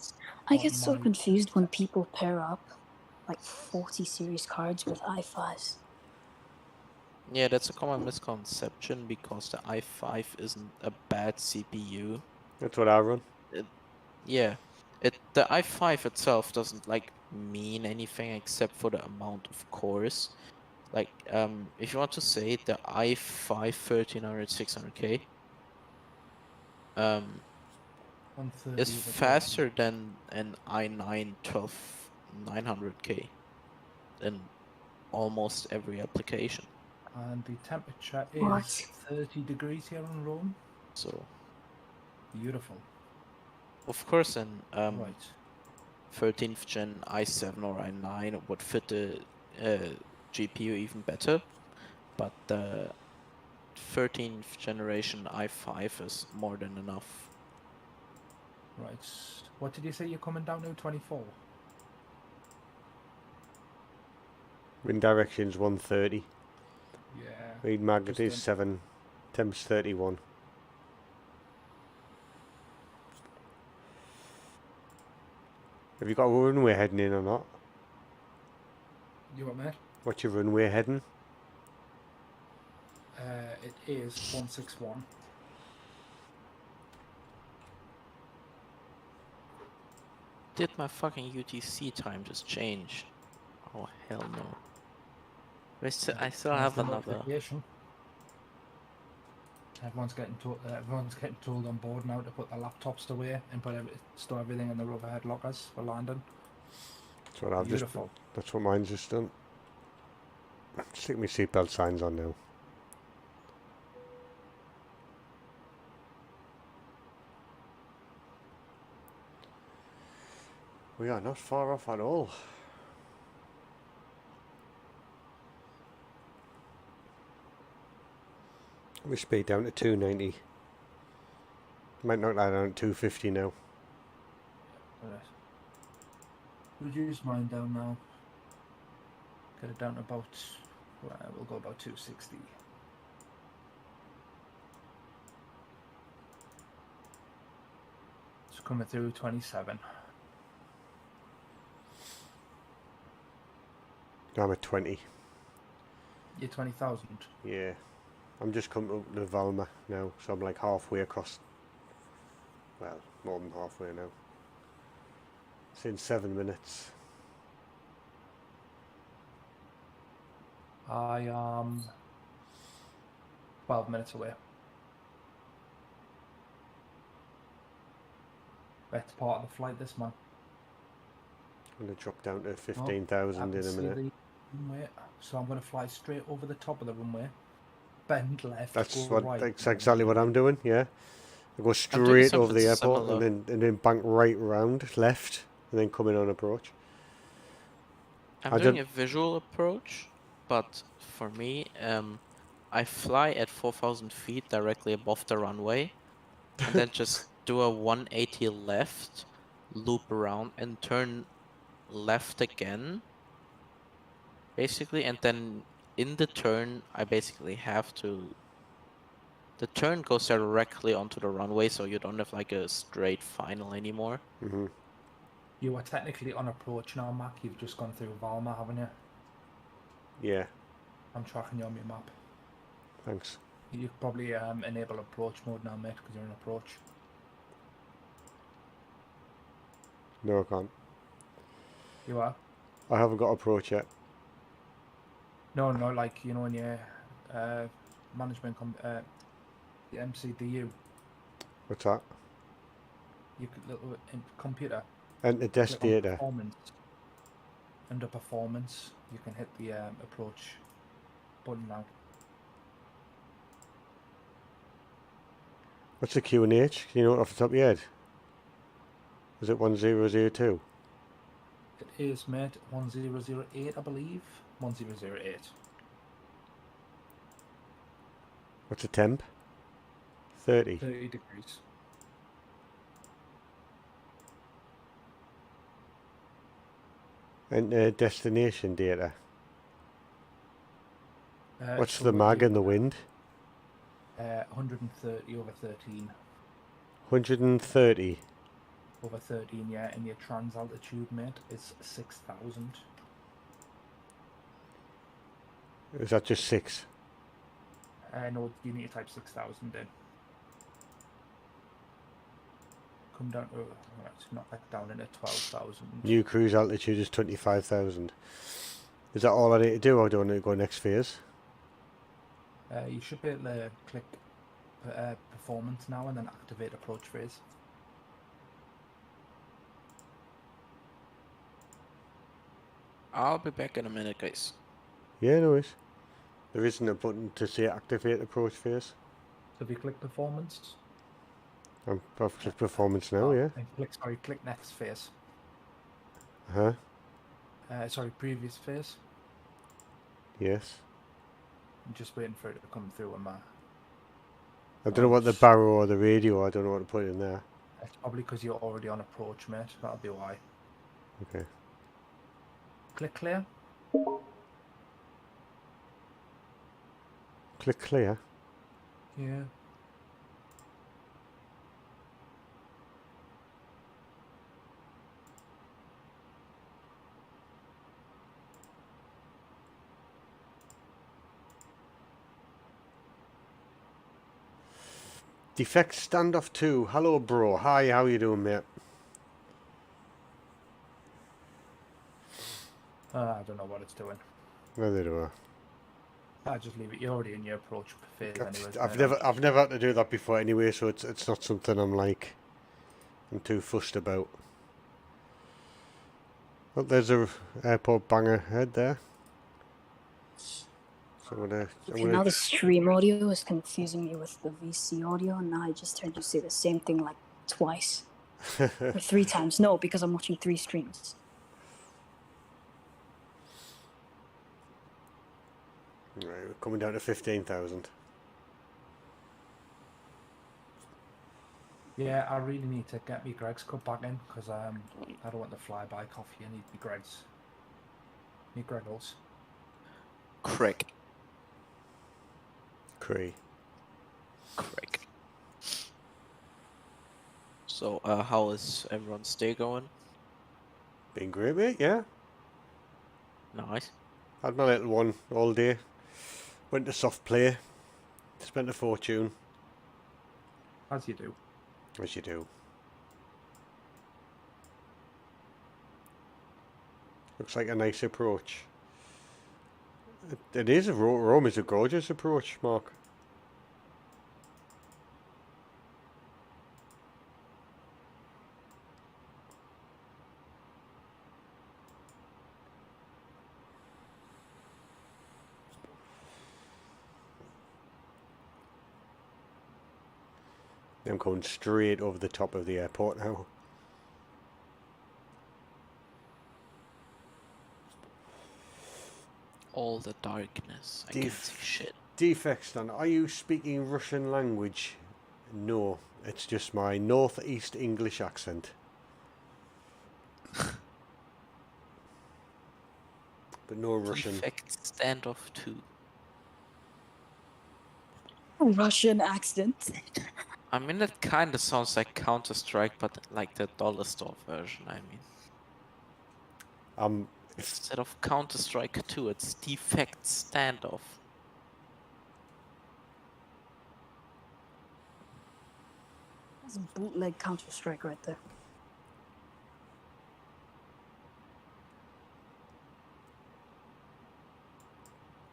I get so my- confused when people pair up like 40 series cards with i5s. Yeah, that's a common misconception because the i5 isn't a bad CPU. That's what I run. Yeah, the i5 itself doesn't like mean anything except for the amount of cores. Like, if you want to say the i5 1300 600K is 130 of it, faster than an i9 12900K in almost every application. and the temperature is What? 30 degrees here in Rome. So, Beautiful. of course, an Right. 13th gen i7 or i9 would fit the GPU even better, but the 13th generation i5 is more than enough. Right. What did you say you're coming down to? 24? Wind direction's 130. Yeah. Read magnet is Just 7. Temps 31. Have you got a runway heading in or not? You what, mate? What's your runway heading? It is 161. Did my fucking UTC time just change? Oh hell no. I still There's have the another. notification. Everyone's getting told on board now to put their laptops away and store everything in their overhead lockers for landing. That's what I've Beautiful. just. That's what mine's just done. Stick my seatbelt signs on now. We are not far off at all. We speed down to 290. Might knock that down to 250 now. Right. Reduce mine down now. Get it down to about. We'll go about 260. It's coming through 27. I'm at 20. You're 20,000. Yeah. I'm just coming up to Valma now, so I'm like halfway across. Well, more than halfway now. It's in 7 minutes. I am 12 minutes away. Best part of the flight, this man. I'm going to drop down to 15,000 in a minute. Runway, so I'm going to fly straight over the top of the runway, bend left, That's go what. right. That's exactly what I'm doing. Yeah, I go doing straight over the something airport similar. and then bank right round left and then come in on approach. I'm doing a visual approach, but for me, I fly at 4,000 feet directly above the runway, and then just do a 180 left, loop around, and turn left again, basically, and then in the turn, I basically have to... The turn goes directly onto the runway, so you don't have like a straight final anymore. Mm-hmm. You are technically on approach now, Mac. You've just gone through Valma, haven't you? Yeah. I'm tracking you on your map. Thanks. You probably enable approach mode now, mate, because you're in approach. No, I can't. You are? I haven't got approach yet. No, like, you know, in your management The MCDU. What's that? You could look in computer. Enter desk Click on data. performance. Under performance, you can hit the approach button now. What's the QNH? Can you know it off the top of your head? Is it 1002? It is, mate. 1008, I believe. 1008. What's the temp? 30. 30 degrees. Enter destination data. What's So the what mag you- and the wind? 130 over 13. 130. Over 13, yeah. And your trans altitude, mate, is 6,000. Is that just 6? No, you need to type 6,000 in. Come down to, let's knock that down into 12,000. New cruise altitude is 25,000. Is that all I need to do, or do I need to go next phase? You should be able to click performance now and then activate approach phase. I'll be back in a minute, guys. Yeah, no worries. There isn't a button to say activate approach phase. So if you click performance, I've clicked performance now, yeah. and click next phase. Huh? Sorry, previous phase. Yes. I'm just waiting for it to come through on my. I don't know what the barrel or the radio, I don't know what to put in there. It's probably because you're already on approach, mate. That'll be why. Okay. Click clear. Click clear. Yeah. Defect standoff 2. Hello, bro. Hi, how you doing, mate? I don't know what it's doing. Neither do I just leave it. You're already in your approach phase, anyways. I've never had to do that before anyway, so it's not something I'm too fussed about. Oh, there's a airport banger head there. So Okay, now the stream audio is confusing me with the VC audio, and now I just heard you say the same thing like twice. Or 3 times. No, because I'm watching 3 streams. Right, we're coming down to 15,000. Yeah, I really need to get me Greg's cup back in, because I don't want the flyby coffee. I need me Greg's. Me Greggles. Craig. Cray. Craig. So, how is everyone's day going? Been great, mate, yeah. Nice. Had my little one all day. Went to soft play. Spent a fortune. As you do. As you do. Looks like a nice approach. It is. Rome is a gorgeous approach, Mark. I'm going straight over the top of the airport now. All the darkness. I can't see shit. Defects then. Are you speaking Russian language? No. It's just my northeast English accent. But no Russian. Defect standoff 2. Russian accent. I mean, that kind of sounds like Counter-Strike, but like the dollar store version, I mean. Instead of Counter-Strike 2, it's Defect Standoff. That's a bootleg Counter-Strike right there.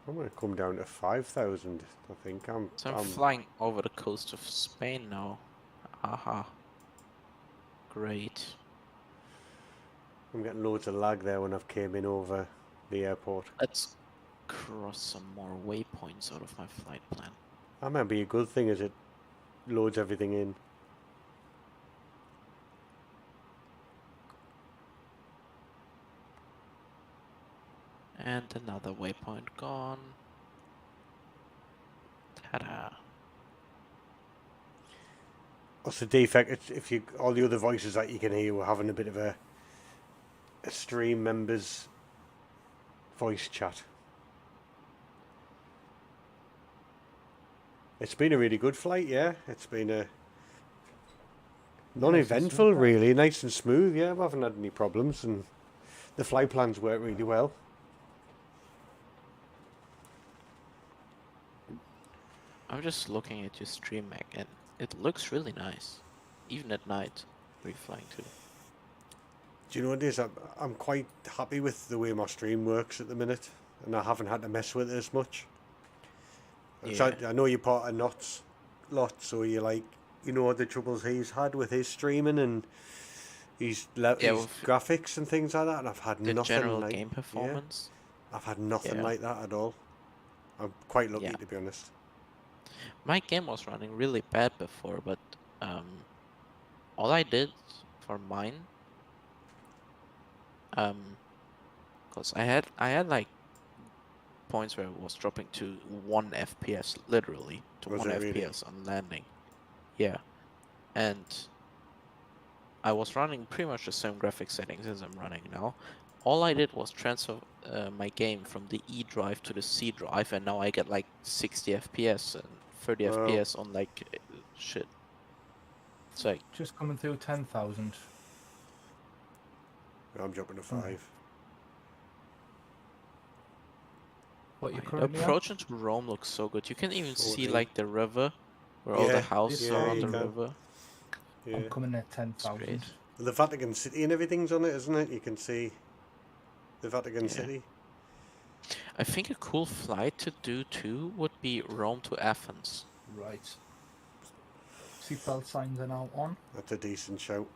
I'm going to come down to 5,000. I think So I'm flying over the coast of Spain now. Aha. Great. I'm getting loads of lag there when I've came in over the airport. Let's cross some more waypoints out of my flight plan. That might be a good thing as it loads everything in. And another waypoint gone. Ta-da. What's the defect? It's if you all the other voices that you can hear were having a bit of a stream members voice chat. It's been a really good flight, yeah. It's been a non-eventful, really, nice and smooth. Yeah, I haven't had any problems, and the flight plans work really well. I'm just looking at your stream, Mac, and it looks really nice, even at night. Where you're flying to? Do you know what it is? I'm quite happy with the way my stream works at the minute, and I haven't had to mess with it as much. Yeah. I know you're part of Knott's lot, so you like, you know, the troubles he's had with his streaming and his graphics and things like that, and I've had the nothing general like game performance. Yeah, I've had nothing like that at all. I'm quite lucky, to be honest. My game was running really bad before, but all I did for mine, because I had like points where it was dropping to 1 FPS, literally to Was 1 it really? FPS on landing. Yeah, and I was running pretty much the same graphic settings as I'm running now. All I did was transfer my game from the E drive to the C drive, and now I get like 60 FPS and 30 FPS on like shit. It's like just coming through 10,000. I'm jumping to 5. What you the currently approach into Rome looks so good. You can even see 14. like the river, where all the houses yeah, are on you the can. river. Yeah. I'm coming at 10,000. The Vatican City and everything's on it, isn't it? You can see the Vatican City. I think a cool flight to do too would be Rome to Athens. Right. Seatbelt signs are now on. That's a decent shout.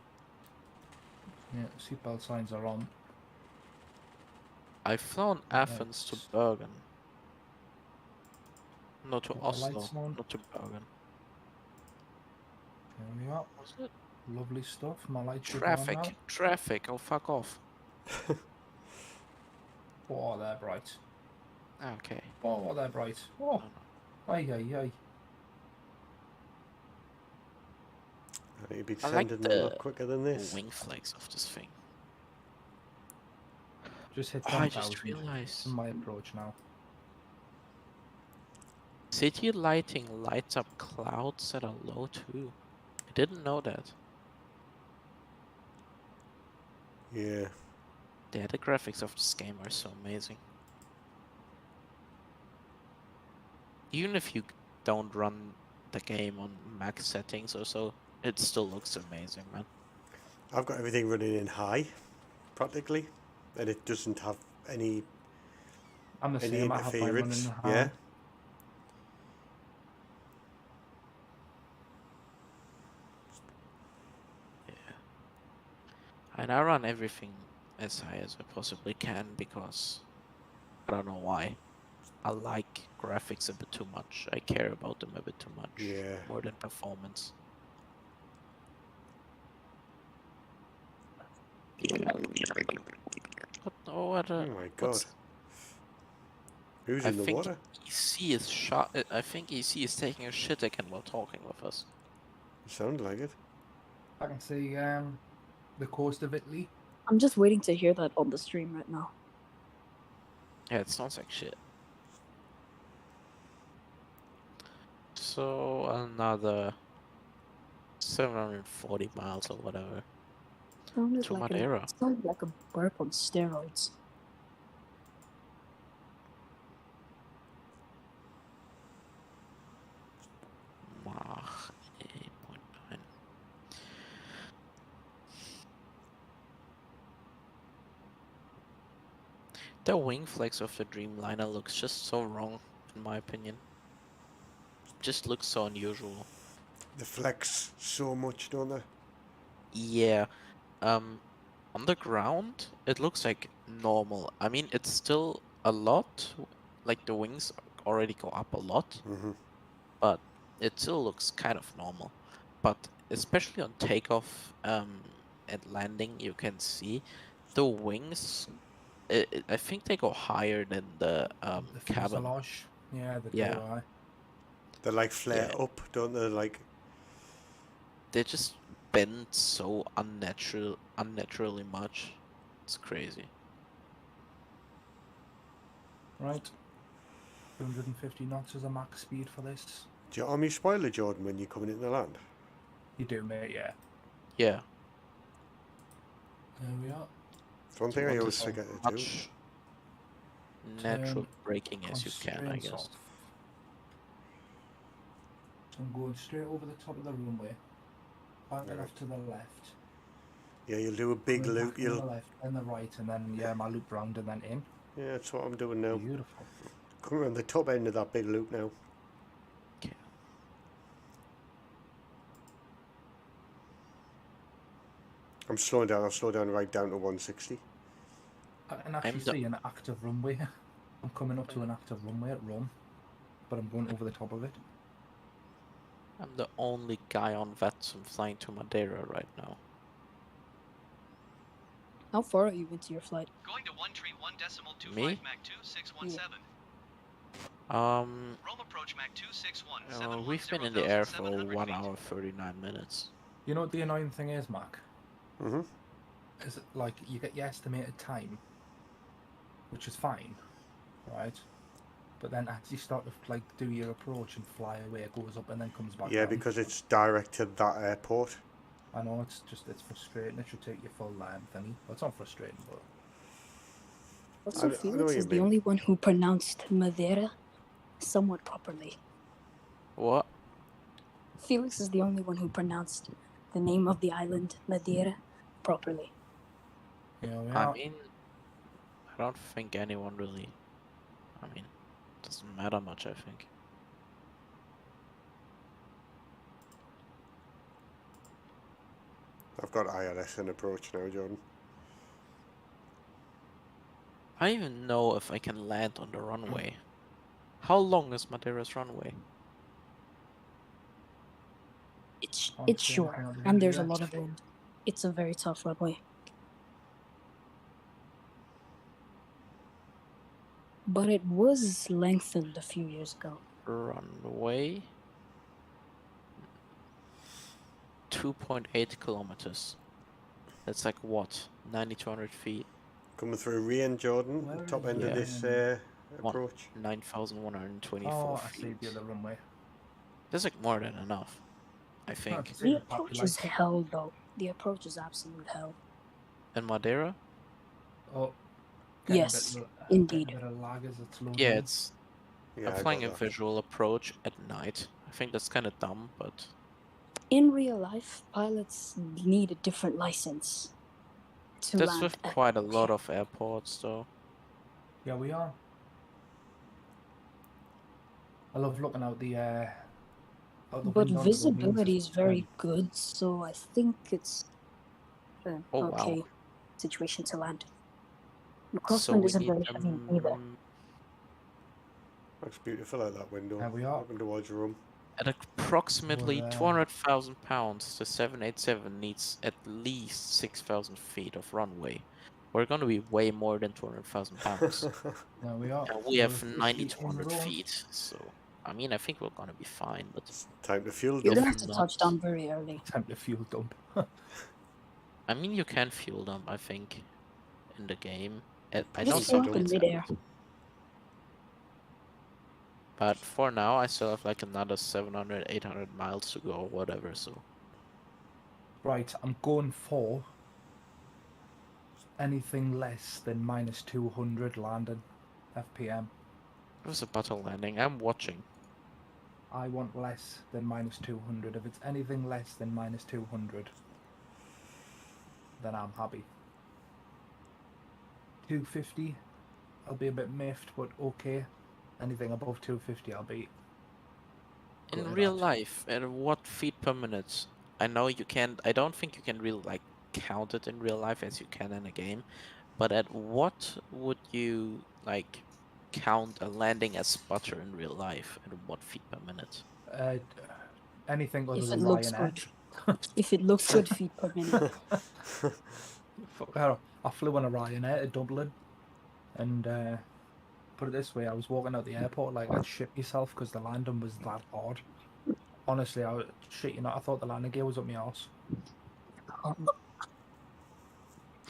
Yeah, seatbelt signs are on. I've flown Athens to Bergen. No, to Got the Oslo, lights on. not to Bergen. There we are. Was it? Lovely stuff. My lights should be on now. Traffic, oh fuck off. Oh, they're bright. Okay. Oh, they're bright. Oh, ay, ay, ay. I need to be I like sending them a lot quicker than this. wing flags of this thing. Just hit Oh, 10,000. I just realized. My approach now. City lighting lights up clouds that are low too. I didn't know that. Yeah. Yeah, the graphics of this game are so amazing. Even if you don't run the game on max settings or so, it still looks amazing, man. I've got everything running in high, practically, and it doesn't have any I'm the same. I have mine running interference. in high. Yeah. And I run everything as high as I possibly can because I don't know why. I like graphics a bit too much. I care about them a bit too much. Yeah. More than performance. What, Oh my god. Who's in the water? EC is I think EC is taking a shit again while talking with us. Sounded like it. I can see the coast of Italy. I'm just waiting to hear that on the stream right now. Yeah, it sounds like shit. So another 740 miles or whatever. Sounded like Madeira. Sounded like a burp on steroids. Mach 8.9. The wing flex of the Dreamliner looks just so wrong, in my opinion. Just looks so unusual. They flex so much, don't they? Yeah. On the ground, it looks like normal. I mean, it's still a lot. Like the wings already go up a lot, but it still looks kind of normal. But especially on takeoff and landing, you can see the wings. I think they go higher than the The cabin. fuselage. Yeah, the Yeah. DOI. They like flare Yeah. up, don't they? Like They just bend so unnaturally much. It's crazy. Right. 250 knots is a max speed for this. do you army spoiler, Jordan, when you're coming into the land? You do, mate, yeah. Yeah. There we are. It's one thing I always forget to do. Much natural Turn braking as you can, I constraints guess. off. So I'm going straight over the top of the runway. Backing off to the left. Yeah, you'll do a big Going loop. back on the You'll left and the right, and then yeah, my loop round and then in. yeah, that's what I'm doing now. Beautiful. Coming around the top end of that big loop now. Okay. I'm slowing down. I'll slow down right down to 160. I can actually see an active runway. I'm coming up to an active runway at Rome, but I'm going over the top of it. I'm the only guy on VETSM flying to Madeira right now. How far are you into your flight? Going to 131.25 Me? Mach 2617. Um, Rome approach Mach 261. we've been in the air for 1 hour 39 minutes. You know what the annoying thing is, Mac? Mhm. Is it, like, you get your estimated time, which is fine, right? But then as you start to like do your approach and fly away, it goes up and then comes back Yeah, down. because it's direct to that airport. I know it's frustrating. It should take you full length, and well, it's not frustrating, but Also, I know Felix what you is the mean. only one who pronounced Madeira somewhat properly. What? Felix is the only one who pronounced the name of the island, Madeira, properly. yeah, we I are. mean, I don't think anyone really. I mean, doesn't matter much, I think. I've got ILS in approach now, Jordan. I don't even know if I can land on the runway. How long is Madeira's runway? It's short, and there's a lot of wind. It's a very tough runway. But it was lengthened a few years ago. Runway 2.8 kilometers. That's like what? 9,200 feet. Coming through Rien, Jordan, Where top is end of this approach. 9,124 Oh, I feet. see the other runway. That's like more than enough, I think. The approach is hell, though. The approach is absolute hell. And Madeira? Oh, yes, indeed. A bit of lag as it's loading. Yeah, it's. Yeah, I'm I flying got a that. visual approach at night. I think that's kind of dumb, but. In real life, pilots need a different license to That's land with at quite a lot of airports, though. Yeah, we are. I love looking out the out the But window onto the visibility wings. is very good, so I think it's an Oh, okay wow. situation to land. The So crosswind we isn't need very heavy either. Looks beautiful out that window. There we are. Looking towards Rome. At approximately We're, 200,000 pounds, the 787 needs at least 6,000 feet of runway. We're going to be way more than 200,000 pounds. There we are. And we have We're 9,200 officially in feet, so I mean, I think we're going to be fine. But Time to fuel You're dump. gonna have to touch down very early. Time to fuel dump. I mean, you can fuel them, I think, in the game. I Just don't stay think up in it's midair. added. But for now, I still have like another 700, 800 miles to go, or whatever. So Right, I'm going for anything less than minus 200 landing FPM. it was a battle landing. I'm watching. I want less than minus 200. If it's anything less than minus 200, then I'm happy. 250 I'll be a bit miffed, but okay. Anything above 250, I'll be. In gutted real at. life, at what feet per minute? I know you can't. I don't think you can really like count it in real life as you can in a game. But at what would you like count a landing as sputter in real life? At what feet per minute? Anything other If than it looks Ryanair. good. If it looks good, feet per minute. I flew on a Ryanair to Dublin, and put it this way, I was walking out the airport like I'd shit myself because the landing was that hard. Honestly, I was shit you not. I thought the landing gear was up my arse.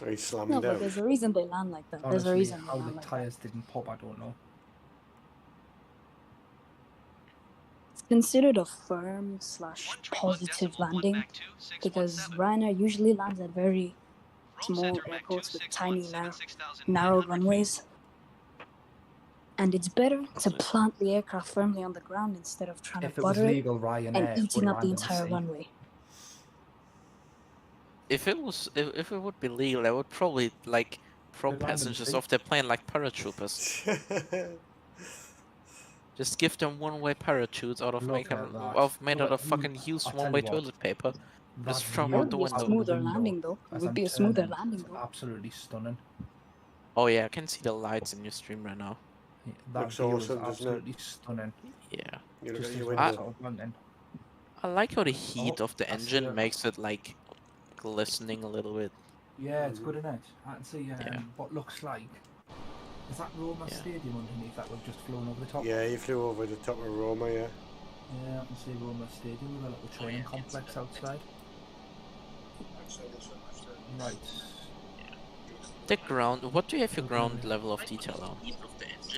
Are you slamming No, but down? there's a reason they land like that. There's a Honestly, reason they how the land like that. tires didn't pop, I don't know. It's considered a firm / positive landing because Ryanair usually lands at very small airports with tiny, narrow runways. And it's better to plant the aircraft firmly on the ground instead of trying If to it was butter it legal, and Ryanair would eating up land the in the entire sea. runway. If it was, if it would be legal, I would probably like throw They'd land in the passengers sea. off their plane like paratroopers. Just give them one-way parachutes out of Look at that. made out of fucking used I'll tell one-way you what, toilet paper. that Just throw them view out the That would be a window. out the smoother window landing, though. It as would I'm be a smoother turning, landing, it's though. absolutely stunning. Oh yeah, I can see the lights in your stream right now. That Looks view awesome, is doesn't it? absolutely stunning. Yeah. You look Just at your as window. sort of landing. I like how the heat of the I see engine it. makes it like glistening a little bit. Yeah, it's good, isn't it? I can see Yeah. what looks like. Is that Roma Yeah. Stadium underneath that we've just flown over the top? Yeah, you flew over the top of Roma, yeah. Yeah, I can see Roma Stadium with a little training complex outside. Right. The ground. What do you have your ground level of detail on?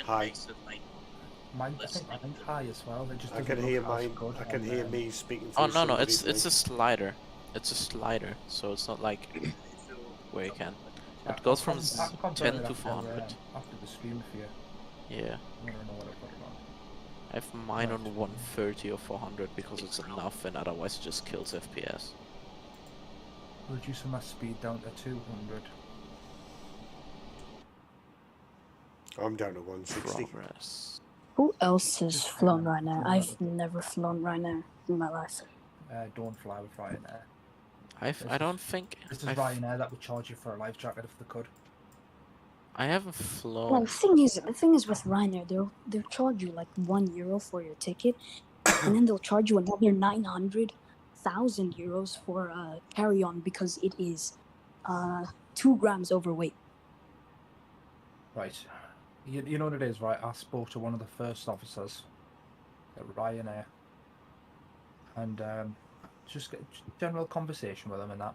High. Mine, I think mine's high as well. It just I doesn't can hear look as mine. good I can on, hear me speaking Oh through no, somebody's it's a mic. slider. It's a slider, so it's not like where you can. Yeah, It goes I'll from confirm 10 it to after, 400. After the stream for you. Yeah. I don't know what I put it on. I have mine Right. on 130 or 400 because it's enough, and otherwise it just kills FPS. Reducing my speed down to 200. I'm down to 160. Progress. Who else has Just flown hang on, Ryanair? I've never flown Ryanair in my life. Don't fly with Ryanair. I don't think This is I've- Ryanair that would charge you for a life jacket if they could. I haven't Well, flown. the thing is with Ryanair, they'll charge you like €1 for your ticket, and then they'll charge you another 900,000 euros for carry-on because it is 2 grams overweight. Right. You know what it is, right? I spoke to one of the first officers at Ryanair, and just get general conversation with him and that.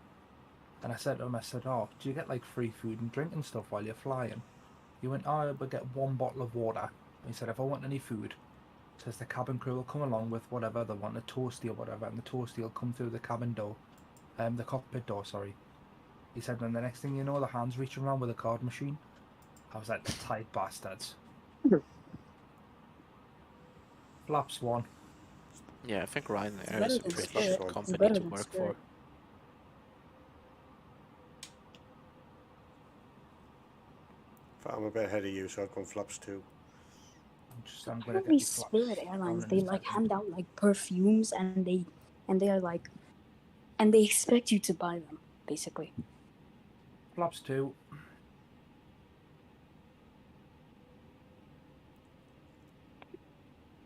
And I said to him, oh, do you get like free food and drink and stuff while you're flying? He went, oh, I would get 1 bottle of water. He said, if I want any food, says the cabin crew will come along with whatever they want, a toasty or whatever, and the toasty will come through the cabin door, the cockpit door, sorry. He said, and the next thing you know, the hand's reaching around with a card machine. I was like, the tight bastards. Flaps 1. Yeah, I think Ryanair better is a than pretty Spirit. shit It's company better to than work Spirit. for. I'm a bit ahead of you, so I've gone flaps 2. I'm gonna Apparently, get you flaps. Spirit Airlines, down they in a like second. hand out like perfumes, and they are like, and they expect you to buy them, basically. Flaps 2.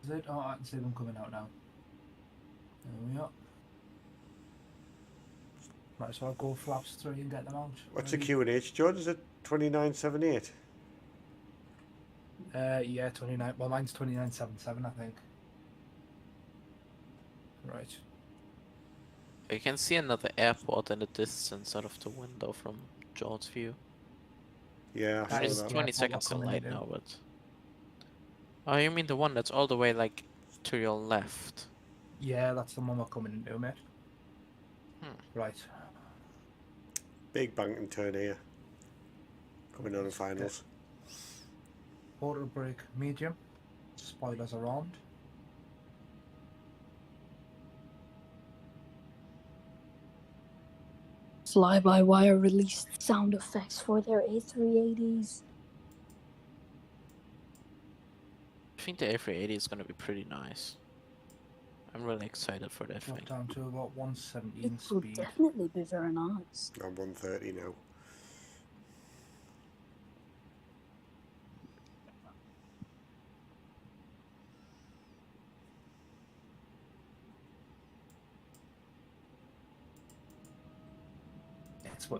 Is it? Oh, I can see them coming out now. There we are. Right, so I'll go flaps 3 and get them out. What's the Ready? Q&H, John? Is it 2978? Yeah, 29. Well, mine's 2977, I think. Right. You can see another airport in the distance out of the window from John's view. Yeah, I That It's saw is that. 20 airport seconds we're coming delayed into. now, but... Oh, you mean the one that's all the way, like, to your left? Yeah, that's the one we're coming into, mate. Right. Big bank and turn here. Coming on in finals. Auto brake medium. Spoilers are on. FlyByWire released sound effects for their A380s. I think the A380 is gonna be pretty nice. I'm really excited for that Drop thing. down to about It 117 will speed. definitely be very nice. I'm 130 now.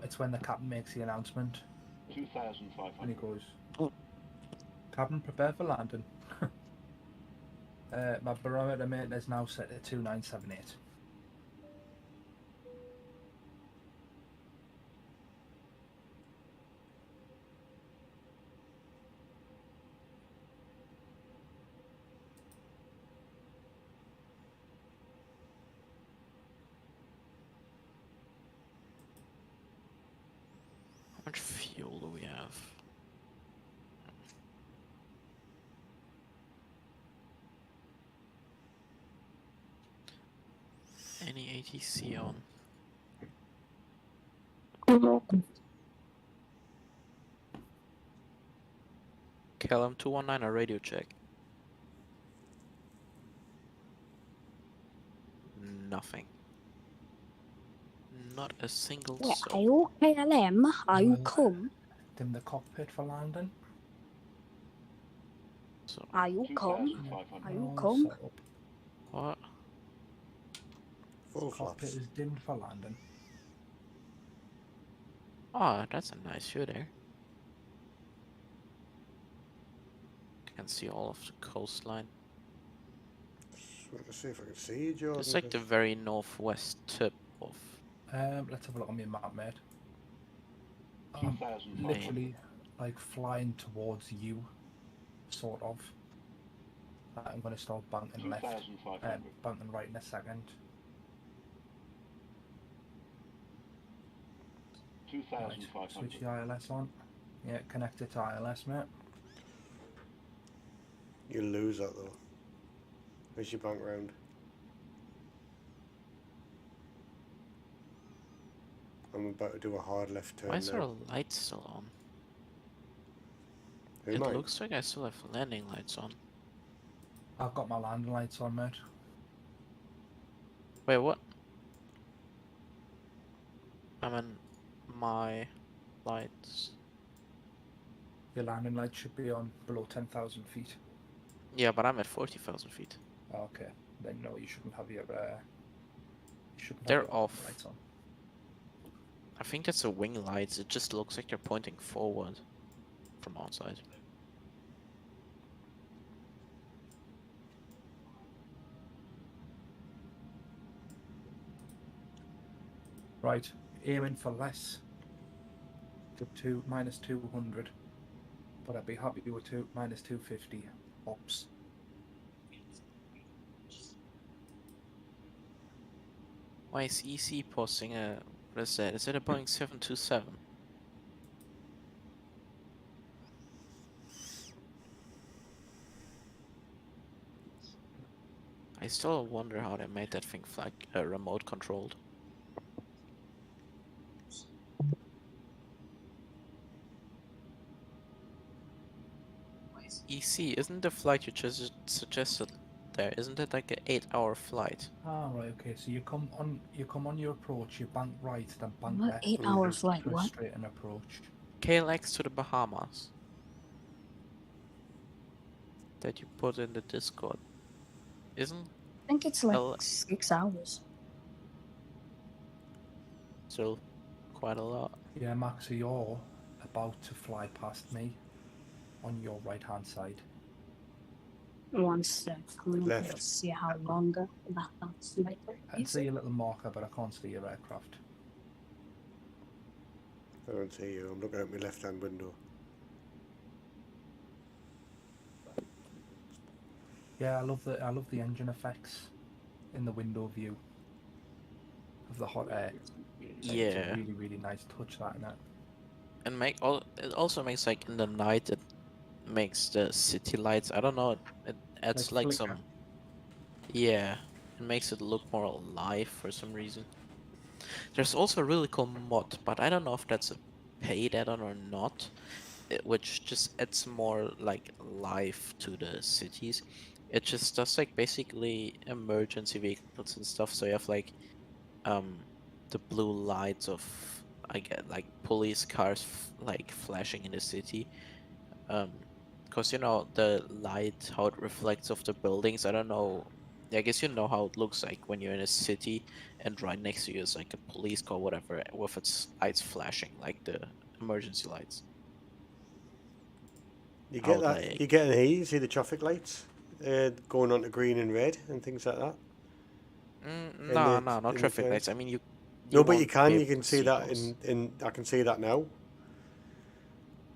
It's when the captain makes the announcement. 2,500. And he goes, Captain, prepare for landing. My barometer mate is now set at 2978. How much fuel do we have? Any ATC on? Callum 219 a radio check. Nothing. Not a single Yeah, soul. are you KLM? Are you come? Dim the cockpit for landing. So Are you come? 2,500. Are you All come? set up. what? Full Cockpit flaps. is dimmed for landing. Oh, that's a nice view there. You can see all of the coastline. Just want to see if I can see you, Jordan. It's like the very northwest tip of. Let's have a look on my map, mate. 2,500. Literally, like flying towards you, sort of. I'm going to start banking left, 2,500. banking right in a second. Right, switch 2,500. the ILS on. Yeah, connect it to ILS, mate. You'll lose that though. As you bank round. I'm about to do a hard left turn Why is now. our light still on? Who, It mine? looks like I still have landing lights on. I've got my landing lights on, mate. Wait, what? I'm in my lights. Your landing lights should be on below 10,000 feet. Yeah, but I'm at 40,000 feet. Okay, then no, you shouldn't have your. You shouldn't have They're your landing off. lights on. I think that's the wing lights. It just looks like they're pointing forward from outside. Right, aiming for less. To minus 200, but I'd be happy with minus 250 ops. Why is EC posting a... What is that? Is it a Boeing 727? I still wonder how they made that thing fly remote controlled. EC, isn't the flight you just suggested there, isn't it like an 8-hour flight? Ah, right, okay. So you come on your approach, you bank right, then bank What left. 8-hour flight? To a What? straight and approach. KLX to the Bahamas. That you put in the Discord. Isn't I think it's like L- 6 hours. still quite a lot? Yeah, Max, so you're about to fly past me on your right hand side. One sec. Left. Let's see how longer that's later. I can see a little marker, but I can't see your aircraft. I don't see you. I'm looking at my left hand window. Yeah, I love the engine effects in the window view of the hot air. It's Yeah. a really, really nice touch, that, isn't it? And it also makes like in the night it makes the city lights, I don't know, it adds like flicker. some, yeah, it makes it look more alive for some reason. There's also a really cool mod, but I don't know if that's a paid add-on or not. which just adds more like life to the cities. It just does like basically emergency vehicles and stuff. So you have like the blue lights of, I get like police cars like flashing in the city. Because you know the light, how it reflects off the buildings. I don't know. I guess you know how it looks like when you're in a city and right next to you is like a police car, whatever, with its lights flashing, like the emergency lights. You How get that. they You get in here. You see the traffic lights going on to green and red and things like that. no, not traffic lights. I mean, you No, but you won't be can. You able can to see that those. in. I can see that now.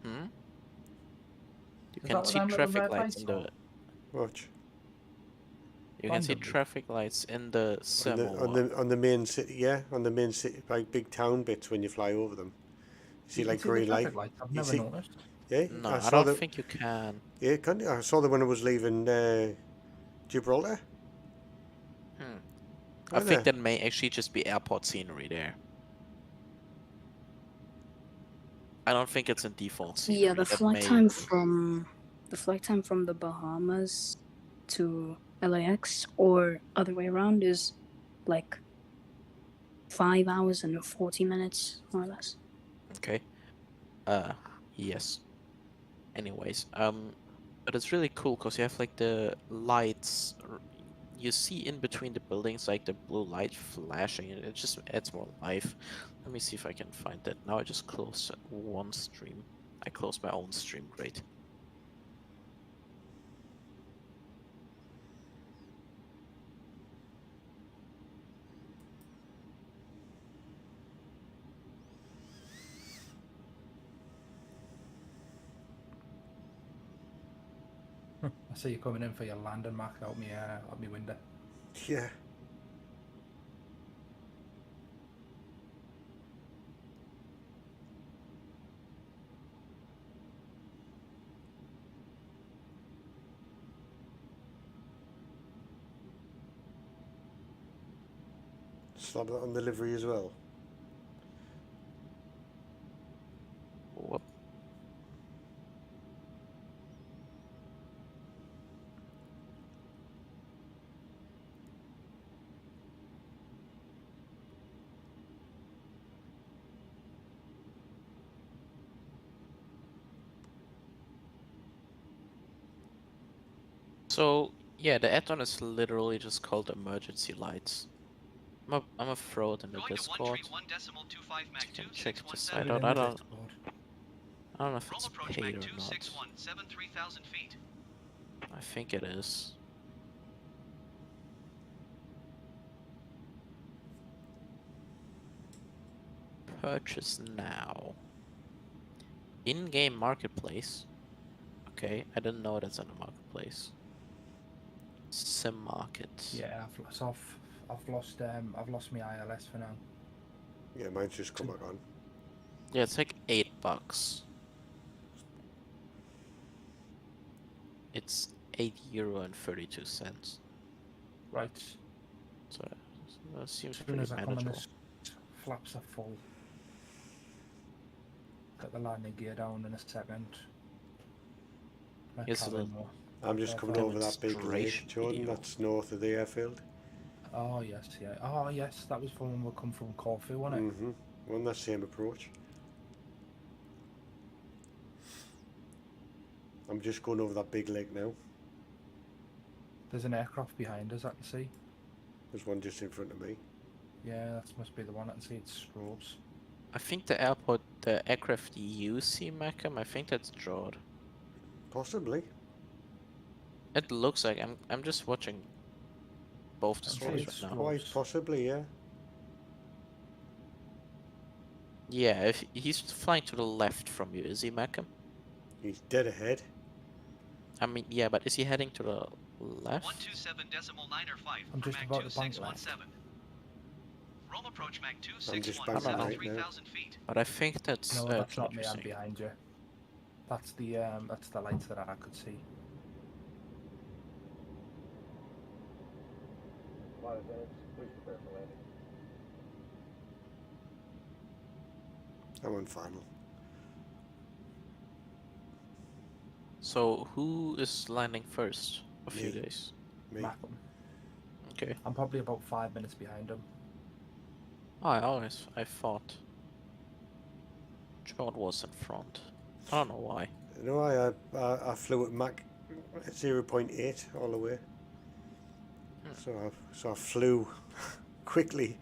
You Is can that what see them little traffic red lights lights in the. are? Watch You can see Randomly. traffic lights in the sim. on the main city. Yeah, on the main city, like big town bits when you fly over them. You see You can like see the green light. traffic lights. I've You never see, noticed. yeah, No, I I saw don't that. think you can. Yeah, I saw that when I was leaving Gibraltar. I think that may actually just be airport scenery there. I don't think it's in default scenery. Yeah, the flight time from the Bahamas to LAX or other way around is like 5 hours and 40 minutes, more or less. Okay. Yes. Anyways, but it's really cool because you have like the lights. You see in between the buildings like the blue light flashing, and it just adds more life. Let me see if I can find that. Now I just closed one stream. I closed my own stream. Great. I see you coming in for your landing mark out me window. Yeah. Slap that on the livery as well. Whoop. So yeah, the add-on is literally just called emergency lights. I'm a throw it in the Discord. You can check this site out. I don't know if it's paid or not. I think it is. Purchase now. In-game marketplace. Okay, I didn't know that's on the marketplace. Sim market. Yeah, I've lost my ILS for now. Yeah, mine's just come back on. Yeah, it's like $8. It's €8.32. Right. So that seems As soon pretty as I come in, manageable. the flaps are full. Got the landing gear down in a second. Yes, I'm just coming over that big lake, Jordan. video. That's north of the airfield. Oh yes, yeah. Oh yes, that was from when we come from Corfu, wasn't it? We're on that same approach. I'm just going over that big lake now. There's an aircraft behind us, I can see. There's one just in front of me. Yeah, that must be the one. I can see its strobes. I think the aircraft you see, Macam, I think that's Jord. Possibly. It looks like I'm just watching both the stories right now. Quite possibly, yeah. Yeah, if he's flying to the left from you, is he, Macam? He's dead ahead. I mean, yeah, but is he heading to the left? 127.905 I'm just about to bank left. Roll approach Mach I'm just 261, banking right 3,000 feet. But I think that's No, that's not me. what I'm you're saying. behind you. That's the lights that I could see. I'm on final. So who is landing first of you Me. guys? Me. Malcolm. Okay. I'm probably about 5 minutes behind him. Oh, I thought Jord was in front. I don't know why. No, I flew at Mach 0.8 all the way. So I flew quickly.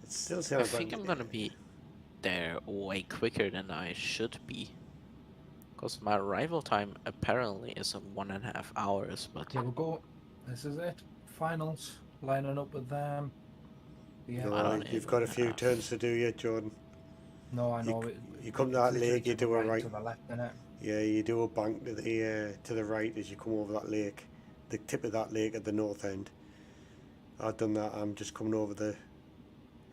It still I sounds think like I'm gonna be there way quicker than I should be. Because my arrival time apparently is 1.5 hours, but Here we go. This is it. Finals. Lining up with them. Yeah. I no, don't you've even got a few have- turns to do yet, Jordan. No, I know. You come to it's that literally lake, you to the do a right. to the left, innit? Yeah, you do a bank to the right as you come over that lake, the tip of that lake at the north end. I've done that. I'm just coming over the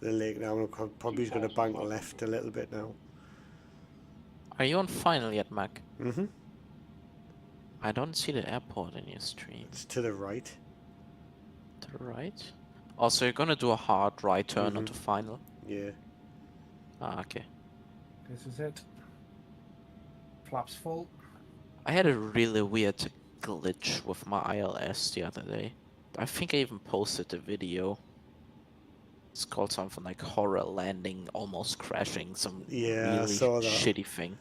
lake now. I'm probably going to bank left a little bit now. Are you on final yet, Mac? Mhm. I don't see the airport in your stream. It's to the right. To the right? Oh, so you're gonna do a hard right turn onto final? Yeah. Ah, okay. This is it. Flaps full. I had a really weird glitch with my ILS the other day. I think I even posted the video. It's called something like horror landing, almost crashing, some Yeah, I really saw that. shitty thing.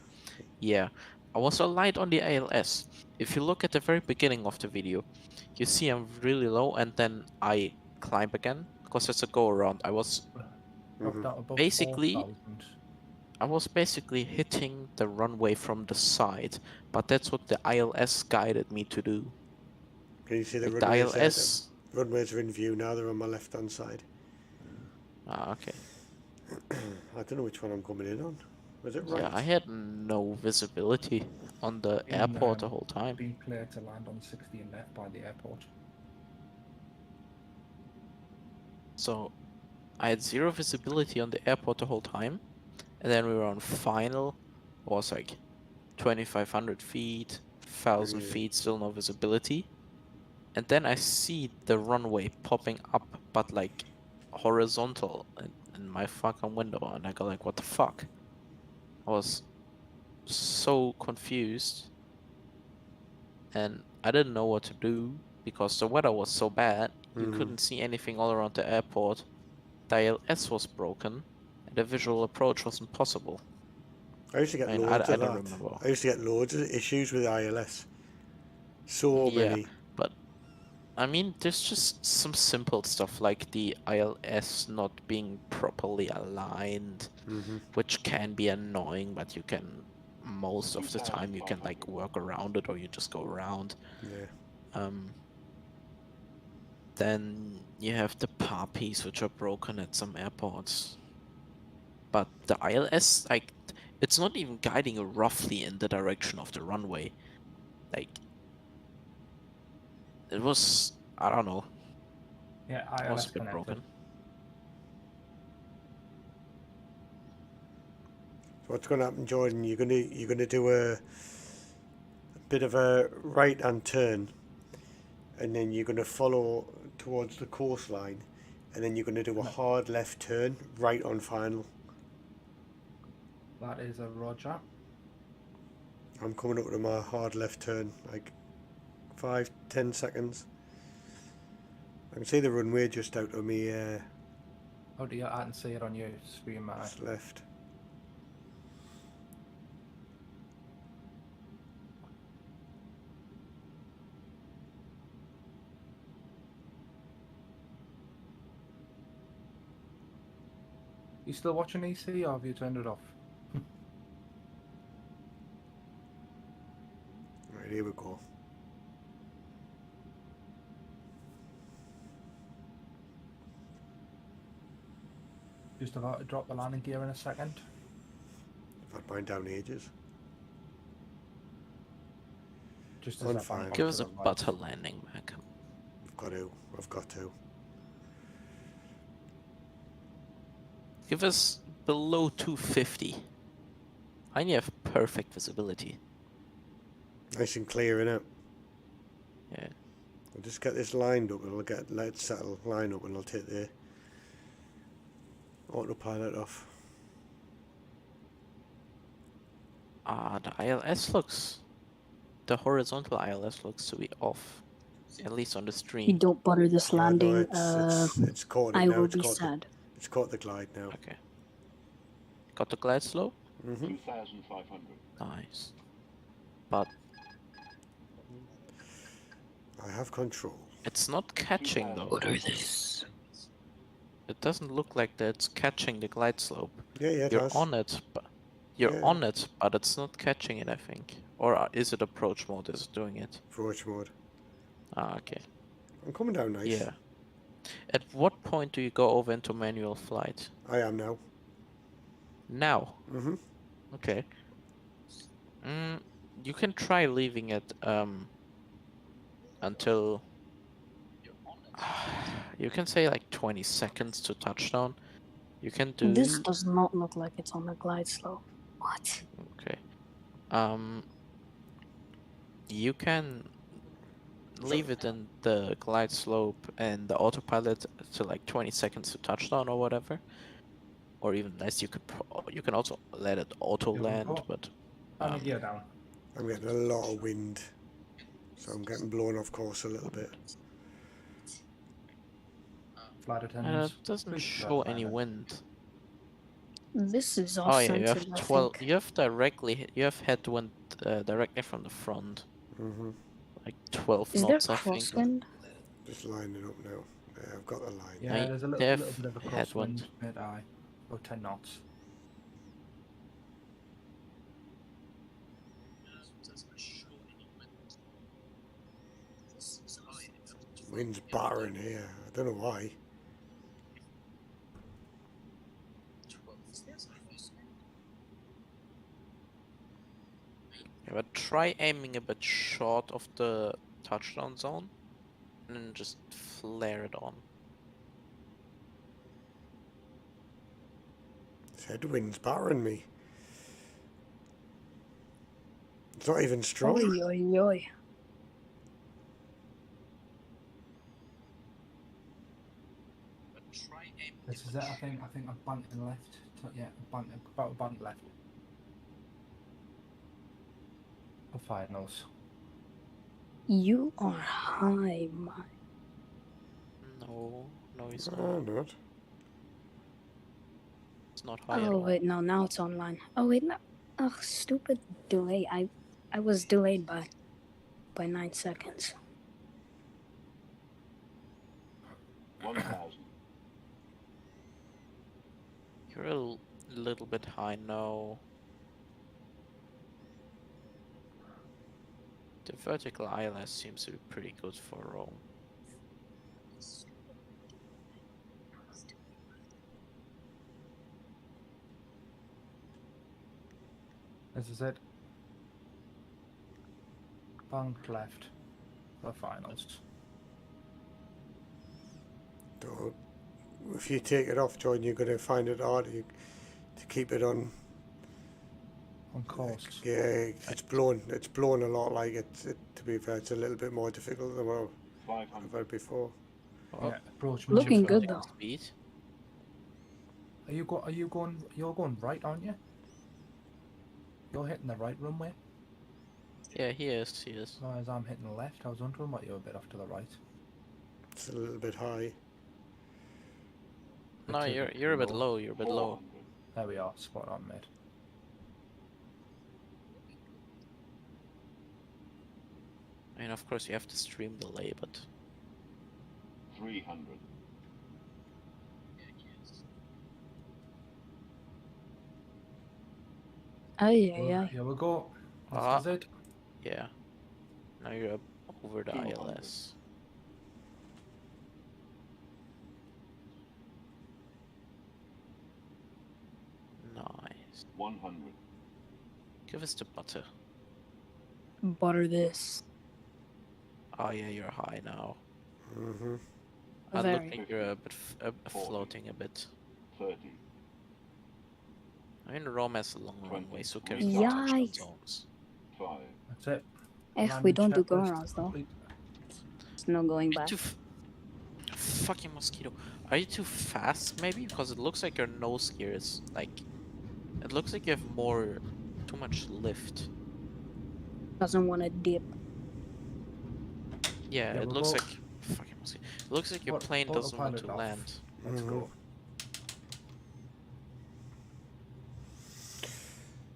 Yeah, I was alight on the ALS. If you look at the very beginning of the video, you see I'm really low and then I climb again because it's a go around. I was Dropped out above basically 4,000. I was basically hitting the runway from the side, but that's what the ILS guided me to do. Can you see the Like the runways there? ILS. The runways are in view now. They're on my left hand side. Ah, okay. I don't know which one I'm coming in on. Was it right? Yeah, I had no visibility on the airport the whole time. Be clear to land on 16 left by the airport. So I had zero visibility on the airport the whole time, and then we were on final. It was like 2,500 feet, 1,000 feet, still no visibility. And then I see the runway popping up, but like horizontal in my fucking window, and I go like, what the fuck? I was so confused, and I didn't know what to do because the weather was so bad. You couldn't see anything all around the airport. The ILS was broken, and the visual approach wasn't possible. I used to get loads I of don't that. remember. I used to get loads of issues with ILS. So many. But I mean, there's just some simple stuff like the ILS not being properly aligned, which can be annoying, but you can, most of the time, you can like work around it or you just go around. Yeah. Then you have the puppies, which are broken at some airports. But the ILS, like, it's not even guiding you roughly in the direction of the runway. Like, it was, I don't know. Yeah, It was ILS a bit connected. broken. So what's going to happen, Jordan? You're gonna do a bit of a right hand turn, and then you're gonna follow towards the coastline, and then you're gonna do a hard left turn right on final. That is a Roger. I'm coming up to my hard left turn, like 5-10 seconds. I can see the runway just out of me. Oh dear, I can see it on your screen, Matt. It's left. You still watching EC or have you turned it off? Right, here we go. Just about to drop the landing gear in a second. I've had mine down ages. Just On as fire. Give us a butter landing, Mac. I've got to. Give us below 250. I need have perfect visibility. Nice and clear, innit? Yeah. I'll just get this lined up and let it settle, line up, and I'll take the autopilot off. The ILS looks... The horizontal ILS looks to be off. At least on the You stream. don't butter this Yeah, no, landing, it's caught it I now. will It's be caught sad. it's caught the glide now. Okay. Got the glide slope? 2,500. Nice. But I have control. it's not catching though. Butter this. It doesn't look like that it's catching the glide slope. Yeah, it You're has. on it, but you're Yeah. on it, but it's not catching it, I think. Or is it approach mode is doing it? Approach mode. Ah, okay. I'm coming down nice. Yeah. At what point do you go over into manual flight? I am now. Now. Mhm. Okay. You can try leaving it until you can say like 20 seconds to touchdown. You can do This does not look like it's on a glide slope. What? Okay. You can leave it in the glide slope and the autopilot to like 20 seconds to touchdown or whatever, or even less. You can also let it auto land, but Turn the gear down. I'm getting a lot of wind, so I'm getting blown off course a little bit. Flight attendants. it doesn't please show fly any then. wind. This is Oh off yeah, you centered, have I 12. think. You have headwind directly from the front, Mhm. like 12 Is there knots, I think. crosswind? Just lining up now. Yeah, I've got the line. Yeah, I- there's a they have little bit of a headwind. crosswind mid-eye. About 10 knots. Wind's battering here. I don't know why. Yeah, but try aiming a bit short of the touchdown zone, and then just flare it on. This headwind's battering me. It's not even strong. Oi, oi, oi. This is it, I think I'm bunting left. Yeah, about a bunt left. For finals. You are high, man. No, he's Oh, not. not. It's not high at Oh all. wait, no, now it's online. Oh wait, no. Oh, stupid delay. I was delayed by 9 seconds. 1,000. You're a little bit high now. The vertical ILS seems to be pretty good for Rome. This is it. Bunk left. For finals. Don't. If you take it off, John, you're going to find it hard to keep it on. On course. Yeah, it's blown. It's blown a lot. Like to be fair, it's a little bit more difficult than what 500. I've had before. Oh, Yeah, approach Looking maneuver. good though. Speed. You're going right, aren't you? You're hitting the right runway. Yeah, he is. Whereas I'm hitting the left. I was wondering what you're a bit off to the right. It's a little bit high. No, It's a you're a bit low. low. You're a bit low. 400. There we are, spot on, mate. I mean, of course, you have to stream delay, but 300. Ay, Well, ay, ay. here we go. This Ah. is it. yeah. Now you're up over the 200. ILS. Nice. 100. Give us the butter. Butter this. Oh yeah, you're high now. Mhm. I look Very. like you're a bit floating a bit. 30. I mean, Rome has a long 20. runway, so carries Yikes. lots of touchdown zones. 5. That's it. We Landing don't do checklist go-arounds though. complete. There's no going Are back. you fucking mosquito. Are you too fast, maybe? Because it looks like your nose gear is like... It looks like you have more too much lift. Doesn't want to dip. Yeah, Yeah, it we'll looks go- like fucking mosquito. It looks like your plane doesn't want Autopilot to off. land. Let's go.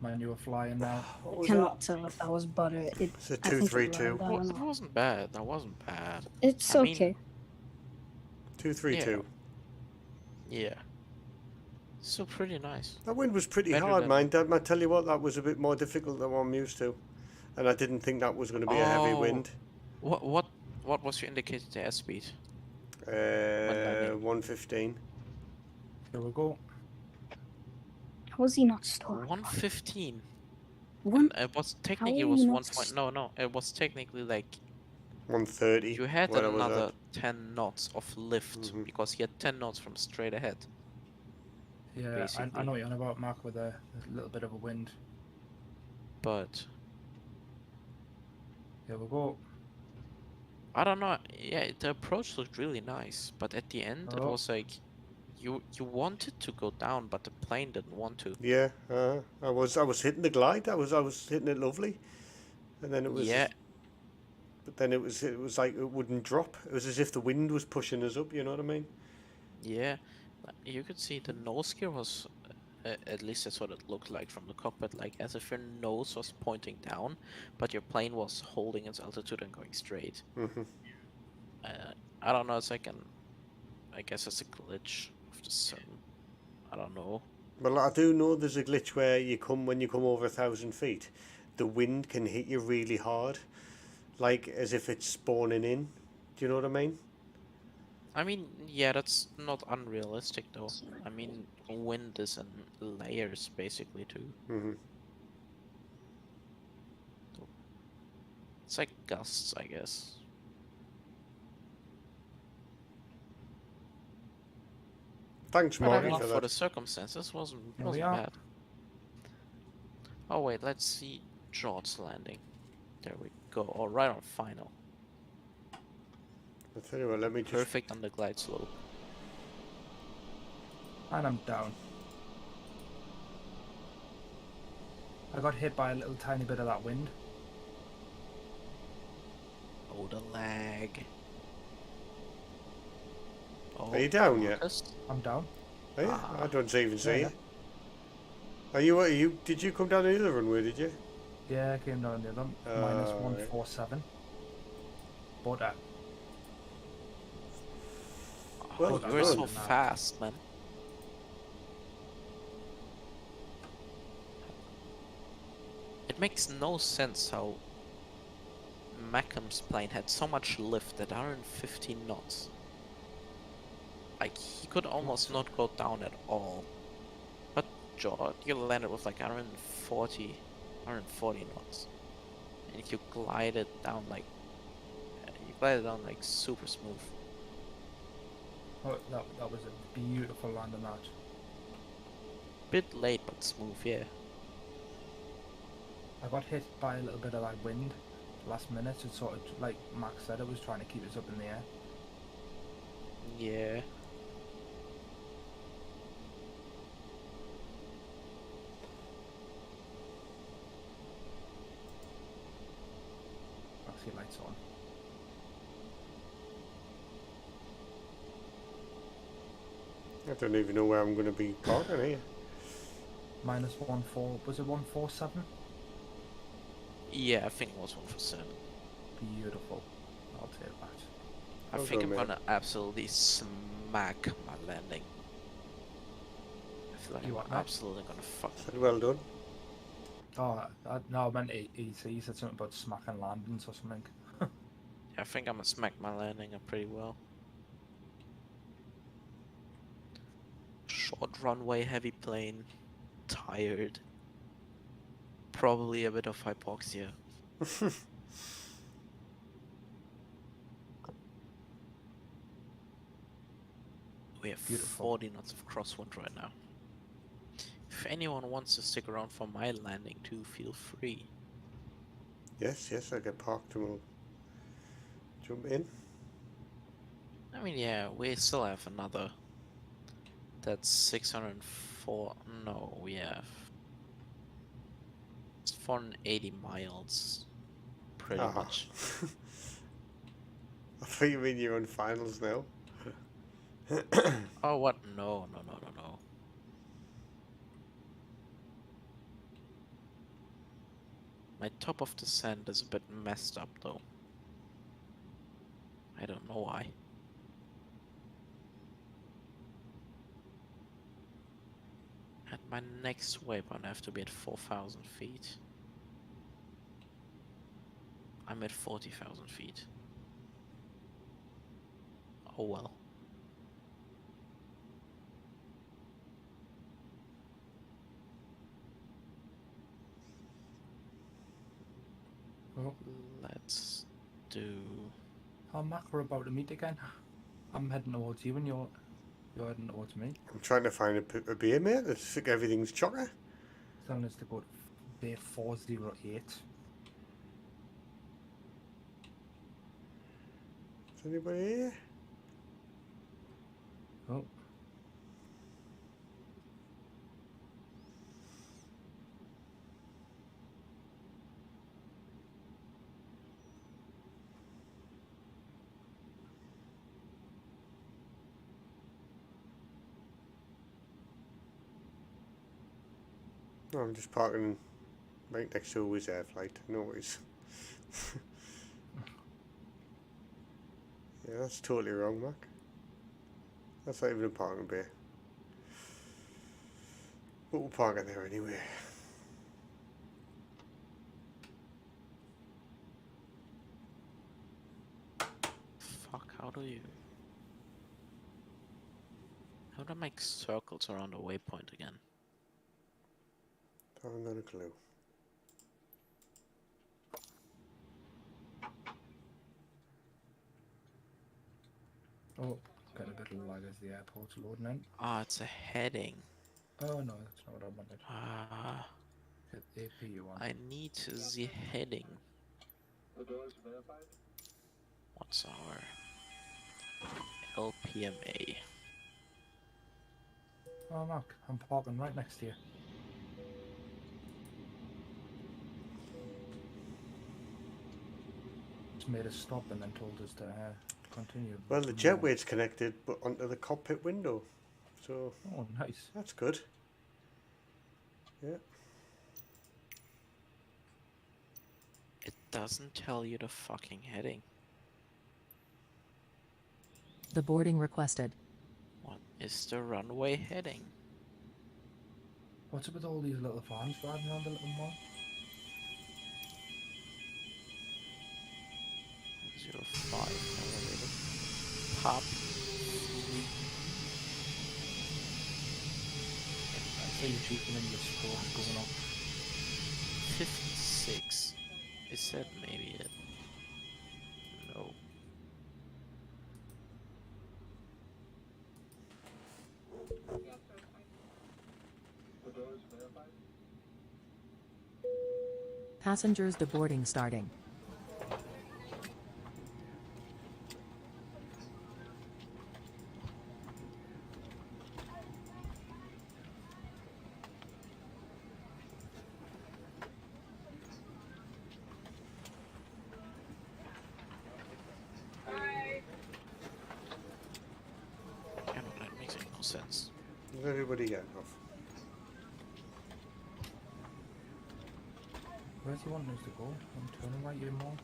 Man, you were flying now. What was Cannot that? tell if that was butter. It's a I think it 232. landed, I don't That know. wasn't bad. That wasn't bad. It's I mean, okay. 232. Yeah. Still pretty nice. That wind was pretty Better hard, than- mind. I tell you what, that was a bit more difficult than what I'm used to. And I didn't think that was going to be a heavy Oh. wind. What was your indicated airspeed? 115. Here we go. How was he not stored? 115. One. It was How technically are was you 1 not point. No. It was technically like 130. you had where I was another at. 10 knots of lift Mhm. because he had 10 knots from straight ahead. Yeah, I Basically. know what you're on about, Mark, with a little bit of a wind. But Here we go. I don't know. Yeah, the approach looked really nice, but at the end it Oh. was like you wanted to go down, but the plane didn't want to. Yeah, I was hitting the glide. I was hitting it lovely, and then it was. Yeah. But then it was like it wouldn't drop. It was as if the wind was pushing us up. You know what I mean? Yeah, you could see the nose gear was, at least that's what it looked like from the cockpit, like as if your nose was pointing down, but your plane was holding its altitude and going straight. Hmm. I don't know, it's like I guess it's a glitch of the sun. I don't know. Well, I do know there's a glitch where when you come over 1,000 feet, the wind can hit you really hard, like as if it's spawning in. Do you know what I mean? I mean, yeah, that's not unrealistic though. I mean, wind is in layers basically too. Hmm. It's like gusts, I guess. Thanks, But I Marty, mean, for for that. the circumstances, wasn't Here we wasn't are. bad. Oh wait, let's see George's landing. There we go. All right on final. I'll tell you what. Let me just. Perfect on the glide slope. And I'm down. I got hit by a little tiny bit of that wind. Oh, the lag. Oh, Are you down yet? Marcus? I'm down. Are you? Ah. I don't even see Yeah. you. Are you? Did you come down the other runway? Did you? Yeah, I came down the other. Minus 147. Butter. Well Oh, you're done. so fast, man. It makes no sense how Mackham's plane had so much lift at 115 knots. Like, he could almost not go down at all. But George, you landed with like 140 knots. And you glided down like, super smooth. Oh, that was a beautiful landing that. Bit late, but smooth, yeah. I got hit by a little bit of that wind last minute. It sort of, like Max said, it was trying to keep us up in the air. Yeah. Maxi lights on. I don't even know where I'm going to be parking here. Minus 14. Was it 147? Yeah, I think it was 1%. Beautiful. I'll take that. I Well think done, I'm mate. gonna absolutely smack my landing. I feel like You I'm what, mate? absolutely gonna fuck. Said well done. Oh, no, I meant ET. You said something about smacking landings or something. I think I'm gonna smack my landing up pretty well. Short runway, heavy plane, tired. Probably a bit of hypoxia. We have Beautiful. 40 knots of crosswind right now. If anyone wants to stick around for my landing too, feel free. Yes, I'll get parked and we'll jump in. I mean, yeah, we still have another. That's 604. No, we have 480 miles, pretty Ah. much. I thought you mean you're on finals now. Oh, what? No, no, no, no, no. My top of the sand is a bit messed up, though. I don't know why. At my next waypoint, I have to be at 4,000 feet. I'm at 40,000 feet. Oh well. Oh, Let's do... oh, Mac, we're about to meet again. I'm heading towards you and you're heading towards me. I'm trying to find a beer, mate. I think everything's chocker. Telling us to go to Bay 408. Is anybody here? Oh. No, I'm just parking right next to a Wizz Air flight. No worries. Yeah, that's totally wrong, Mac. That's not even a parking bay. But we'll park it there anyway. Fuck, how do I make circles around a waypoint again? I haven't got a clue. Oh, got a bit of lag as the airport's loading in. Ah, it's a heading. Oh no, that's not what I wanted. Ah, Hit AP you want. I need the heading. What's our LPMA? Oh, Mark, I'm parking right next to you. Just made us stop and then told us to continue. Well, the jetway's connected, but onto the cockpit window. So, oh, nice. That's good. Yeah. It doesn't tell you the fucking heading. The boarding requested. What is the runway heading? What's up with all these little vans driving around the little mall? 05 elevated. Pop. I see you cheating in your score going on. 56. Is that maybe it? No. Passengers deboarding starting. Yeah, no, that makes no sense. Is everybody getting off? Where's he wanting us to go? I'm turning right here more.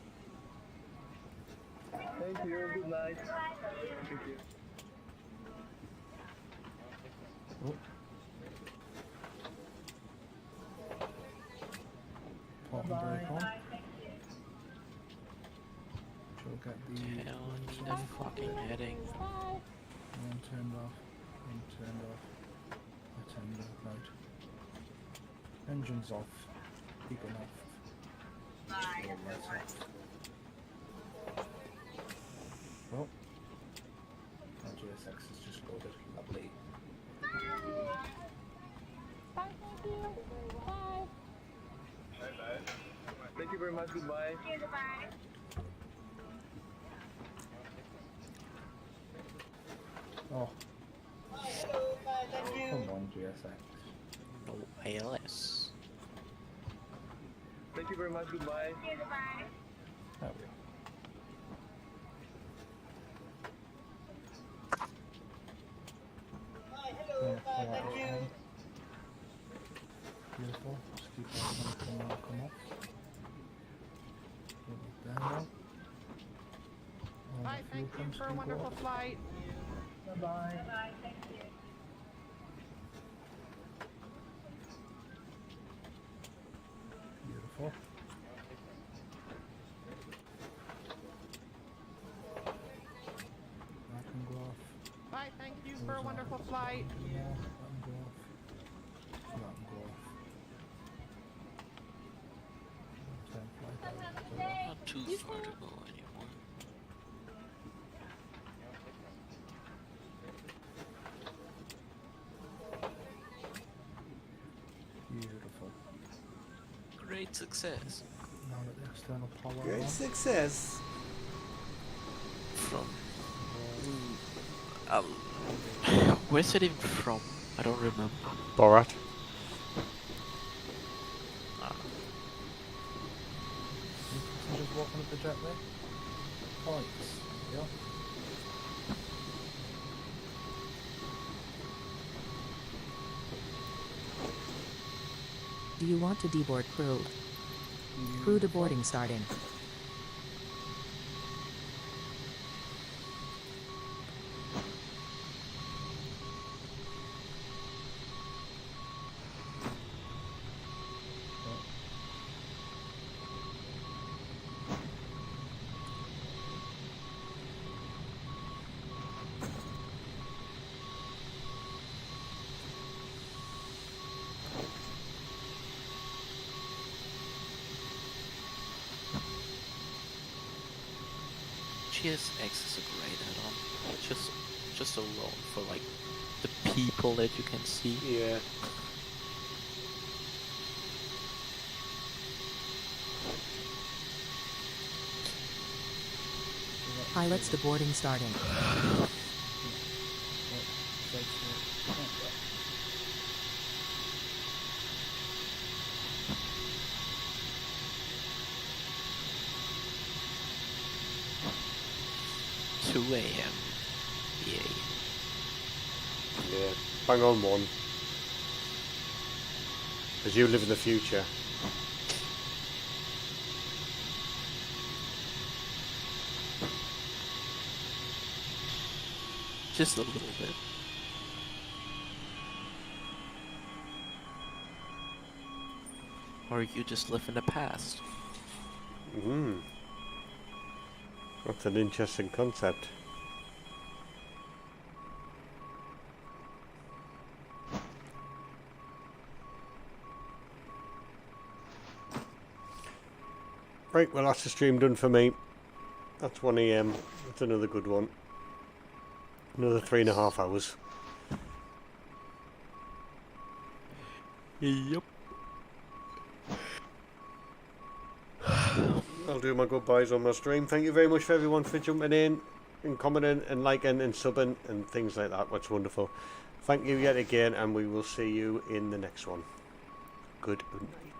Thank you, good night. Thank you. Oh. Parking brake on. She'll get the... Tell me the fucking heading. One turned off. One turned off. I turned off, right. Engine's off. Beacon off. All lights off. Oh. My GSX is just loaded. Lovely. Bye, thank you. Bye. Thank you very much, goodbye. Goodbye. Oh. Come on, GSX. No ALS. you very much. Goodbye. There we are. Thank you. Beautiful. Just keep that come off. Put it down. Bye, thank you for a wonderful flight. Bye bye. Bye, thank you. Beautiful. That can go off. Bye, thank you for a wonderful flight. Yeah, that can go off. That can go off. Time flight out. Not too far to go anymore. Beautiful. Great success. Now that the external power Great on. success. From where's it even from? I don't remember. Borat. Passengers walking up the jetway. Points. Yeah. Do you want to deboard crew? Crew deboarding starting. GSX is a great add-on. Just alone for like the people that you can see. Yeah. Pilots deboarding starting. 2 a.m. Yay. Yeah. Bang on one. Because you live in the future. Just a little bit. Or you just live in the past. That's an interesting concept. Right, well that's the stream done for me. That's 1 AM. That's another good one. Another 3.5 hours. Yep. I'll do my goodbyes on my stream. Thank you very much for everyone for jumping in and commenting and liking and subbing and things like that. That's wonderful. Thank you yet again, and we will see you in the next one. Good night.